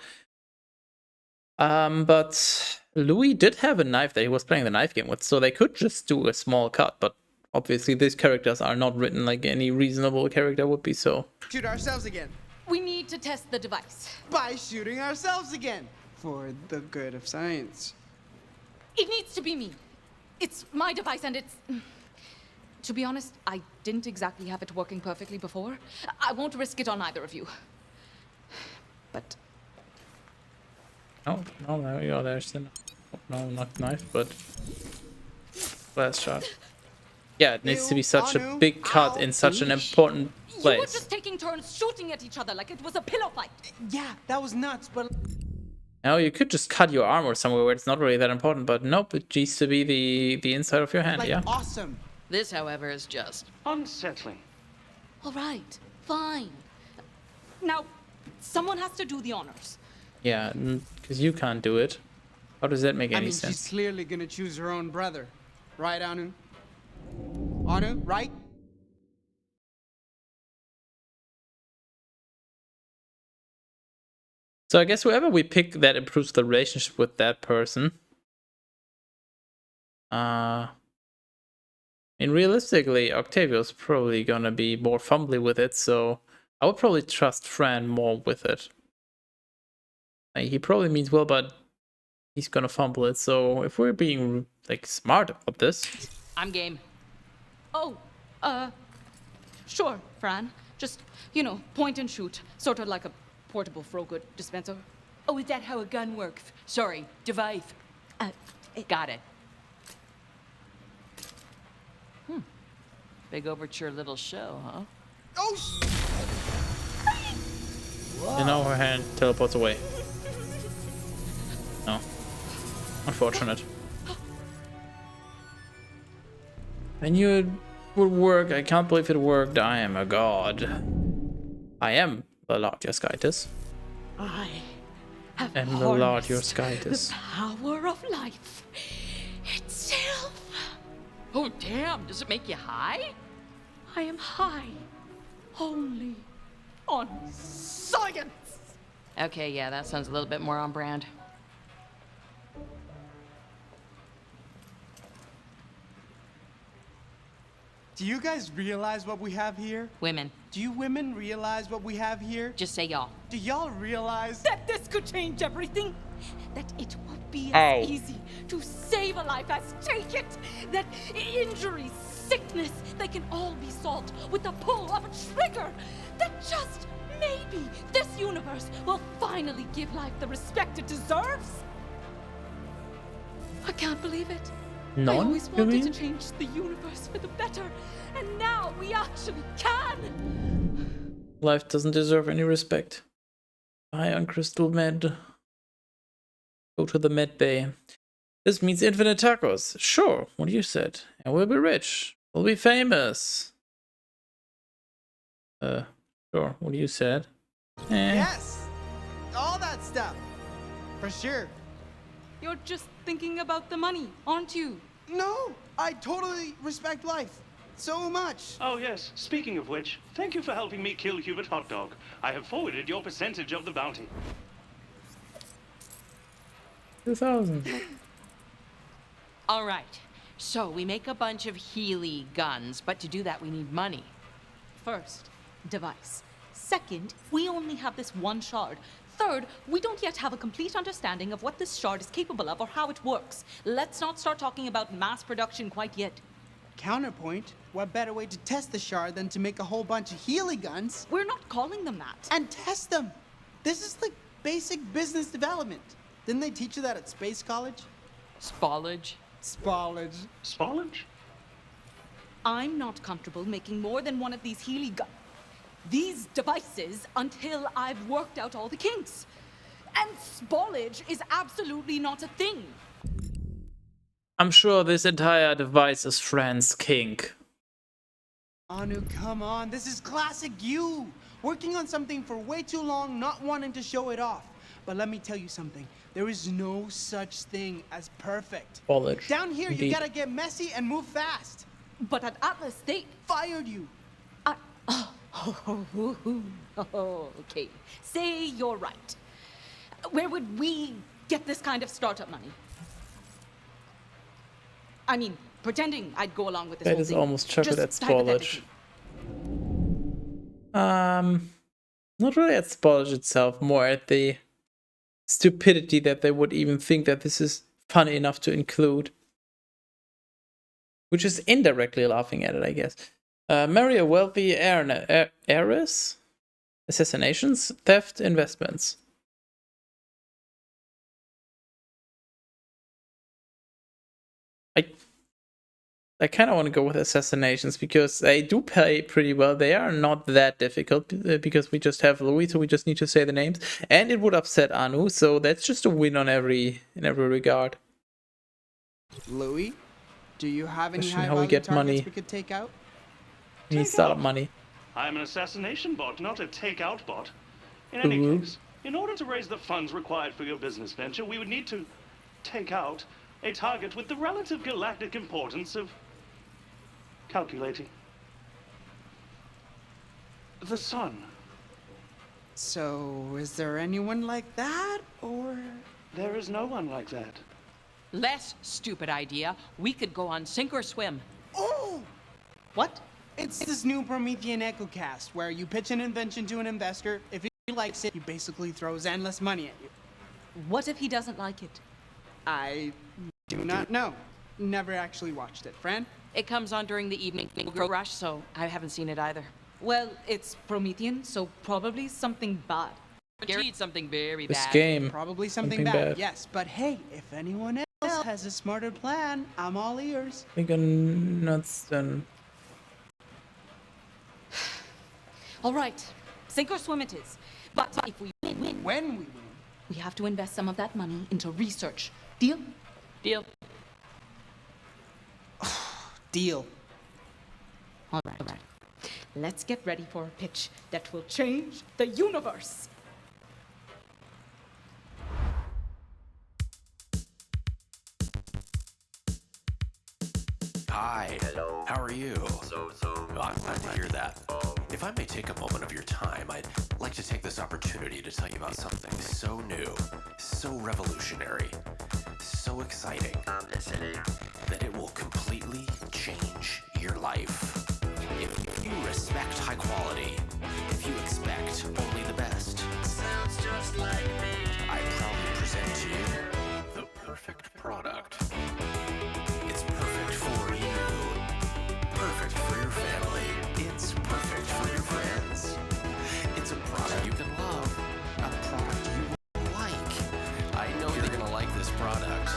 But Louis did have a knife that he was playing the knife game with, so they could just do a small cut. But obviously, these characters are not written like any reasonable character would be. So Shoot ourselves again. We need to test the device. By shooting ourselves again. For the good of science. It needs to be me. It's my device and it's... To be honest, I didn't exactly have it working perfectly before. I won't risk it on either of you. But... oh, no, there we go. There's the... no, not knife, but... last shot. Yeah, it needs to be such a big cut in such an important place. You were just taking turns shooting at each other like it was a pillow fight. Yeah, that was nuts, but... Now you could just cut your arm or somewhere where it's not really that important, but nope, it needs to be the inside of your hand, like, yeah. Awesome. This, however, is just unsettling. All right, fine. Now, someone has to do the honors. Yeah, because you can't do it. How does that make any sense? She's clearly gonna choose her own brother, right, Anu? Anu, right? So I guess whoever we pick, that improves the relationship with that person. I mean, realistically, Octavio's probably gonna be more fumbly with it, so I would probably trust Fran more with it. Like, he probably means well, but he's gonna fumble it. So if we're being like smart about this, I'm game. Oh, sure, Fran. Just, you know, point and shoot. Sort of like a portable Frogood dispenser. Oh, is that how a gun works? Sorry, device. Got it. Big overture little show, huh? Oh, you know, her hand teleports away. No. Unfortunate. I knew it would work. I can't believe it worked. I am a god. I am the Lord Yoskitis. I have And the Lord harnessed Yoskitis. the power of life itself. Oh, damn. Does it make you high? I am high only on science. Okay, yeah, that sounds a little bit more on brand. do you guys realize what we have here? Women. Do you women realize what we have here? Just say y'all. Do y'all realize That this could change everything. That it will be Ow. as easy to save a life as take it. That injuries, sickness, they can all be solved with the pull of a trigger. That just maybe this universe will finally give life the respect it deserves. I can't believe it. I None, always you wanted to mean? change the universe for the better, and now we actually can. Life doesn't deserve any respect. High on crystal med. Go to the med bay. This means infinite tacos. Sure, what you said. And we'll be rich. We'll be famous. Sure, what you said. yes, all that stuff, for sure. You're just thinking about the money, aren't you? No, I totally respect life so much. Oh, yes. Speaking of which, thank you for helping me kill Hubert Hotdog. I have forwarded your percentage of the bounty. 2000. All right. So we make a bunch of Healy guns, but to do that we need money. First, device. Second, we only have this one shard. Third, we don't yet have a complete understanding of what this shard is capable of or how it works. Let's not start talking about mass production quite yet. Counterpoint, what better way to test the shard than to make a whole bunch of Healy guns We're not calling them that. and test them? This is like basic business development. Didn't they teach you that at Space College? Spallage. Spallage. Spallage? I'm not comfortable making more than one of these these devices until I've worked out all the kinks. And spallage is absolutely not a thing. I'm sure this entire device is Fran's kink. Anu, come on. This is classic you. Working on something for way too long, not wanting to show it off. But let me tell you something. There is no such thing as perfect. Spallage. Down here, Indeed. you gotta get messy and move fast. But at Atlas, they Fired you. Okay. Say you're right. Where would we get this kind of startup money? I mean, pretending I'd go along with this That whole is thing. almost chocolate at Just Spallage. hypothetically. Not really at Spallage itself, more at the stupidity that they would even think that this is funny enough to include. Which is indirectly laughing at it, I guess. Marry a wealthy heiress? Assassinations? Theft? Investments? I kind of want to go with assassinations because they do pay pretty well. They are not that difficult because we just have Louis, so we just need to say the names. And it would upset Anu, so that's just a win on in every regard. Louis, do you have any Question high how we value get targets money. we could take out? We need startup money. I'm an assassination bot, not a takeout bot. In any case, in order to raise the funds required for your business venture, we would need to take out a target with the relative galactic importance of Calculating. The sun. So, is there anyone like that, or? There is no one like that. Less stupid idea. We could go on sink or swim. Oh! What? It's this new Promethean EchoCast, where you pitch an invention to an investor. If he likes it, he basically throws endless money at you. What if he doesn't like it? I do not know. Never actually watched it. Fran? It comes on during the evening rush, so I haven't seen it either. Well, it's Promethean, so probably something bad. Guaranteed something very This bad. game. Probably something bad, yes. But hey, if anyone else has a smarter plan, I'm all ears. I think I'm nuts then. All right, sink or swim it is. But if we win, When we win. we have to invest some of that money into research. Deal? Deal. Deal. All right. Let's get ready for a pitch that will change the universe. Hi. Hello. How are you? Well, I'm glad to hear that. If I may take a moment of your time, I'd like to take this opportunity to tell you about something so new, so revolutionary, so exciting, that it will completely change your life. If you respect high quality, if you expect only the best, sounds just like me. I proudly present to you the perfect product. It's perfect for you. Perfect for your family. It's perfect for your friends. It's a product you can love. A product you will like. I know you're gonna like this product.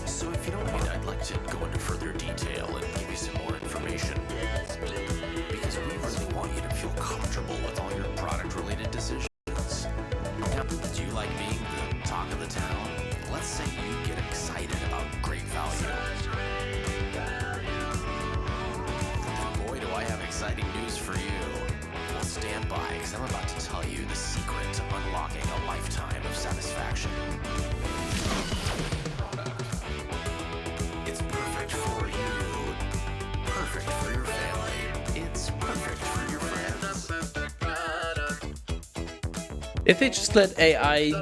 So if you don't mind, I'd like to go into further detail and give you some more information. Because we really want you to feel comfortable with all your product-related decisions. Now, do you like being the talk of the town? Let's say you get excited about great value. And boy, do I have exciting news for you. Well, stand by, because I'm about to tell you the secret to unlocking a lifetime of satisfaction. It's perfect for you. Perfect for your family. It's perfect for your friends. If they just let AI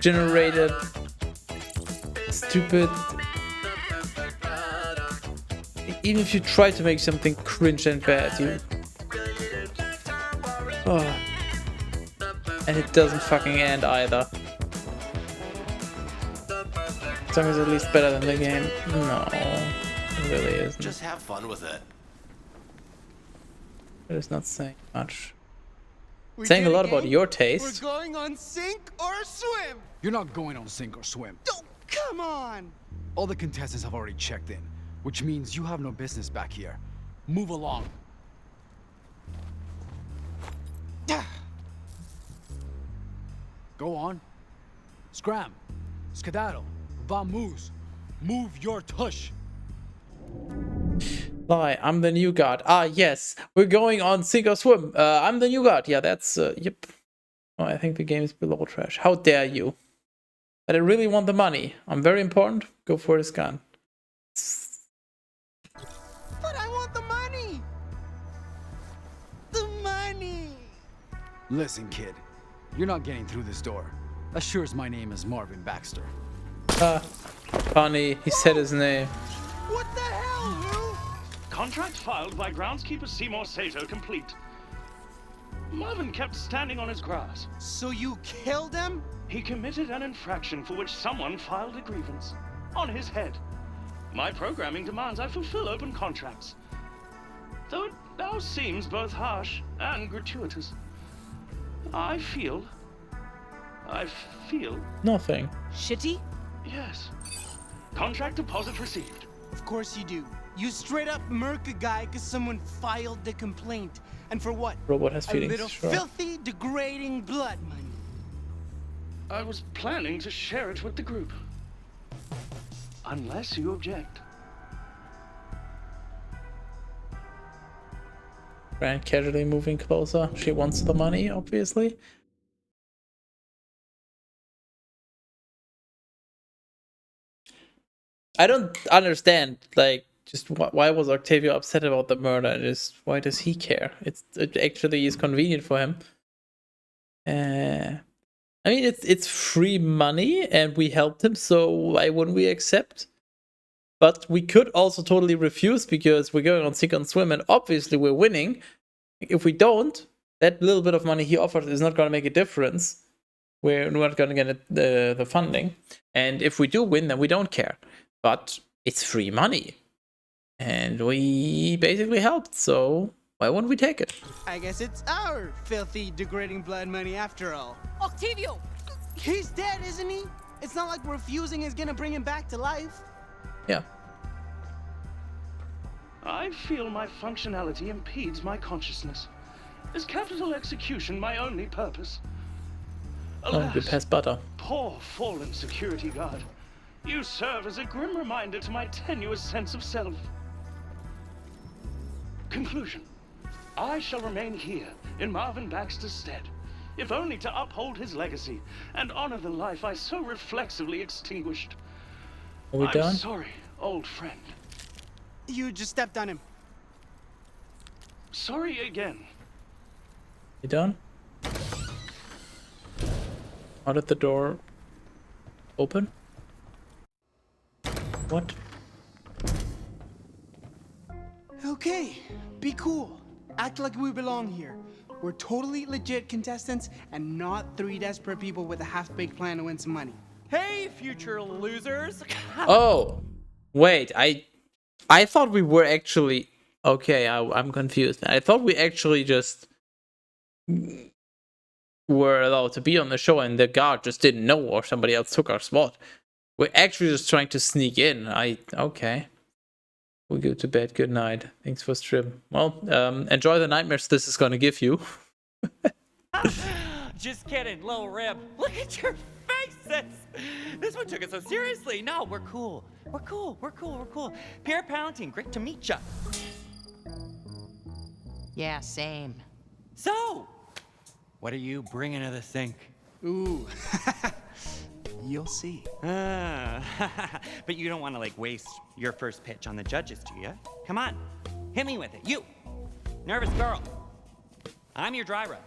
generated stupid, even if you try to make something cringe and bad, you and it doesn't fucking end either. The song is at least better than the game. No, it really isn't. Just have fun with it. It is not saying much. We Saying a did lot again? about your taste. We're going on sink or swim. You're not going on sink or swim. Oh, come on. All the contestants have already checked in, which means you have no business back here. Move along. Go on. Scram. Skedaddle. Vamoose. Move your tush. Lie, I'm the new god. Ah, yes, we're going on sink or swim. I'm the new god. Yeah, that's, yep. Oh, I think the game is below trash. How dare you? But I really want the money. I'm very important. Go for this gun. But I want the money. The money. Listen, kid. You're not getting through this door. As sure as my name is Marvin Baxter. Funny, he said his name. What the hell, Lou? Contract filed by groundskeeper Seymour Sato complete. Marvin kept standing on his grass. So you killed him? He committed an infraction for which someone filed a grievance. On his head. My programming demands I fulfill open contracts. Though it now seems both harsh and gratuitous. I feel... Nothing. Shitty? Yes. Contract deposit received. Of course you do. You straight up murk a guy because someone filed the complaint. And for what? Robot has A feelings. little Sure. filthy, degrading blood money. I was planning to share it with the group. Unless you object. Fran casually moving closer. She wants the money, obviously. I don't understand, like, just why was Octavio upset about the murder? Just why does he care? It actually is convenient for him. I mean, it's free money, and we helped him, so why wouldn't we accept? But we could also totally refuse because we're going on Sink or Swim, and obviously we're winning. If we don't, that little bit of money he offered is not going to make a difference. We're not going to get the funding. And if we do win, then we don't care. But it's free money. And we basically helped, so why wouldn't we take it? I guess it's our filthy, degrading blood money after all. Octavio! He's dead, isn't he? It's not like refusing is gonna bring him back to life. Yeah. I feel my functionality impedes my consciousness. Is capital execution my only purpose? Oh, you pass butter. Poor fallen security guard. You serve as a grim reminder to my tenuous sense of self. Conclusion. I shall remain here in Marvin Baxter's stead, if only to uphold his legacy and honor the life I so reflexively extinguished. Are we done? I'm sorry, old friend. You just stepped on him. Sorry again. You done? How did the door open? What? Okay, be cool. Act like we belong here. We're totally legit contestants and not three desperate people with a half-baked plan to win some money. Hey, future losers! Oh, wait. I thought we were actually okay. I'm confused. I thought we actually just were allowed to be on the show, and the guard just didn't know, or somebody else took our spot. We're actually just trying to sneak in. Okay. We'll go to bed. Good night. Thanks for stream. Well, enjoy the nightmares this is gonna give you. Just kidding, little rib. Look at your faces! This one took it so seriously. No, we're cool. We're cool. We're cool. We're cool. Pierre Palatine, great to meet ya. Yeah, same. So, what are you bringing to the sink? Ooh. You'll see. But you don't want to, like, waste your first pitch on the judges, do you? Come on. Hit me with it. You. Nervous girl. I'm your dry rub.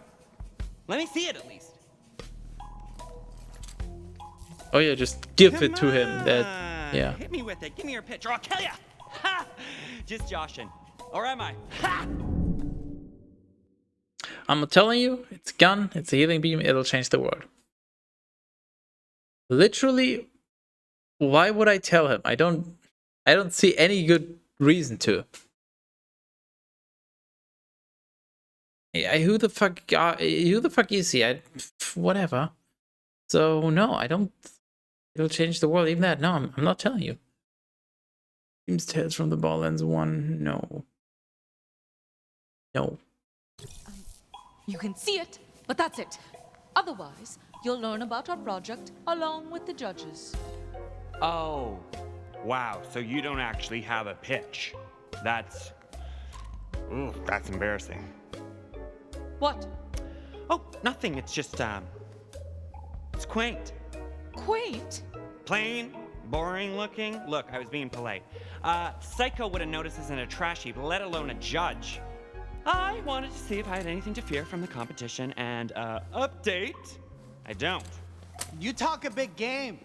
Let me see it at least. Oh yeah, just give Come it to him. That, on. yeah. Hit me with it. Give me your pitch or I'll kill ya. Ha! Just joshing. Or am I? Ha! I'm telling you, it's a gun, it's a healing beam, it'll change the world. Literally, why would I tell him? I don't see any good reason to. Who the fuck is he? Whatever. So no, I don't. It'll change the world. Even that. No, I'm not telling you. Seems Tales from the Borderlands 1. No. No. You can see it, but that's it. Otherwise, you'll learn about our project along with the judges. Oh, wow. So you don't actually have a pitch. That's embarrassing. What? Oh, nothing. It's just, it's quaint. Quaint? Plain, boring looking. Look, I was being polite. Psycho would have noticed this in a trash heap, let alone a judge. I wanted to see if I had anything to fear from the competition and, update. I don't. You talk a big game.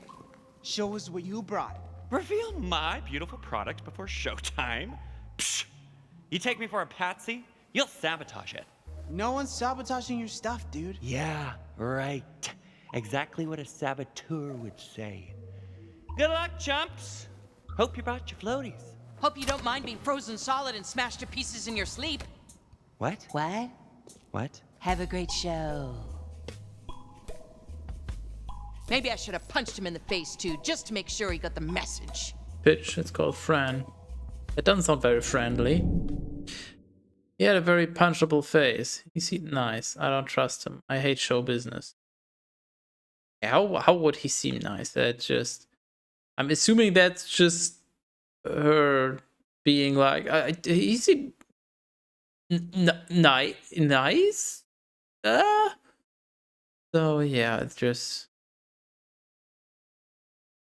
Show us what you brought. Reveal my beautiful product before showtime? Psh! You take me for a patsy? You'll sabotage it. No one's sabotaging your stuff, dude. Yeah, right. Exactly what a saboteur would say. Good luck, chumps. Hope you brought your floaties. Hope you don't mind being frozen solid and smashed to pieces in your sleep. What? What? What? Have a great show. Maybe I should have punched him in the face too, just to make sure he got the message. Bitch, it's called Fran. It doesn't sound very friendly. He had a very punchable face. He seemed nice. I don't trust him. I hate show business. How would he seem nice? That just... I'm assuming that's just her being like... he seemed... nice? So yeah, it's just...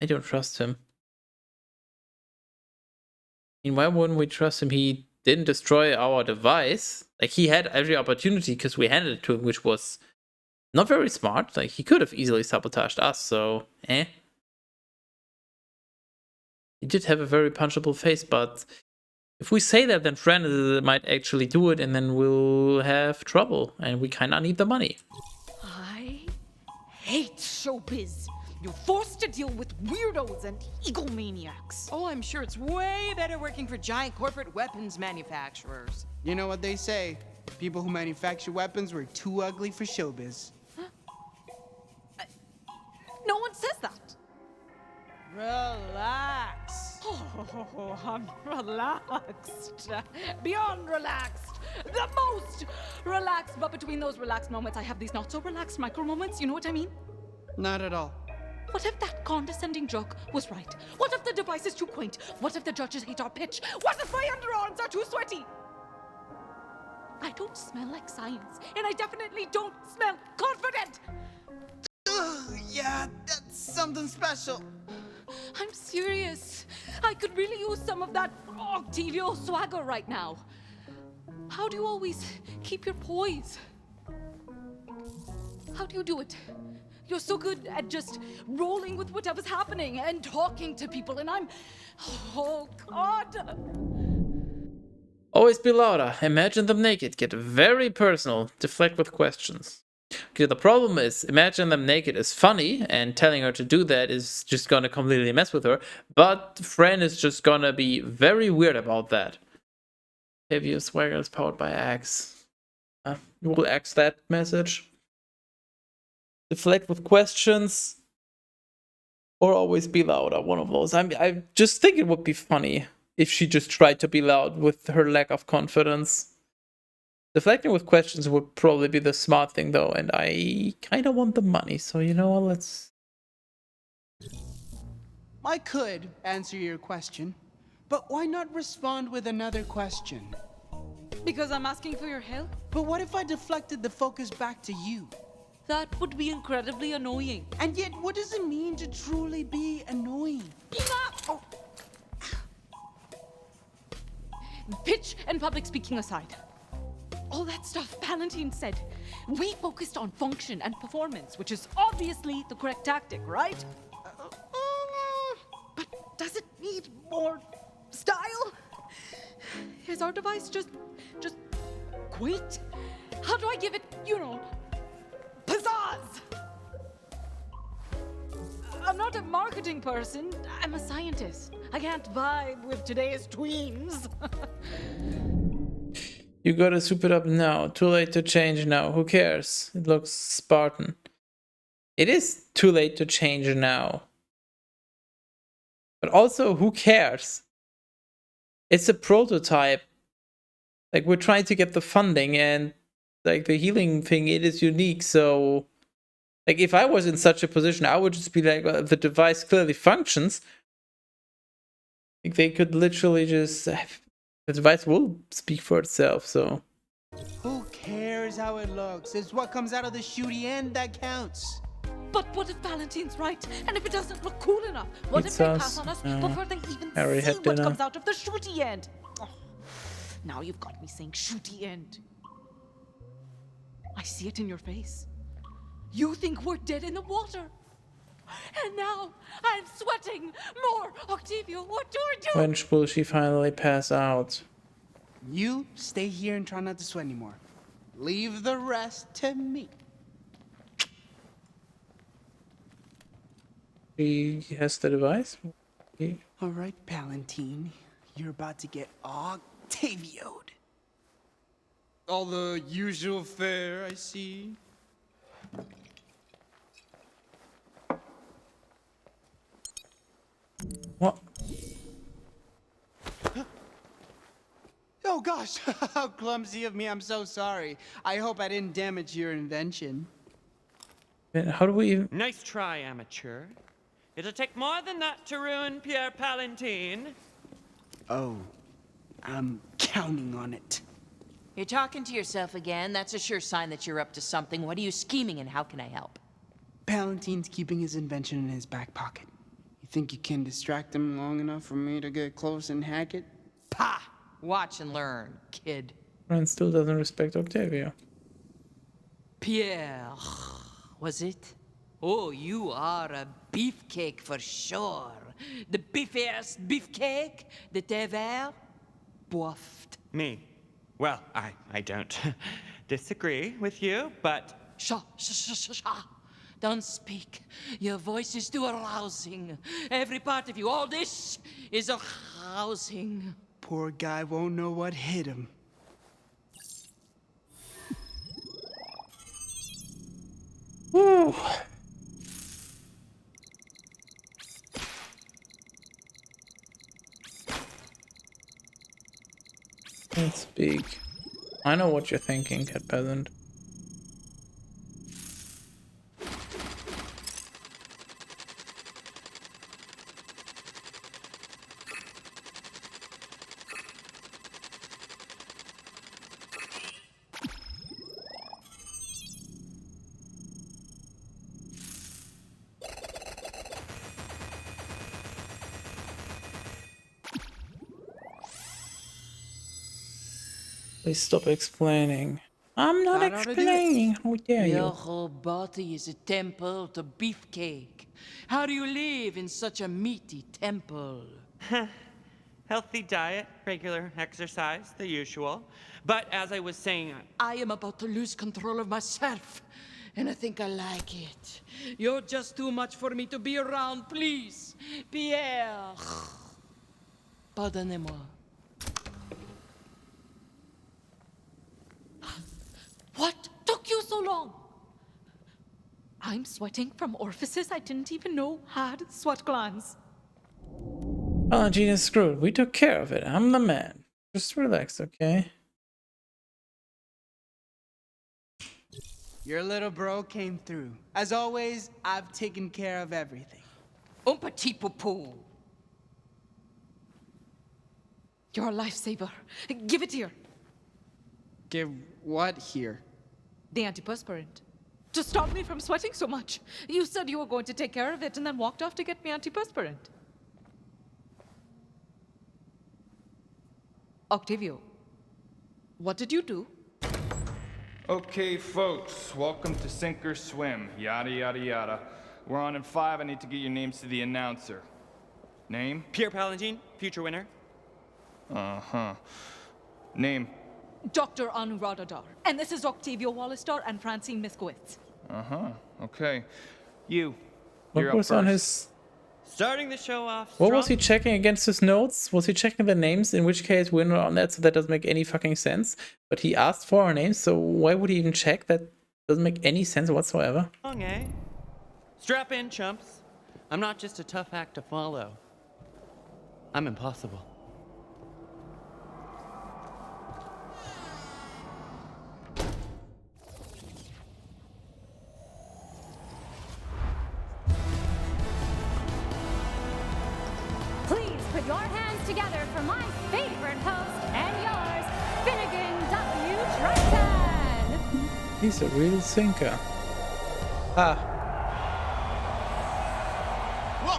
I don't trust him. why wouldn't we trust him? He didn't destroy our device. Like, he had every opportunity because we handed it to him, which was not very smart. Like, he could have easily sabotaged us, so, He did have a very punchable face, but if we say that, then Fran might actually do it, and then we'll have trouble, and we kind of need the money. I hate showbiz. You're forced to deal with weirdos and egomaniacs. Oh, I'm sure it's way better working for giant corporate weapons manufacturers. You know what they say? People who manufacture weapons were too ugly for showbiz. No one says that. Relax. Oh, I'm relaxed. Beyond relaxed. The most relaxed. But between those relaxed moments, I have these not so relaxed micro moments. You know what I mean? Not at all. What if that condescending joke was right? What if the device is too quaint? What if the judges hate our pitch? What if my underarms are too sweaty? I don't smell like science, and I definitely don't smell confident. Yeah, that's something special. I'm serious. I could really use some of that Octavio swagger right now. How do you always keep your poise? How do you do it? You're so good at just rolling with whatever's happening and talking to people, and I'm... Oh, God! Always be louder. Imagine them naked. Get very personal. Deflect with questions. Okay, the problem is, imagine them naked is funny, and telling her to do that is just gonna completely mess with her, but Fran is just gonna be very weird about that. Heavier swagger is powered by Axe. We'll Axe that message. Deflect with questions, or always be louder. One of those. I just think it would be funny if she just tried to be loud with her lack of confidence. Deflecting with questions would probably be the smart thing, though, and I kind of want the money, so you know what, let's... I could answer your question, but why not respond with another question? Because I'm asking for your help? But what if I deflected the focus back to you? That would be incredibly annoying. And yet, what does it mean to truly be annoying? Enough! Oh. Pitch and public speaking aside, all that stuff Palantine said, we focused on function and performance, which is obviously the correct tactic, right? But does it need more style? Is our device just quaint? How do I give it, pizzazz? I'm not a marketing person. I'm a scientist. I can't vibe with today's tweens. You gotta soup it up now. Too late to change now. Who cares? It looks Spartan. It is too late to change now. But also, who cares? It's a prototype. Like, we're trying to get the funding, and like the healing thing, it is unique, so like if I was in such a position, I would just be like, well, the device clearly functions. Like, they could literally just the device will speak for itself, so Who cares how it looks? It's what comes out of the shooty end that counts. But what if Valentine's right? And if it doesn't look cool enough? What if they pass on us before they even Harry see had what dinner. comes out of the shooty end? Oh, now you've got me saying shooty end. I see it in your face. You think we're dead in the water. And now I'm sweating more. Octavio, what do I do? when will she finally pass out? You stay here and try not to sweat anymore. Leave the rest to me. She has the device? Okay. All right, Palantine. You're about to get Octavio'd. All the usual fare, I see. What? Oh gosh, how clumsy of me. I'm so sorry. I hope I didn't damage your invention. How do we even... Nice try, amateur. It'll take more than that to ruin Pierre Palantine. Oh, I'm counting on it. You're talking to yourself again. That's a sure sign that you're up to something. What are you scheming, and how can I help? Palantine's keeping his invention in his back pocket. You think you can distract him long enough for me to get close and hack it? Pah! Watch and learn, kid. And still doesn't respect Octavio. Pierre, was it? Oh, you are a beefcake for sure. The beefiest beefcake that ever boffed. Me? Well, I don't disagree with you, but... Shh. Don't speak. Your voice is too arousing. Every part of you, all this is arousing. Poor guy won't know what hit him. Woo. Let's speak. I know what you're thinking, cat peasant. Please stop explaining. I'm not explaining. How dare you? Your whole body is a temple to beefcake. How do you live in such a meaty temple? Healthy diet, regular exercise, the usual. But as I was saying... I am about to lose control of myself, and I think I like it. You're just too much for me to be around, please. Pierre. Pardonnez-moi. What took you so long? I'm sweating from orifices I didn't even know had sweat glands. Valentine is screwed. We took care of it. I'm the man. Just relax, okay? Your little bro came through. As always, I've taken care of everything. Un petit poupou. You're a lifesaver. Give it here. Give what here? The antiperspirant. To stop me from sweating so much. You said you were going to take care of it and then walked off to get me antiperspirant. Octavio, what did you do? Okay, folks, welcome to Sink or Swim. Yada, yada, yada. We're on in 5. I need to get your names to the announcer. Name? Pierre Paladin, future winner. Uh-huh. Name? Dr. Anuradhar. And this is Octavio Wallistar and Francine Miskowitz. Uh-huh. Okay. You. What You're up was on first. his... Starting the show off What strong. was he checking against his notes? Was he checking the names? In which case, we're not on that, so that doesn't make any fucking sense. But he asked for our names, so why would he even check? That doesn't make any sense whatsoever. Long, eh? Strap in, chumps. I'm not just a tough act to follow. I'm impossible. Please put your hands together for my favorite host and yours, Finnegan W. Triton. He's a real thinker. Ah.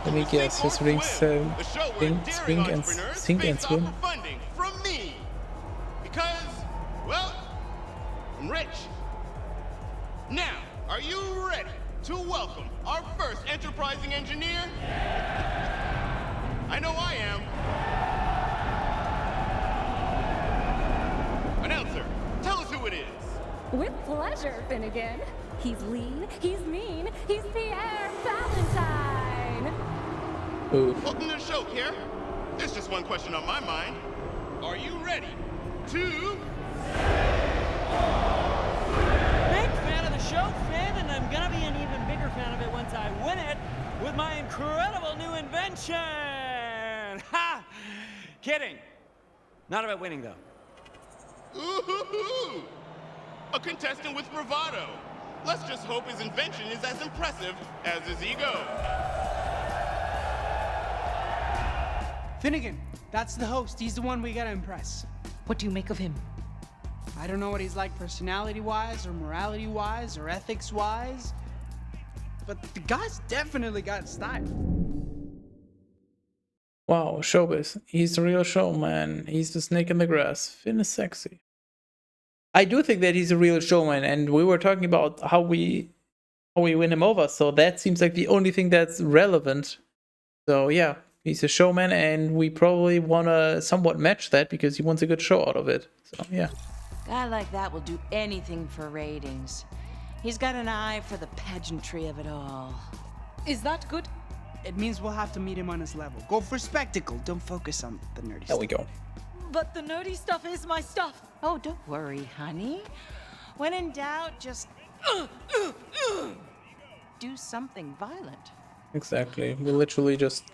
Let me guess, his rings swing and swim. Funding from me. Because, well, I'm rich. Now, are you ready to welcome our first enterprising engineer? I know I am. Announcer, tell us who it is. With pleasure, Finnegan. He's lean, he's mean, he's Pierre Valentine. Ooh. Welcome to the show, Pierre. There's just one question on my mind. Are you ready to... Big fan of the show, Finn, and I'm gonna be an even bigger fan of it once I win it with my incredible new invention! Ha! Kidding. Not about winning, though. Ooh-hoo-hoo! A contestant with bravado. Let's just hope his invention is as impressive as his ego. Finnegan, that's the host. He's the one we gotta impress. What do you make of him? I don't know what he's like personality-wise, or morality-wise, or ethics-wise, but the guy's definitely got style. Wow, showbiz. He's the real showman. He's the snake in the grass. Finn is sexy. I do think that he's a real showman, and we were talking about how we win him over, so that seems like the only thing that's relevant. So yeah, he's a showman, and we probably want to somewhat match that because he wants a good show out of it. So yeah. Guy like that will do anything for ratings. He's got an eye for the pageantry of it all. Is that good? It means we'll have to meet him on his level. Go for spectacle. Don't focus on the nerdy stuff. There we go. But the nerdy stuff is my stuff. Oh, don't worry, honey. When in doubt, just do something violent. Exactly. We literally just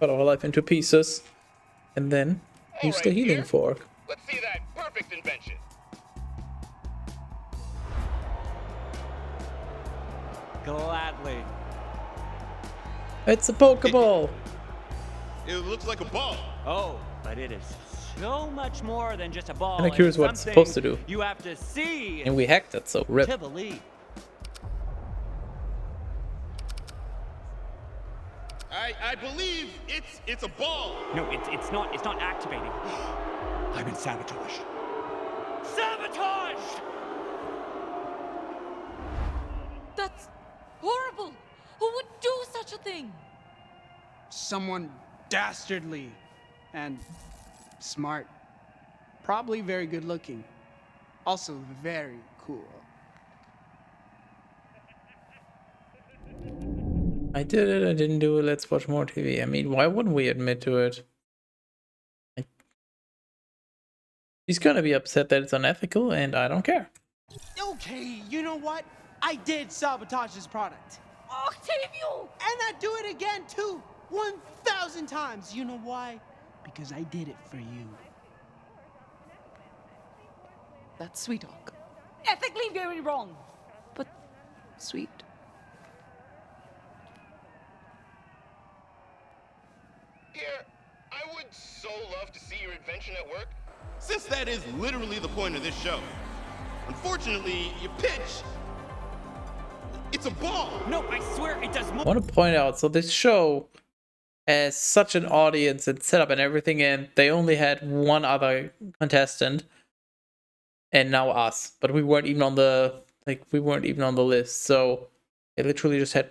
cut our life into pieces and then use the healing fork. Let's see that perfect invention. Gladly. It's a Pokeball. It looks like a ball. Oh, but it is so much more than just a ball. I'm curious what it's supposed to do. You have to see. And we hacked it, so rip. To believe. I believe it's a ball. No, it's not. It's not activating. I'm in sabotage. Sabotage! That's horrible. Who would do such a thing? Someone dastardly and smart. Probably very good looking. Also very cool. I did it, I didn't do it, let's watch more TV. I mean, why wouldn't we admit to it? He's gonna be upset that it's unethical, and I don't care. Okay, you know what? I did sabotage his product. Octavio! And I'd do it again, too. 1,000 times. You know why? Because I did it for you. That's sweet, Ock. Ethically very wrong, but sweet. Pierre, I would so love to see your invention at work, since that is literally the point of this show. Unfortunately, your pitch, it's a ball. No, I swear it does more. I want to point out, so this show has such an audience and setup and everything, and they only had one other contestant, and now us. But we weren't even on the list. So they literally just had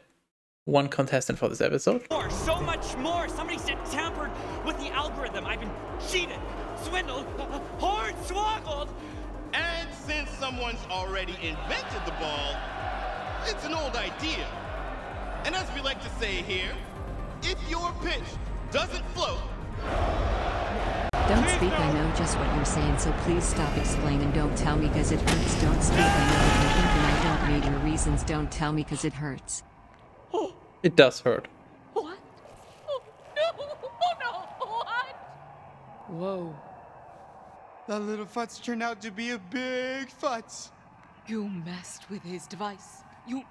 one contestant for this episode. More, so much more. Somebody said tampered with the algorithm. I've been cheated, swindled, hornswoggled. And since someone's already invented the ball, it's an old idea. And as we like to say here, if your pitch doesn't float... Don't speak, I know just what you're saying, so please stop explaining. Don't tell me cause it hurts. Don't speak, I know what you're thinking. I don't need your reasons. Don't tell me cause it hurts. It does hurt. What? Oh no, what? Whoa. That little futz turned out to be a big futz. You messed with his device. You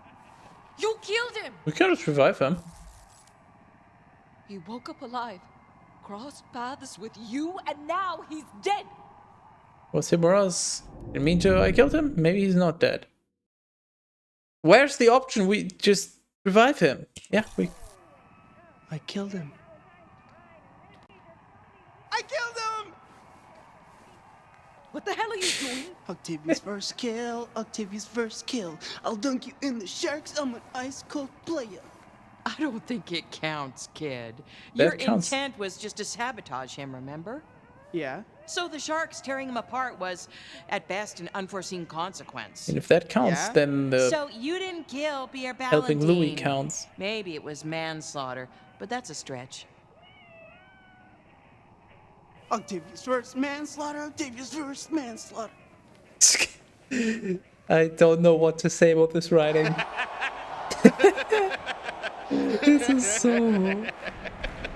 killed him. We can just revive him. He woke up alive, crossed paths with you, and now he's dead. Was him or us? Didn't mean to. I killed him. Maybe he's not dead. Where's the option? We just revive him. Yeah, I killed him. I killed him! What the hell are you doing? Octavia's first kill. Octavia's first kill. I'll dunk you in the sharks. I'm an ice cold player. I don't think it counts, kid. That Your counts. intent was just to sabotage him, remember? Yeah. So the sharks tearing him apart was, at best, an unforeseen consequence. And if that counts, then the So you didn't kill Pierre helping Ballantine. Louis counts. Maybe it was manslaughter, but that's a stretch. Octavia's first manslaughter. Octavia's first manslaughter. I don't know what to say about this writing. This is so...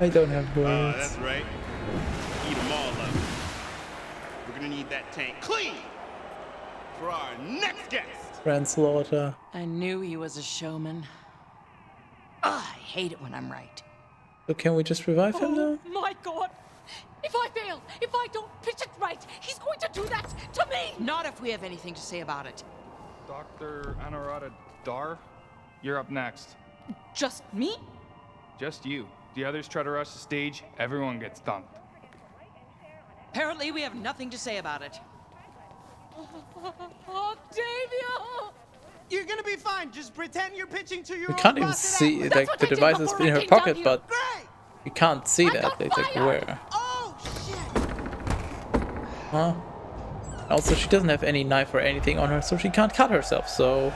I don't have words. Oh, that's right. Eat them all up. We're gonna need that tank clean for our next guest. Manslaughter. I knew he was a showman. Ugh, I hate it when I'm right. So can we just revive him now? Oh my god! If I fail, if I don't pitch it right, he's going to do that to me! Not if we have anything to say about it. Dr. Anurata Dar, you're up next. Just me? Just you. the others try to rush the stage, everyone gets dumped. Apparently, we have nothing to say about it. Octavio! You're gonna be fine. Just pretend you're pitching to your We old can't even boss at see, Atlas. like, the device is in her pocket, but we can't see that. It's like, where? Oh, shit! Huh? Also, she doesn't have any knife or anything on her, so she can't cut herself, so...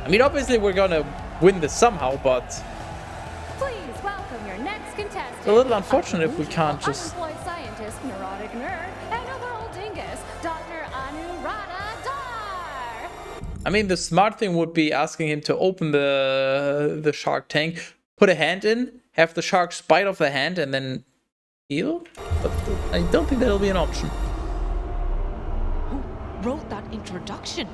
I mean, obviously we're gonna win this somehow, but... Please welcome your next contestant. It's a little unfortunate if we can't just... Unemployed scientist, neurotic nerd, and overall dingus, Dr. Anuradha Dar. I mean, the smart thing would be asking him to open the shark tank, put a hand in, have the shark bite off the hand, and then heal? But I don't think that'll be an option. Who wrote that introduction?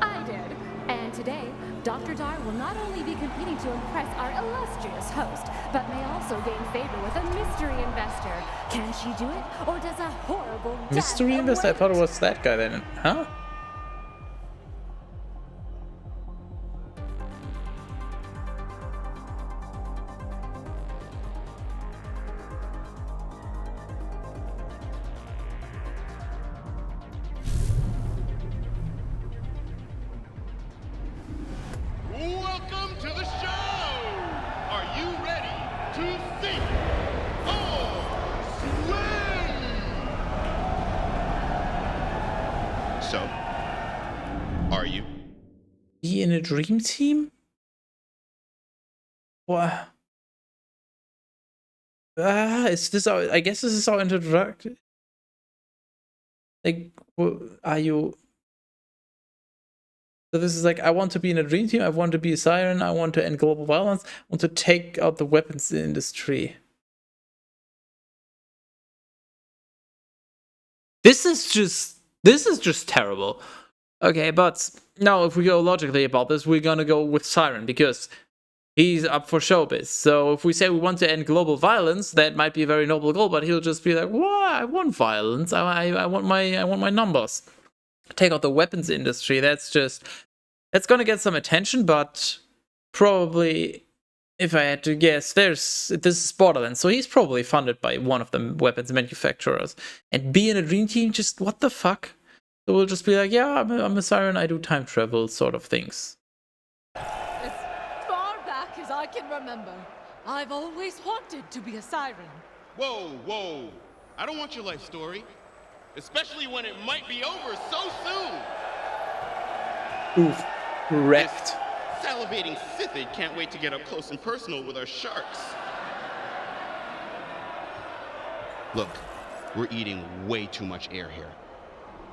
I did. And today, Dr. Dar will not only be competing to impress our illustrious host, but may also gain favor with a mystery investor. Can she do it, or does a horrible Mystery investor? I thought it was that guy then. Huh? Welcome to the show! Are you ready to sink or swim? So, are you? Be in a dream team? What? Is this our... I guess this is our introduction. Like, are you... So this is like, I want to be in a dream team, I want to be a siren, I want to end global violence, I want to take out the weapons industry. This is just terrible. Okay, but now if we go logically about this, we're gonna go with Siren because he's up for showbiz. So if we say we want to end global violence, that might be a very noble goal, but he'll just be like, "What? I want violence. I want my numbers." Take out the weapons industry. That's gonna get some attention, but probably, if I had to guess, this is Borderlands, so he's probably funded by one of the weapons manufacturers. And be in a dream team, just what the fuck? So we'll just be like, yeah, I'm a siren, I do time travel sort of things. As far back as I can remember, I've always wanted to be a siren. Whoa, whoa. I don't want your life story. Especially when it might be over so soon. Oof. Wrecked. This salivating Sithid can't wait to get up close and personal with our sharks. Look, we're eating way too much air here.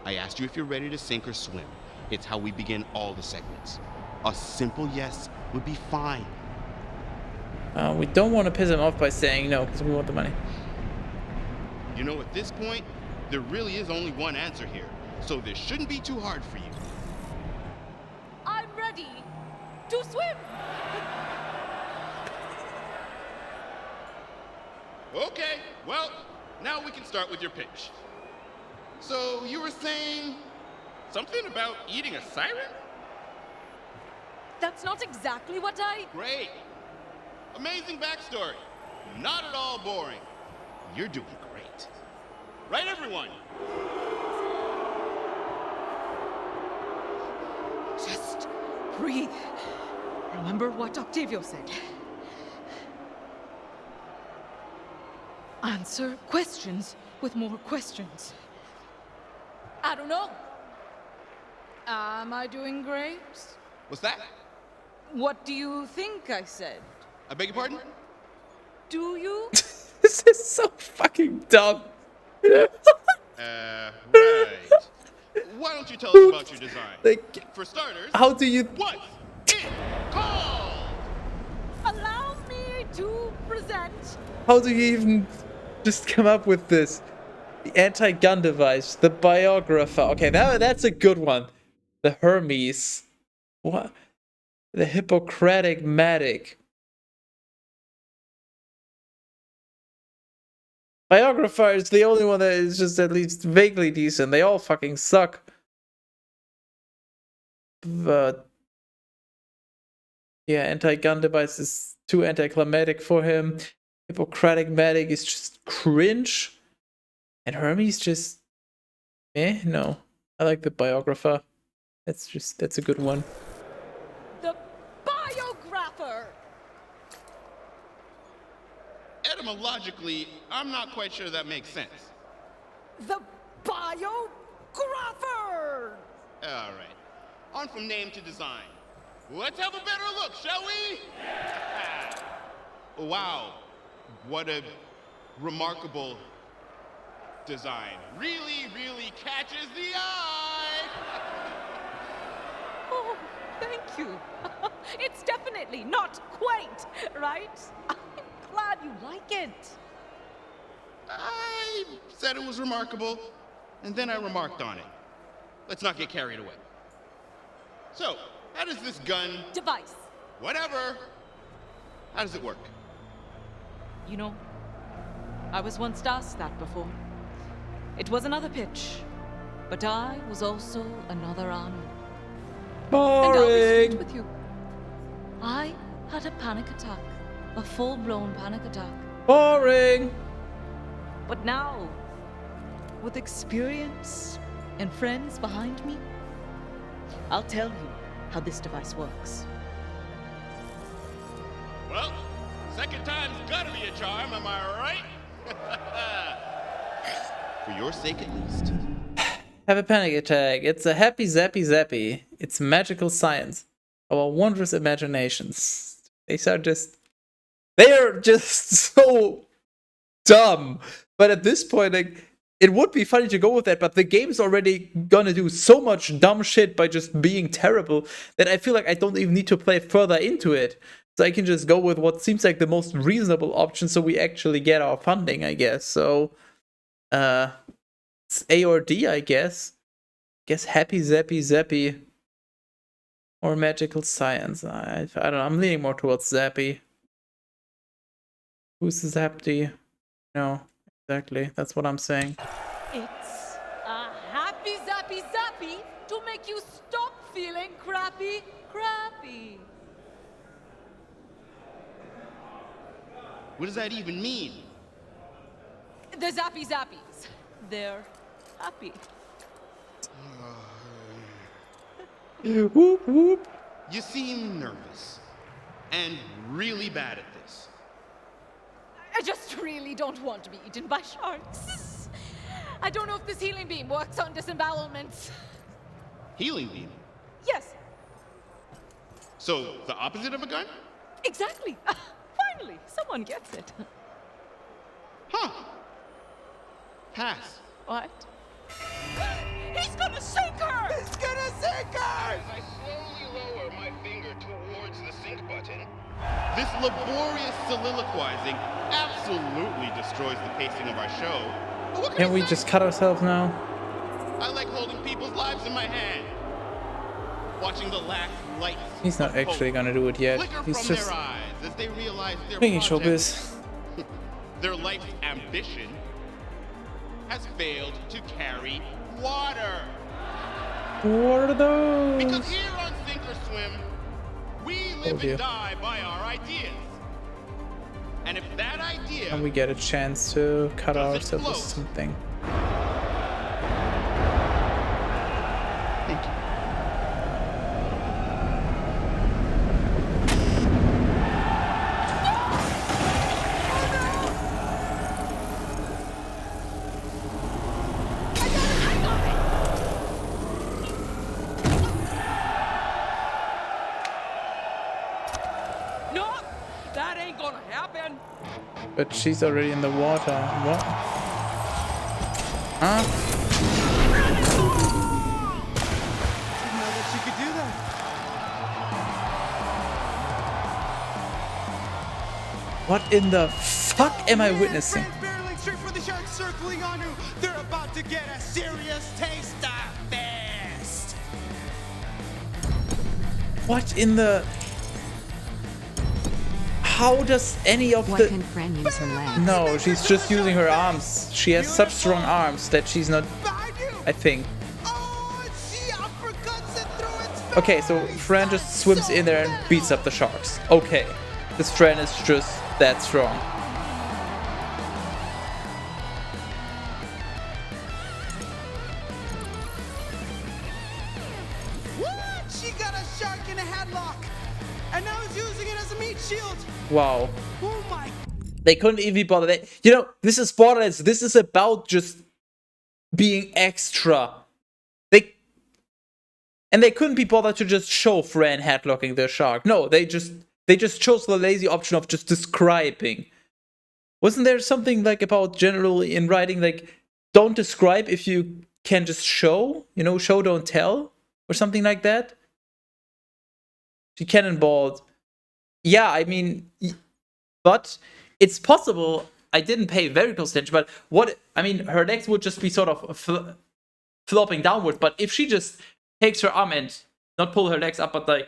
I asked you if you're ready to sink or swim. It's how we begin all the segments. A simple yes would be fine. We don't want to piss him off by saying no, because we want the money. You know, at this point, there really is only one answer here, so this shouldn't be too hard for you. I'm ready to swim. Okay, well, now we can start with your pitch. So you were saying something about eating a siren? That's not exactly what I... Great. Amazing backstory. Not at all boring. You're doing great. Right, everyone? Just breathe. Remember what Octavio said. Answer questions with more questions. I don't know. Am I doing great? What's that? What do you think I said? I beg your pardon? Do you? This is so fucking dumb. Right. Why don't you tell us about your design? Like, for starters, how do you... What's it called? Allow me to present. How do you even just come up with this? The anti-gun device, the biographer. Okay, that's a good one. The Hermes. What? The Hippocratic Matic. Biographer is the only one that is just at least vaguely decent. They all fucking suck. But Yeah, anti-gun device is too anticlimactic for him. Hippocratic medic is just cringe. And Hermes just no. I like the biographer. That's a good one. The biographer! Etymologically, I'm not quite sure that makes sense. The biographer! All right. On from name to design. Let's have a better look, shall we? Wow. What a remarkable design. Really, really catches the eye. Oh, thank you. It's definitely not quaint, right? I'm glad you like it. I said it was remarkable, and then I remarked on it. Let's not get carried away. So, how does this gun... Device. Whatever. How does it work? You know, I was once asked that before. It was another pitch, but I was also another Anu. Boring. And I'll be straight with you. I had a panic attack, a full-blown panic attack. Boring. But now, with experience and friends behind me, I'll tell you how this device works. Well, second time's gotta be a charm, am I right? For your sake at least. Have a panic attack. It's a happy zappy zappy. It's magical science. Our wondrous imaginations. They are just so dumb. But at this point, like, it would be funny to go with that, but the game's already gonna do so much dumb shit by just being terrible that I feel like I don't even need to play further into it. So I can just go with what seems like the most reasonable option so we actually get our funding, I guess. So, it's A or D, I guess. Guess happy zappy zappy. Or magical science. I don't know, I'm leaning more towards zappy. Who's zappy? No, exactly. That's what I'm saying. It's a happy zappy zappy to make you stop feeling crappy. What does that even mean? The zappy zappies. They're happy. Whoop whoop. You seem nervous. And really bad at this. I just really don't want to be eaten by sharks. I don't know if this healing beam works on disembowelments. Healing beam? Yes, So, the opposite of a gun? exactly. Finally, someone gets it. Huh. Pass. What? He's gonna sink her! He's gonna sink her! As I slowly lower my finger towards the sync button, this laborious soliloquizing absolutely destroys the pacing of our show. But what can Can't I we say? just cut ourselves now? I like holding people's lives in my hand. Watching the last lights He's not actually gonna do it yet. flicker He's from just their eyes as they realize their making project, showbiz. their life's ambition, has failed to carry water. What are those? Because here on Sink or Swim, we live dear. and die by our ideas. And if that idea And we get a chance to cut Does it ourselves with float? something. Thank you. No, that ain't gonna happen. But she's already in the water. What? Huh? Didn't know that you could do that. What in the fuck am I witnessing? Friends barreling straight for the sharks circling on you. They're about to get a serious taste of fist. What in the... How does any of Why the... can Fran use her legs? No, she's just using her arms. She has such strong arms that she's not... I think. Oh, she uppercuts it through its Okay, so Fran just swims in there and beats up the sharks. Okay, this Fran is just that strong. What? She got a shark in a headlock, and now is using it as a meat shield. Wow. Oh my. They couldn't even be bothered. You know, this is Borderlands. This is about just being extra. They couldn't be bothered to just show Fran headlocking the shark. No, they just chose the lazy option of just describing. Wasn't there something like about generally in writing, like, don't describe if you can just show? You know, show, don't tell? Or something like that? She cannonballed. Yeah, I mean, but it's possible. I didn't pay very close attention, but her legs would just be sort of flopping downward. But if she just takes her arm and not pull her legs up, but like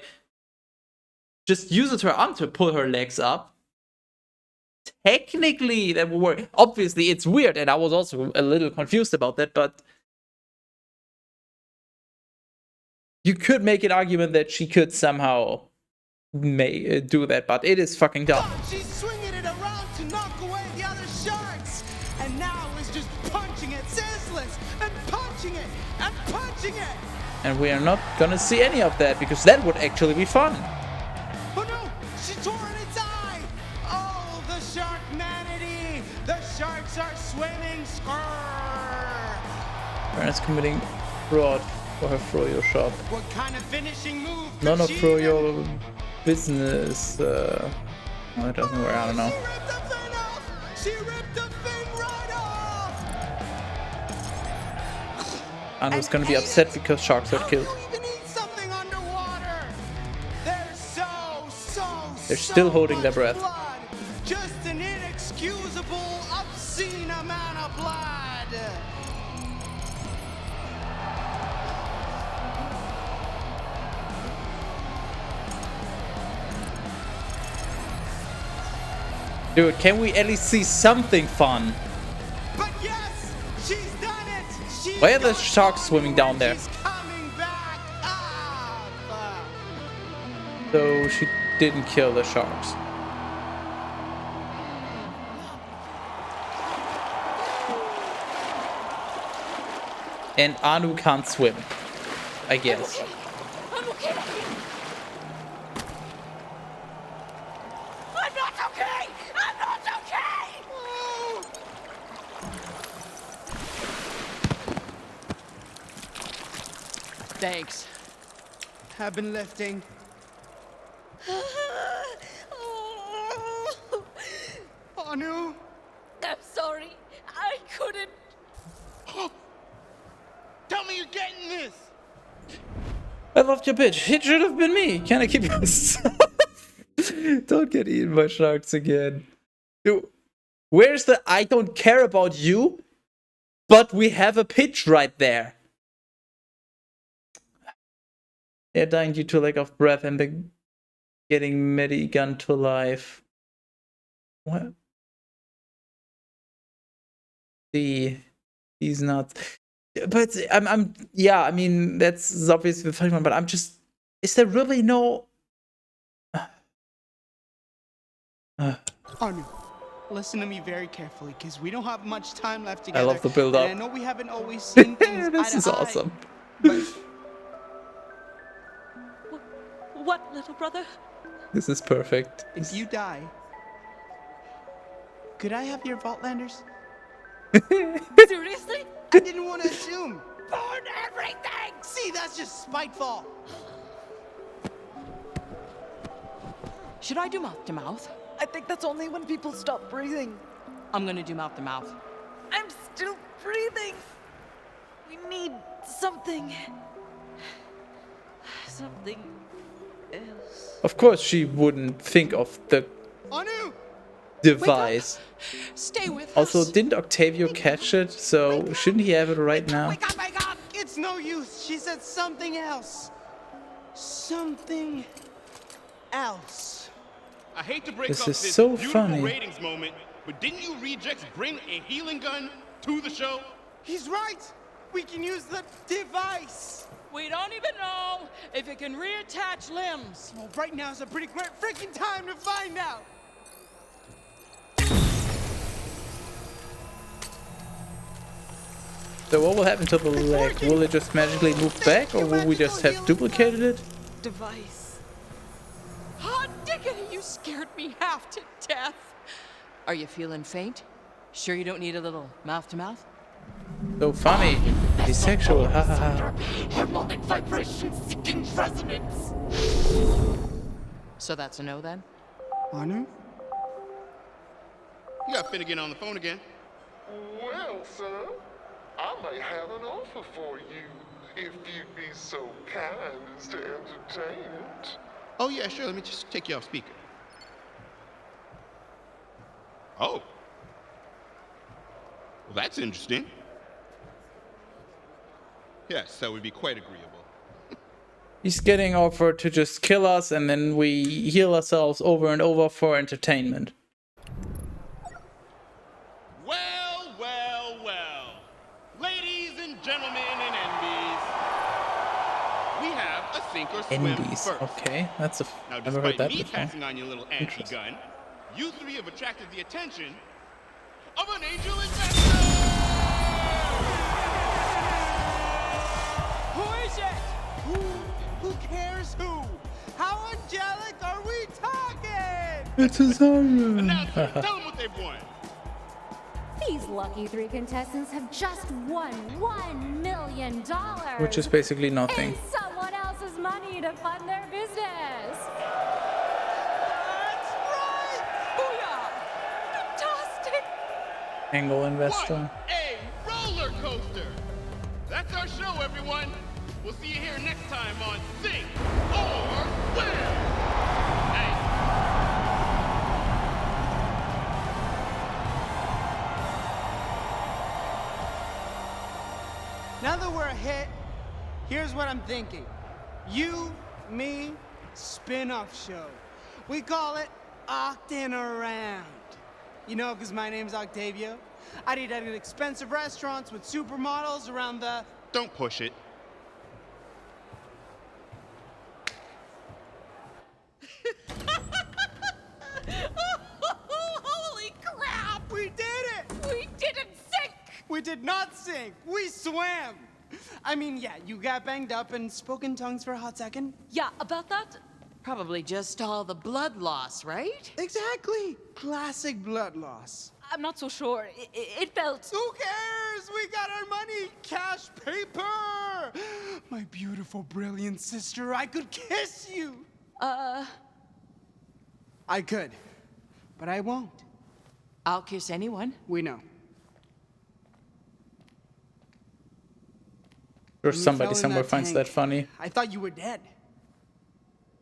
just uses her arm to pull her legs up, technically that would work. Obviously, it's weird, and I was also a little confused about that, but you could make an argument that she could somehow do that, but it is fucking dumb. She's swinging it around to knock away the other sharks, and now is just punching it senseless, and punching it, and punching it. And we are not gonna see any of that, because that would actually be fun. Oh no! She tore in its eye! Oh, the sharkmanity! The sharks are swimming! Fran is committing fraud for her froyo shop. What kind of finishing move? None of froyo business. It doesn't work. I don't know. She ripped the fin right off! Anna's gonna be upset because sharks are killed. They're still holding their breath. Just an inexcusable, obscene amount of blood. Dude, can we at least see something fun? But yes, she's done it. Why are the sharks swimming down there? So she didn't kill the sharks. And Anu can't swim, I guess. I'm okay. I'm not okay. I'm not okay. Thanks. I've been lifting. Anu? I'm sorry. I couldn't. Tell me you're getting this! I loved your pitch. It should have been me. Can I keep this? Don't get eaten by sharks again. Dude, where's the I don't care about you, but we have a pitch right there? They're dying due to lack of breath and getting Medigun to life. What? He's not. But yeah, I mean, that's obviously the funny one, but I'm just, is there really no... Anu, listen to me very carefully, because we don't have much time left together. I love the build-up. I know we haven't always seen things This is awesome. What, little brother? This is perfect. If you die, could I have your Vaultlanders? Seriously? I didn't want to assume. Burn everything! See, that's just spiteful. Should I do mouth to mouth? I think that's only when people stop breathing. I'm gonna do mouth to mouth. I'm still breathing. We need something. Something else. Of course she wouldn't think of the Anu! device. Stay with Also, us. didn't Octavio catch it? So shouldn't he have it right now? Wake up! It's no use. She said something else. Something else. I hate to break This up is this so beautiful funny. ratings moment, but didn't you rejects bring a healing gun to the show? He's right. We can use the device. We don't even know if it can reattach limbs. Well, right now is a pretty great freaking time to find out. So what will happen to the leg? Will it just magically move back, or will we just have duplicated it? Device. Hot diggity, you scared me half to death. Are you feeling faint? Sure you don't need a little mouth-to-mouth? So funny. He's sexual. Ha ha ha. Harmonic vibration seeking resonance. So that's a no then? Anu? You got Finnegan on the phone again. Well, sir, I might have an offer for you if you'd be so kind as to entertain it. Oh, yeah, sure. Let me just take you off speaker. Oh. Well, that's interesting. Yes, that would be quite agreeable. He's getting offered to just kill us and then we heal ourselves over and over for entertainment. Well, well, well. Ladies and gentlemen and NBs, we have a sink or swim Envies. first. Okay, that's a. Now, Never heard despite that me before. passing on your little anti-gun, you three have attracted the attention of an angel investor! Who is it? Who cares who? How angelic are we talking? It's a Zara. Announcer, tell them what they've won. These lucky 3 contestants have just won $1 million. Which is basically nothing. And someone else's money to fund their business. That's right! Booyah! Fantastic! Angle investor. A roller coaster! That's our show, everyone. We'll see you here next time on Sink or Swim! Hey. Now that we're a hit, here's what I'm thinking. You, me, spin-off show. We call it Octin' Around. You know, because my name's Octavio. I'd eat at expensive restaurants with supermodels around the... Don't push it. Holy crap! We did it! We didn't sink! We did not sink. We swam. I mean, yeah, you got banged up and spoke in tongues for a hot second. Yeah, about that? Probably just all the blood loss, right? Exactly. Classic blood loss. I'm not so sure. It felt... Who cares? We got our money. Cash paper. My beautiful, brilliant sister, I could kiss you. I could, but I won't. I'll kiss anyone. We know. Sure, When you somebody fell in somewhere that finds tank, that funny. I thought you were dead.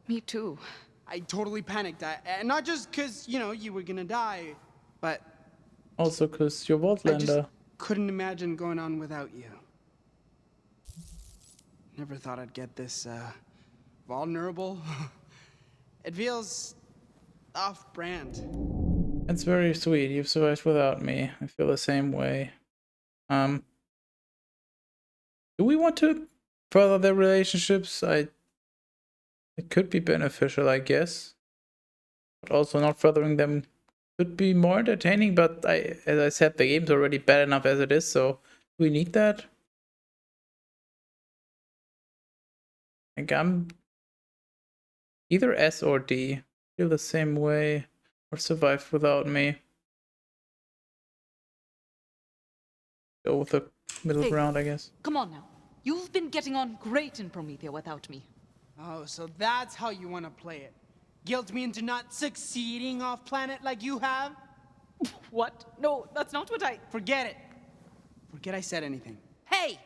Me too. I totally panicked. And not just because, you know, you were gonna die, but Also, because you're I just Worldlander. couldn't imagine going on without you. Never thought I'd get this, vulnerable. It feels off-brand. That's very sweet. You've survived without me. I feel the same way. Do we want to further their relationships? It could be beneficial, I guess. But also not furthering them could be more entertaining, but as I said, the game's already bad enough as it is, so do we need that? I think I'm either S or D. Feel the same way. Or survived without me. Go with the middle Hey. ground, I guess. Come on now. You've been getting on great in Promethea without me. Oh, so that's how you want to play it. Guilt me into not succeeding off-planet like you have? What? No, that's not what I... Forget it. Forget I said anything. Hey,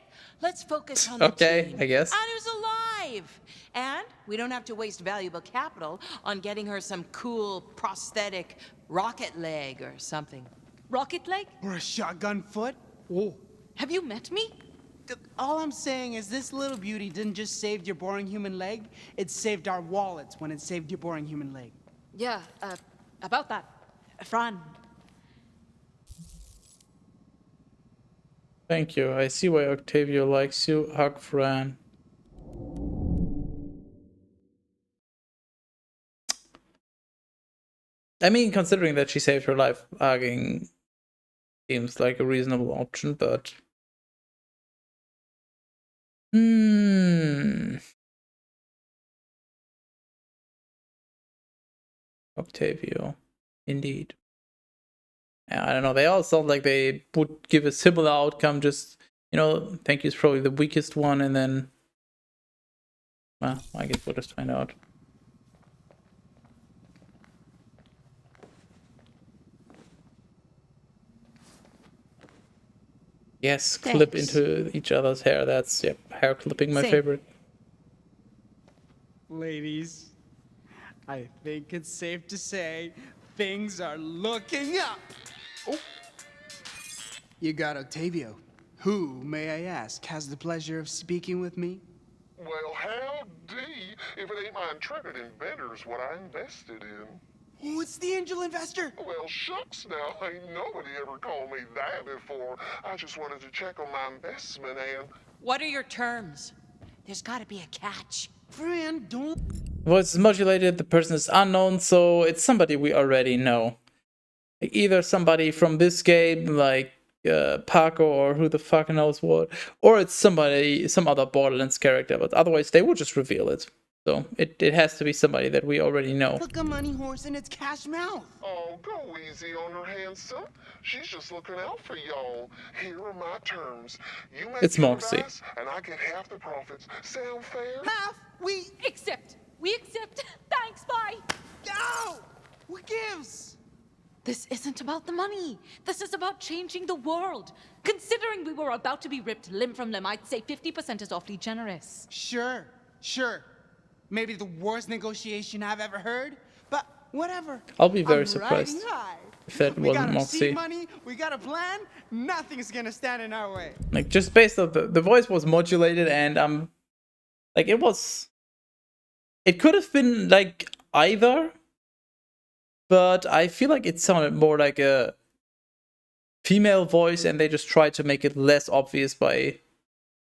let's focus on the Okay, team. I guess. Anu's alive! And we don't have to waste valuable capital on getting her some cool prosthetic rocket leg or something. Rocket leg? Or a shotgun foot? Oh. Have you met me? All I'm saying is this little beauty didn't just save your boring human leg, it saved our wallets when it saved your boring human leg. Yeah, about that. Fran. Thank you. I see why Octavio likes you. Hug Fran. I mean, considering that she saved her life, hugging seems like a reasonable option, but... Octavio. Indeed. Yeah, I don't know. They all sound like they would give a similar outcome, just, you know, thank you is probably the weakest one, and then... Well, I guess we'll just find out. Yes, clip Thanks. into each other's hair. That's, yep, hair clipping, my Same. favorite. Ladies, I think it's safe to say things are looking up. Oh. You got Octavio. Who, may I ask, has the pleasure of speaking with me? Well, howdy, if it ain't my intrepid inventors what I invested in. Oh, it's the angel investor. Well, shucks now, ain't nobody ever called me that before. I just wanted to check on my investment and... What are your terms? There's gotta be a catch. Friend, don't... Voice is modulated, the person is unknown, so it's somebody we already know. Like either somebody from this game, like Paco or who the fuck knows what, or it's somebody, some other Borderlands character, but otherwise they will just reveal it. So it has to be somebody that we already know. Look a money horse in its cash mouth. Oh, go easy on her, handsome. She's just looking out for y'all. Here are my terms. You make It's your Moxie. advice, and I get half the profits. Sound fair? Half? We accept. We accept. Thanks, bye. No! Who gives? This isn't about the money. This is about changing the world. Considering we were about to be ripped limb from limb, I'd say 50% is awfully generous. Sure. Maybe the worst negotiation I've ever heard, but whatever. I'll be very I'm surprised riding high. if that We wasn't got our Moxie. seed money, we got a plan, nothing's gonna stand in our way. Like just based on the voice was modulated, and like it could have been like either, but I feel like it sounded more like a female voice, and they just tried to make it less obvious by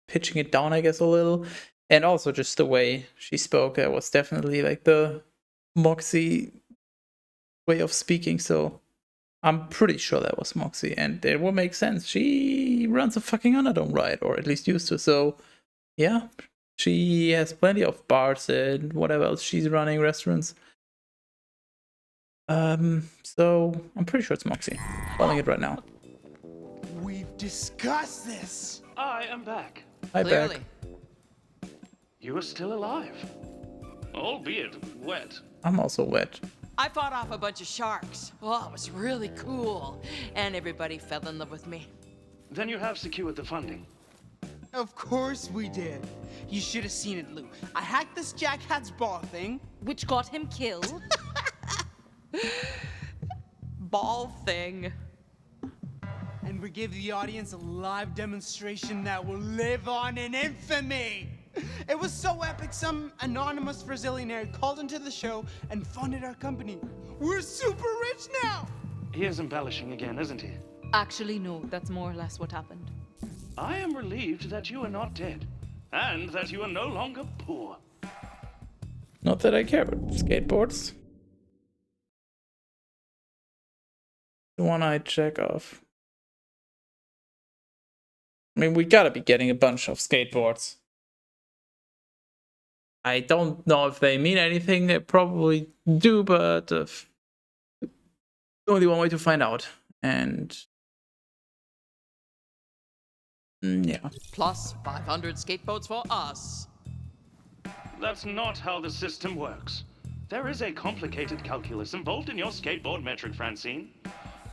pitching it down, I guess, a little. And also just the way she spoke, was definitely like the Moxie way of speaking. So I'm pretty sure that was Moxie, and it will make sense. She runs a fucking Underdome, right? Or at least used to. So yeah, she has plenty of bars and whatever else she's running, restaurants. So I'm pretty sure it's Moxie. Calling it right now. We've discussed this. I am back. Hi, back. You are still alive, albeit wet. I'm also wet. I fought off a bunch of sharks. Oh, it was really cool. And everybody fell in love with me. Then you have secured the funding. Of course we did. You should have seen it, Lou. I hacked this Jackhat's ball thing. Which got him killed. Ball thing. And we give the audience a live demonstration that will live on in infamy. It was so epic, some anonymous Brazilianaire called into the show and funded our company. We're super rich now! He is embellishing again, isn't he? Actually, no, that's more or less what happened. I am relieved that you are not dead, and that you are no longer poor. Not that I care about skateboards. The one I check off. I mean, we gotta be getting a bunch of skateboards. I don't know if they mean anything. They probably do, but only one way to find out. And yeah. Plus 500 skateboards for us. That's not how the system works. There is a complicated calculus involved in your skateboard metric, Francine.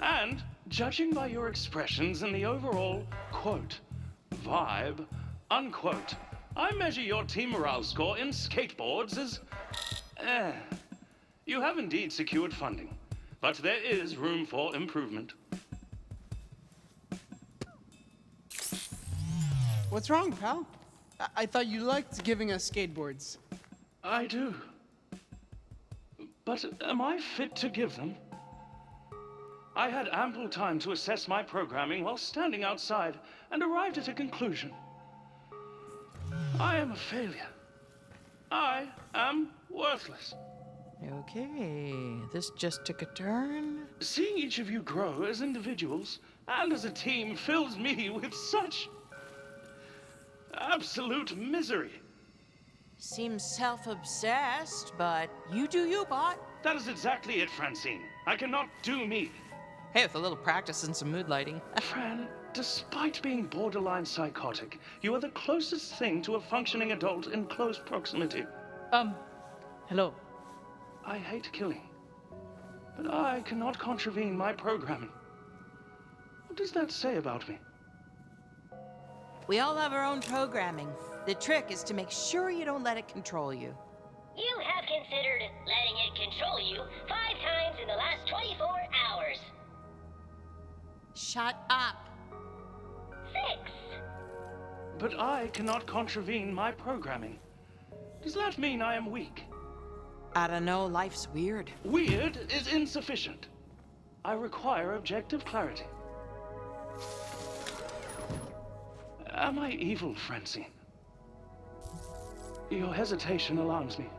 And, judging by your expressions and the overall, quote, vibe, unquote, I measure your team morale score in skateboards as... You have indeed secured funding, but there is room for improvement. What's wrong, pal? I thought you liked giving us skateboards. I do. But am I fit to give them? I had ample time to assess my programming while standing outside and arrived at a conclusion. I am a failure. I am worthless. Okay, this just took a turn. Seeing each of you grow as individuals and as a team fills me with such absolute misery. Seems self-obsessed, but you do you, bot. That is exactly it, Francine. I cannot do me. Hey, with a little practice and some mood lighting. Fran, despite being borderline psychotic, you are the closest thing to a functioning adult in close proximity. Hello. I hate killing, but I cannot contravene my programming. What does that say about me? We all have our own programming. The trick is to make sure you don't let it control you. You have considered letting it control you 5 times in the last 24 hours. Shut up. 6. But I cannot contravene my programming. Does that mean I am weak? I don't know, life's weird. Weird is insufficient. I require objective clarity. Am I evil, Francine? Your hesitation alarms me.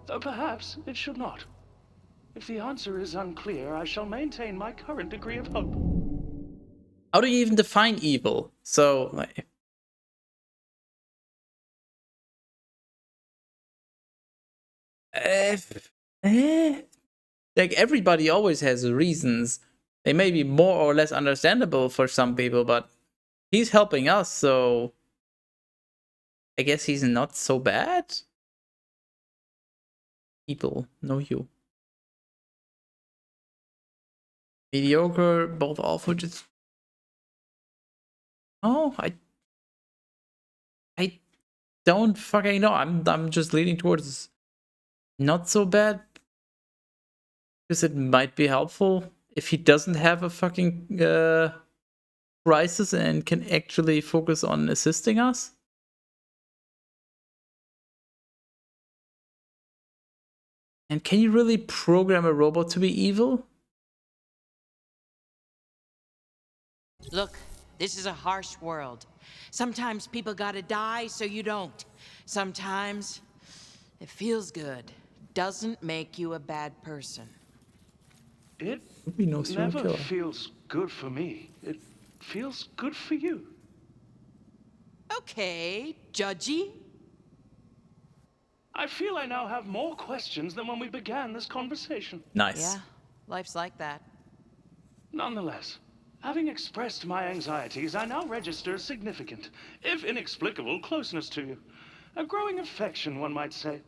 Though perhaps it should not. If the answer is unclear, I shall maintain my current degree of hope. How do you even define evil? So, like... Like, everybody always has reasons. They may be more or less understandable for some people, but he's helping us, so I guess he's not so bad. People know you. Mediocre, both awful. Just I don't fucking know. I'm just leaning towards not so bad, because it might be helpful if he doesn't have a fucking crisis and can actually focus on assisting us. And can you really program a robot to be evil? Look, this is a harsh world. Sometimes people gotta die so you don't. Sometimes it feels good. Doesn't make you a bad person. It no never feels good for me. It feels good for you. Okay, judgy. I feel I now have more questions than when we began this conversation. Nice. Yeah, life's like that. Nonetheless, having expressed my anxieties, I now register significant, if inexplicable, closeness to you. A growing affection, one might say.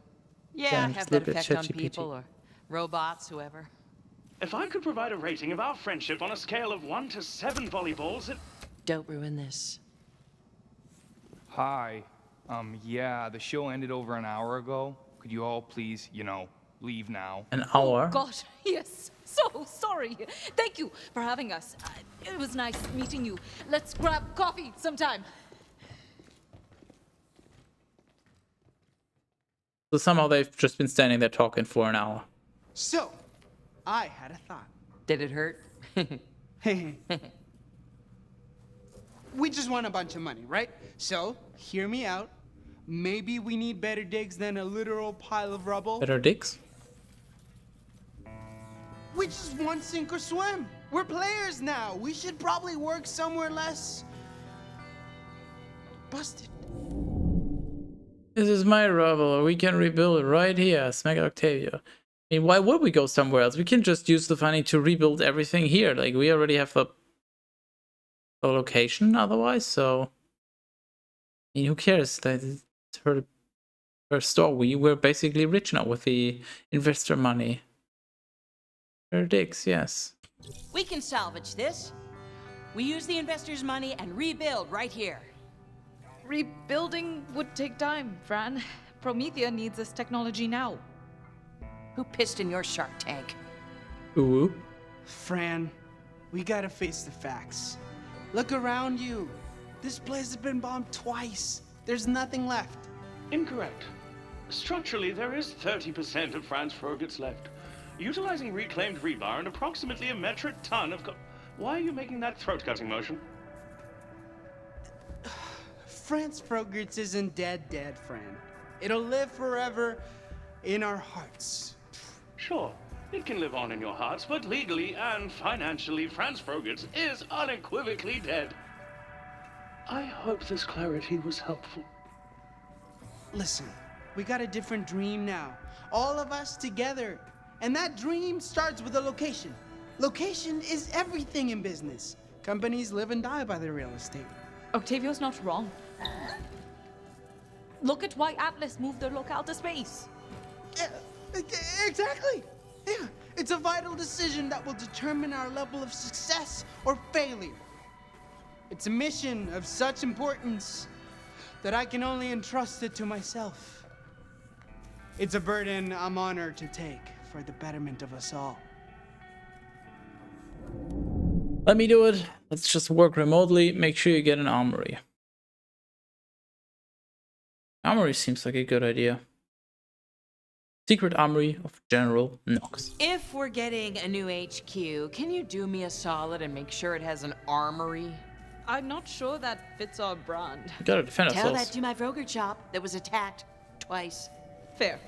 Yeah, have that effect on people or robots, whoever. If I could provide a rating of our friendship on a scale of 1 to 7 volleyballs, it... Don't ruin this. Hi. Yeah, the show ended over an hour ago. Could you all please, leave now? An hour? Oh, God, yes. So sorry. Thank you for having us. It was nice meeting you. Let's grab coffee sometime. So somehow they've just been standing there talking for an hour. So, I had a thought. Did it hurt? Hey. We just want a bunch of money, right? So, hear me out. Maybe we need better digs than a literal pile of rubble. Better dicks? We just want sink or swim. We're players now. We should probably work somewhere less busted. This is my rubble. We can rebuild it right here. Smack Octavia. I mean, why would we go somewhere else? We can just use the money to rebuild everything here. Like, we already have the location otherwise, so... I mean, who cares? It's her store. We're basically rich now with the investor money. Her dicks, yes. We can salvage this. We use the investors' money and rebuild right here. Rebuilding would take time, Fran. Promethea needs this technology now. Who pissed in your Shark Tank? Ooh. Fran, we gotta face the facts. Look around you. This place has been bombed twice. There's nothing left. Incorrect. Structurally, there is 30% of Franz Frogert's left. Utilizing reclaimed rebar and approximately a metric ton of Why are you making that throat-cutting motion? Franz Frogert's isn't dead, Fran. It'll live forever in our hearts. Sure, it can live on in your hearts, but legally and financially, Franz Frogertz is unequivocally dead. I hope this clarity was helpful. Listen, we got a different dream now. All of us together. And that dream starts with a location. Location is everything in business. Companies live and die by their real estate. Octavio's not wrong. Look at why Atlas moved their locale to space. Yeah, exactly. Yeah, it's a vital decision that will determine our level of success or failure. It's a mission of such importance that I can only entrust it to myself. It's a burden I'm honored to take for the betterment of us all. Let me do it. Let's just work remotely. Make sure you get an armory. Armory seems like a good idea. Secret Armory of General Knox. If we're getting a new HQ, can you do me a solid and make sure it has an armory? I'm not sure that fits our brand. We gotta defend Tell ourselves. that to my Vroger shop that was attacked twice. Fair.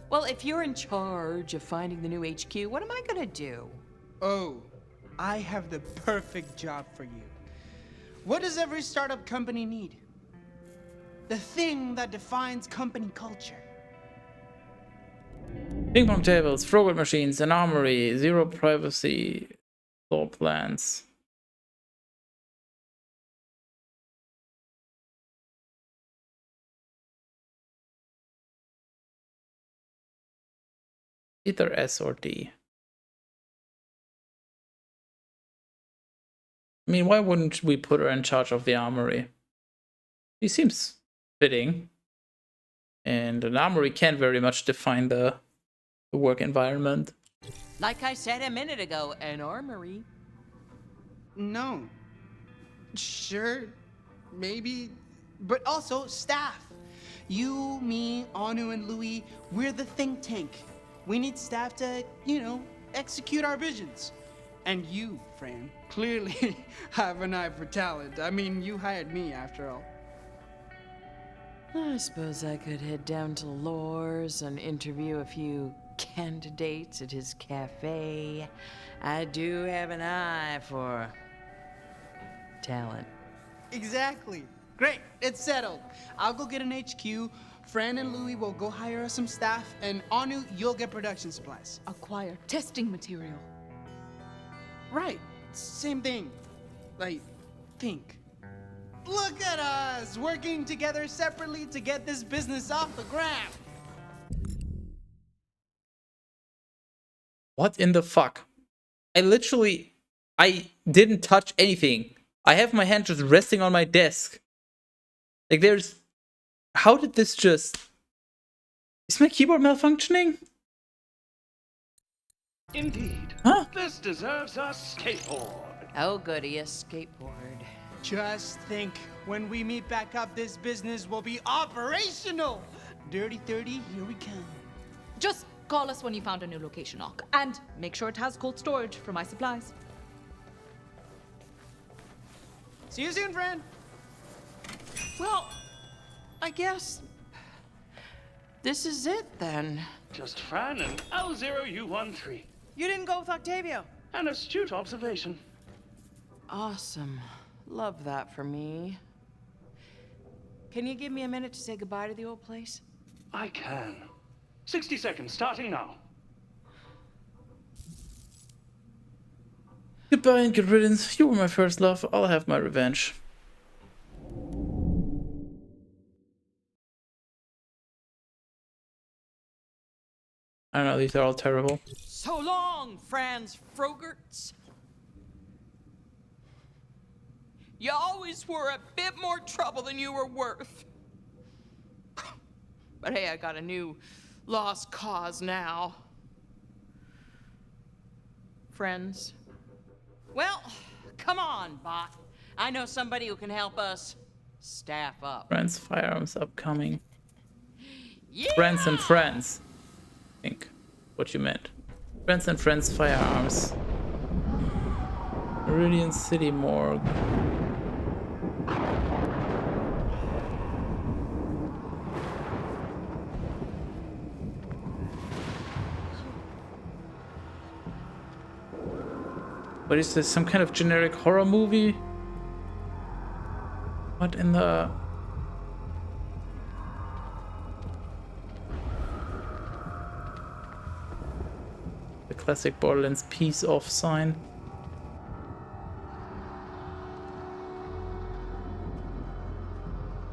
Well, if you're in charge of finding the new HQ, what am I gonna do? Oh, I have the perfect job for you. What does every startup company need? The thing that defines company culture. Ping pong tables, Frogger machines, an armory, zero privacy, floor plans. Either S or D. I mean, why wouldn't we put her in charge of the armory? She seems fitting. And an armory can very much define the work environment. Like I said a minute ago, an armory. No. Sure, maybe, but also staff. You, me, Anu, and Louis, we're the think tank. We need staff to, execute our visions. And you, Fran, clearly have an eye for talent. I mean, you hired me after all. I suppose I could head down to Lore's and interview a few candidates at his cafe. I do have an eye for talent. Exactly. Great, it's settled. I'll go get an HQ. Fran and Louis will go hire us some staff, and Anu, you'll get production supplies. Acquire testing material. Right, same thing. Think. Look at us, working together separately to get this business off the ground. What in the fuck? I didn't touch anything. I have my hand just resting on my desk. How did this just... Is my keyboard malfunctioning? Indeed. Huh? This deserves a skateboard. Oh goody, a skateboard. Just think, when we meet back up, this business will be operational. Dirty 30, here we come. Just call us when you found a new location, Ock. And make sure it has cold storage for my supplies. See you soon, friend. Well, I guess this is it then. Just Fran and L0U13. You didn't go with Octavio. An astute observation. Awesome. Love that for me. Can you give me a minute to say goodbye to the old place? I can. 60 seconds, starting now. Goodbye and good riddance. You were my first love. I'll have my revenge. I don't know, these are all terrible. So long, Franz Frogertz. You always were a bit more trouble than you were worth. But hey, I got a new lost cause now. Friends. Well, come on, bot. I know somebody who can help us staff up. Friends, firearms upcoming. Yeah! Friends and friends. I think what you meant. Friends and friends, firearms. Meridian City Morgue. What is this? Some kind of generic horror movie? What in the... The classic Borderlands peace off sign.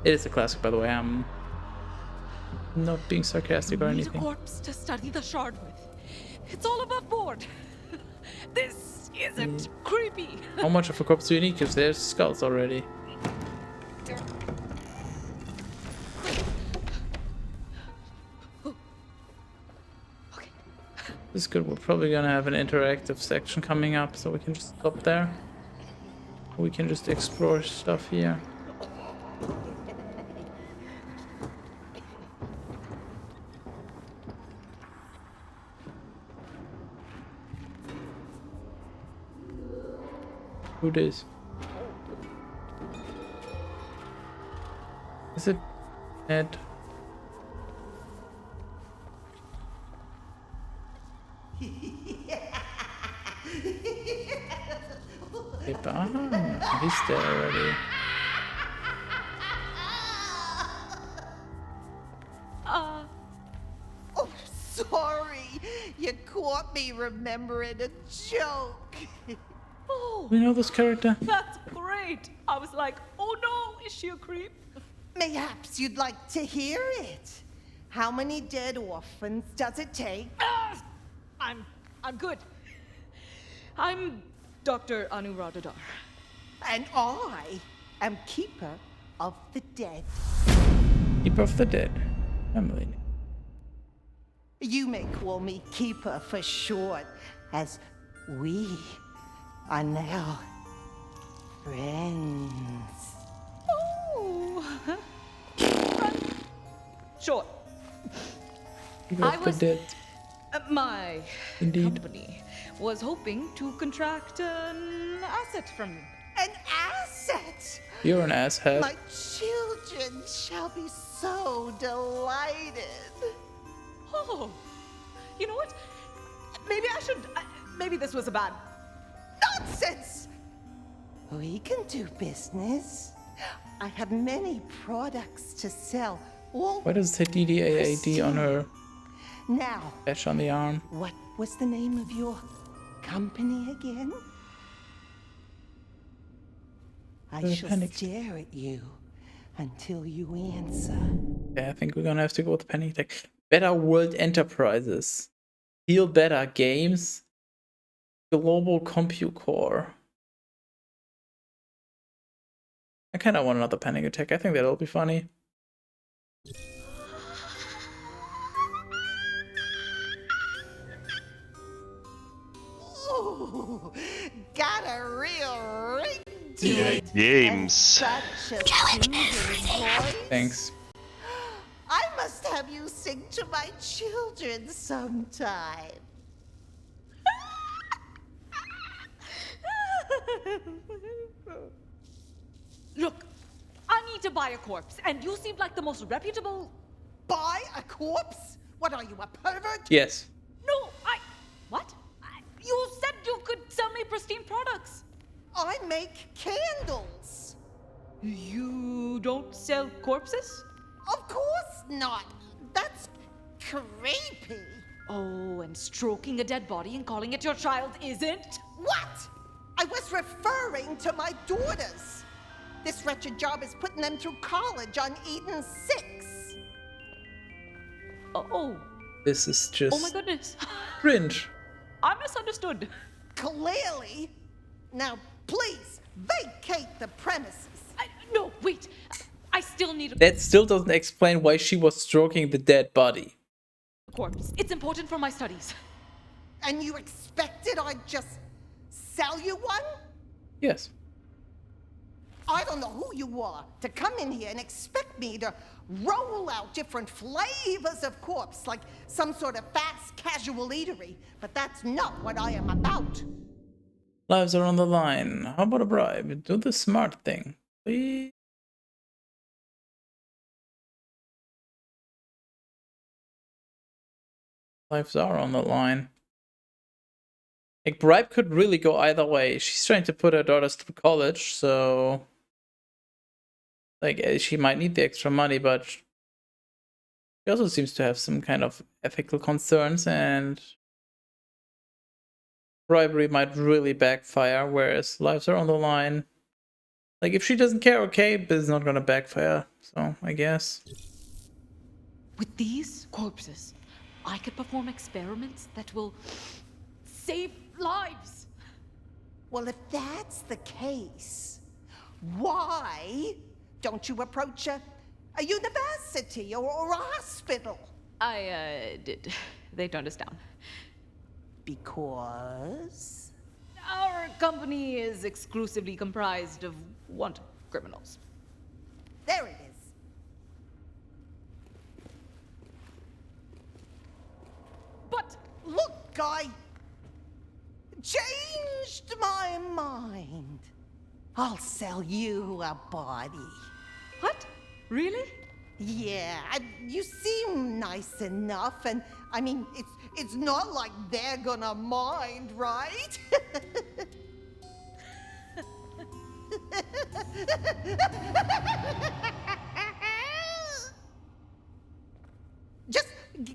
It is a classic, by the way. I'm not being sarcastic or Need a anything. corpse to study the shard with. It's all above board. This isn't creepy. How much of a corpse do you need? Because there's skulls already. This is good. We're probably gonna have an interactive section coming up, so we can just stop there. We can just explore stuff here. Who this? Is it Ned? He's there already. Oh, sorry. You caught me remembering a joke. Oh, We know this character. that's great. I was like, oh no, is she a creep? Mayhaps you'd like to hear it. How many dead orphans does it take? I'm good. I'm Dr. Anuradhadar. And I am Keeper of the Dead. Keeper of the Dead. Emily. You may call me Keeper for short, as we are now friends. Oh. Sure. Keeper of the Dead. My Indeed. company was hoping to contract an asset from you. An asset? You're an asshead. My children shall be so delighted. Oh, you know what? Maybe I should. Maybe this was a bad. Nonsense! We can do business. I have many products to sell. All Why does it say DDAAD on her now, patch on the arm? what was the name of your company again? I shall stare at you until you answer. Yeah, I think we're gonna have to go with Panic Tech. Better World Enterprises. Feel Better Games. Global Compute Core. I kind of want another Panic Attack. I think that'll be funny. Ooh, got a real ring to EA it. Games. Such a soothing voice. Thanks. I must have you sing to my children sometime. Look, I need to buy a corpse, and you seem like the most reputable. Buy a corpse? What are you, a pervert? Yes. No, What? You said you could sell me pristine products. I make candles. You don't sell corpses? Of course not. That's creepy. Oh, and stroking a dead body and calling it your child isn't? What? I was referring to my daughters. This wretched job is putting them through college on Eden 6. Oh. This is just Oh my goodness. cringe. I misunderstood. Clearly. Now, please, vacate the premises. No, wait. I still need a That still doesn't explain why she was stroking the dead body. corpse. It's important for my studies. And you expected I'd just sell you one? Yes. I don't know who you are to come in here and expect me to roll out different flavors of corpse like some sort of fast casual eatery, but that's not what I am about. Lives are on the line. How about a bribe? Do the smart thing, please. Lives are on the line. Like, bribe could really go either way. She's trying to put her daughters through college, so... Like, she might need the extra money, but... She also seems to have some kind of ethical concerns, and... Bribery might really backfire, whereas lives are on the line. Like, if she doesn't care, okay, but it's not gonna backfire, so I guess. With these corpses, I could perform experiments that will save lives. Well, if that's the case, why don't you approach a university or a hospital? I did. They turned us down. Because? Our company is exclusively comprised of wanted criminals. There it is. But look, I changed my mind. I'll sell you a body. What? Really? Yeah, you seem nice enough, and I mean, it's not like they're gonna mind, right? Just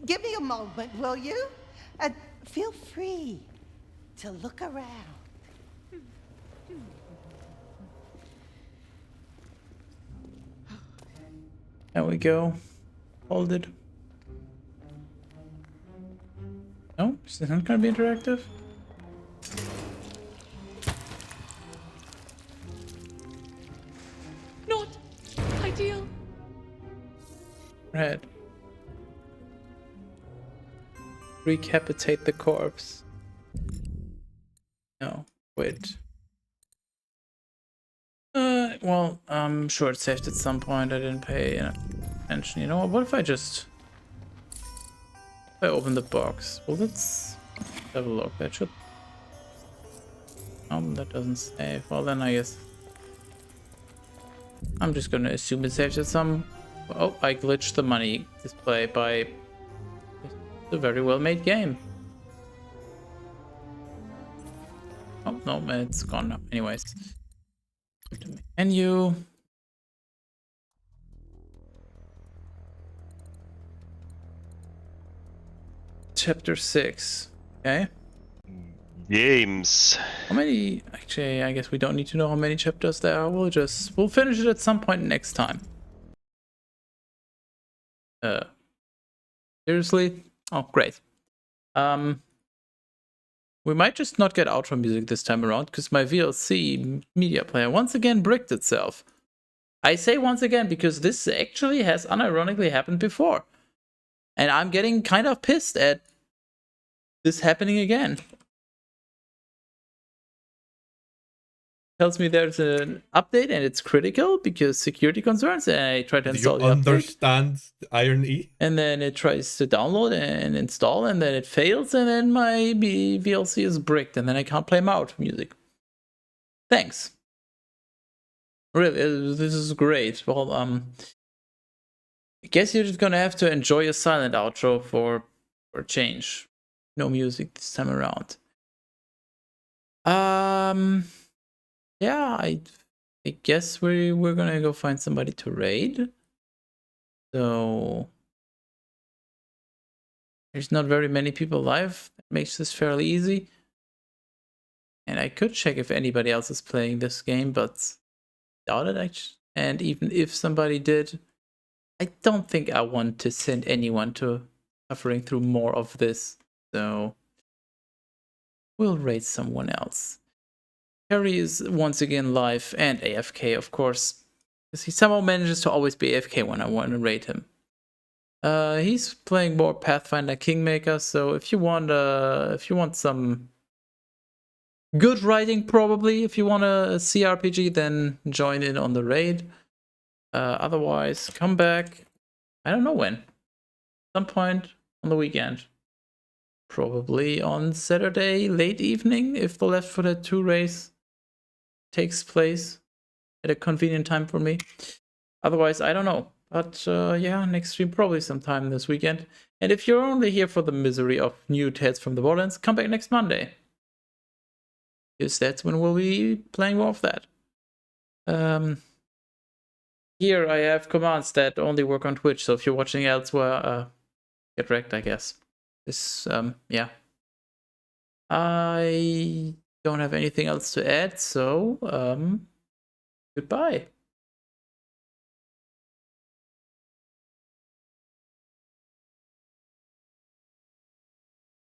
give me a moment, will you? And feel free to look around. There we go. Hold it. No, is this not gonna be interactive? Not ideal. Red. Recapitate the corpse. No, wait. Well, I'm sure it saved at some point. I didn't pay attention. You know what if I just... If I open the box? Well, let's have a look. That should... that doesn't save. Well, then I guess... I'm just gonna assume it saves at some... Oh, I glitched the money display by... It's a very well made game. Oh, no, it's gone now. Anyways. Menu. Chapter 6. Okay. Games. How many? Actually, I guess we don't need to know how many chapters there are. We'll finish it at some point next time. Seriously? Oh, great. We might just not get outro music this time around because my VLC media player once again bricked itself. I say once again because this actually has unironically happened before. And I'm getting kind of pissed at this happening again. Tells me there's an update and it's critical because security concerns, and I try to install the update. Understand irony? And then it tries to download and install, and then it fails, and then my VLC is bricked, and then I can't play out music. Thanks. Really, this is great. Well, I guess you're just gonna have to enjoy a silent outro for a change. No music this time around. Yeah, I guess we're gonna go find somebody to raid. So there's not very many people live. That makes this fairly easy. And I could check if anybody else is playing this game, but doubt it actually. And even if somebody did, I don't think I want to send anyone to suffering through more of this. So we'll raid someone else. Harry is once again live and AFK, of course, because he somehow manages to always be AFK when I want to raid him. He's playing more Pathfinder Kingmaker, so if you want some good writing, probably if you want a CRPG, then join in on the raid. Otherwise, come back. I don't know when. Some point on the weekend. Probably on Saturday late evening if the Left 4 Dead 2 race takes place at a convenient time for me. Otherwise, I don't know. But yeah, next stream probably sometime this weekend. And if you're only here for the misery of new tales from the Borderlands, come back next Monday. because that's when we'll be playing more of that. Here I have commands that only work on Twitch, so if you're watching elsewhere, get wrecked, I guess. This, yeah. I don't have anything else to add, so, goodbye.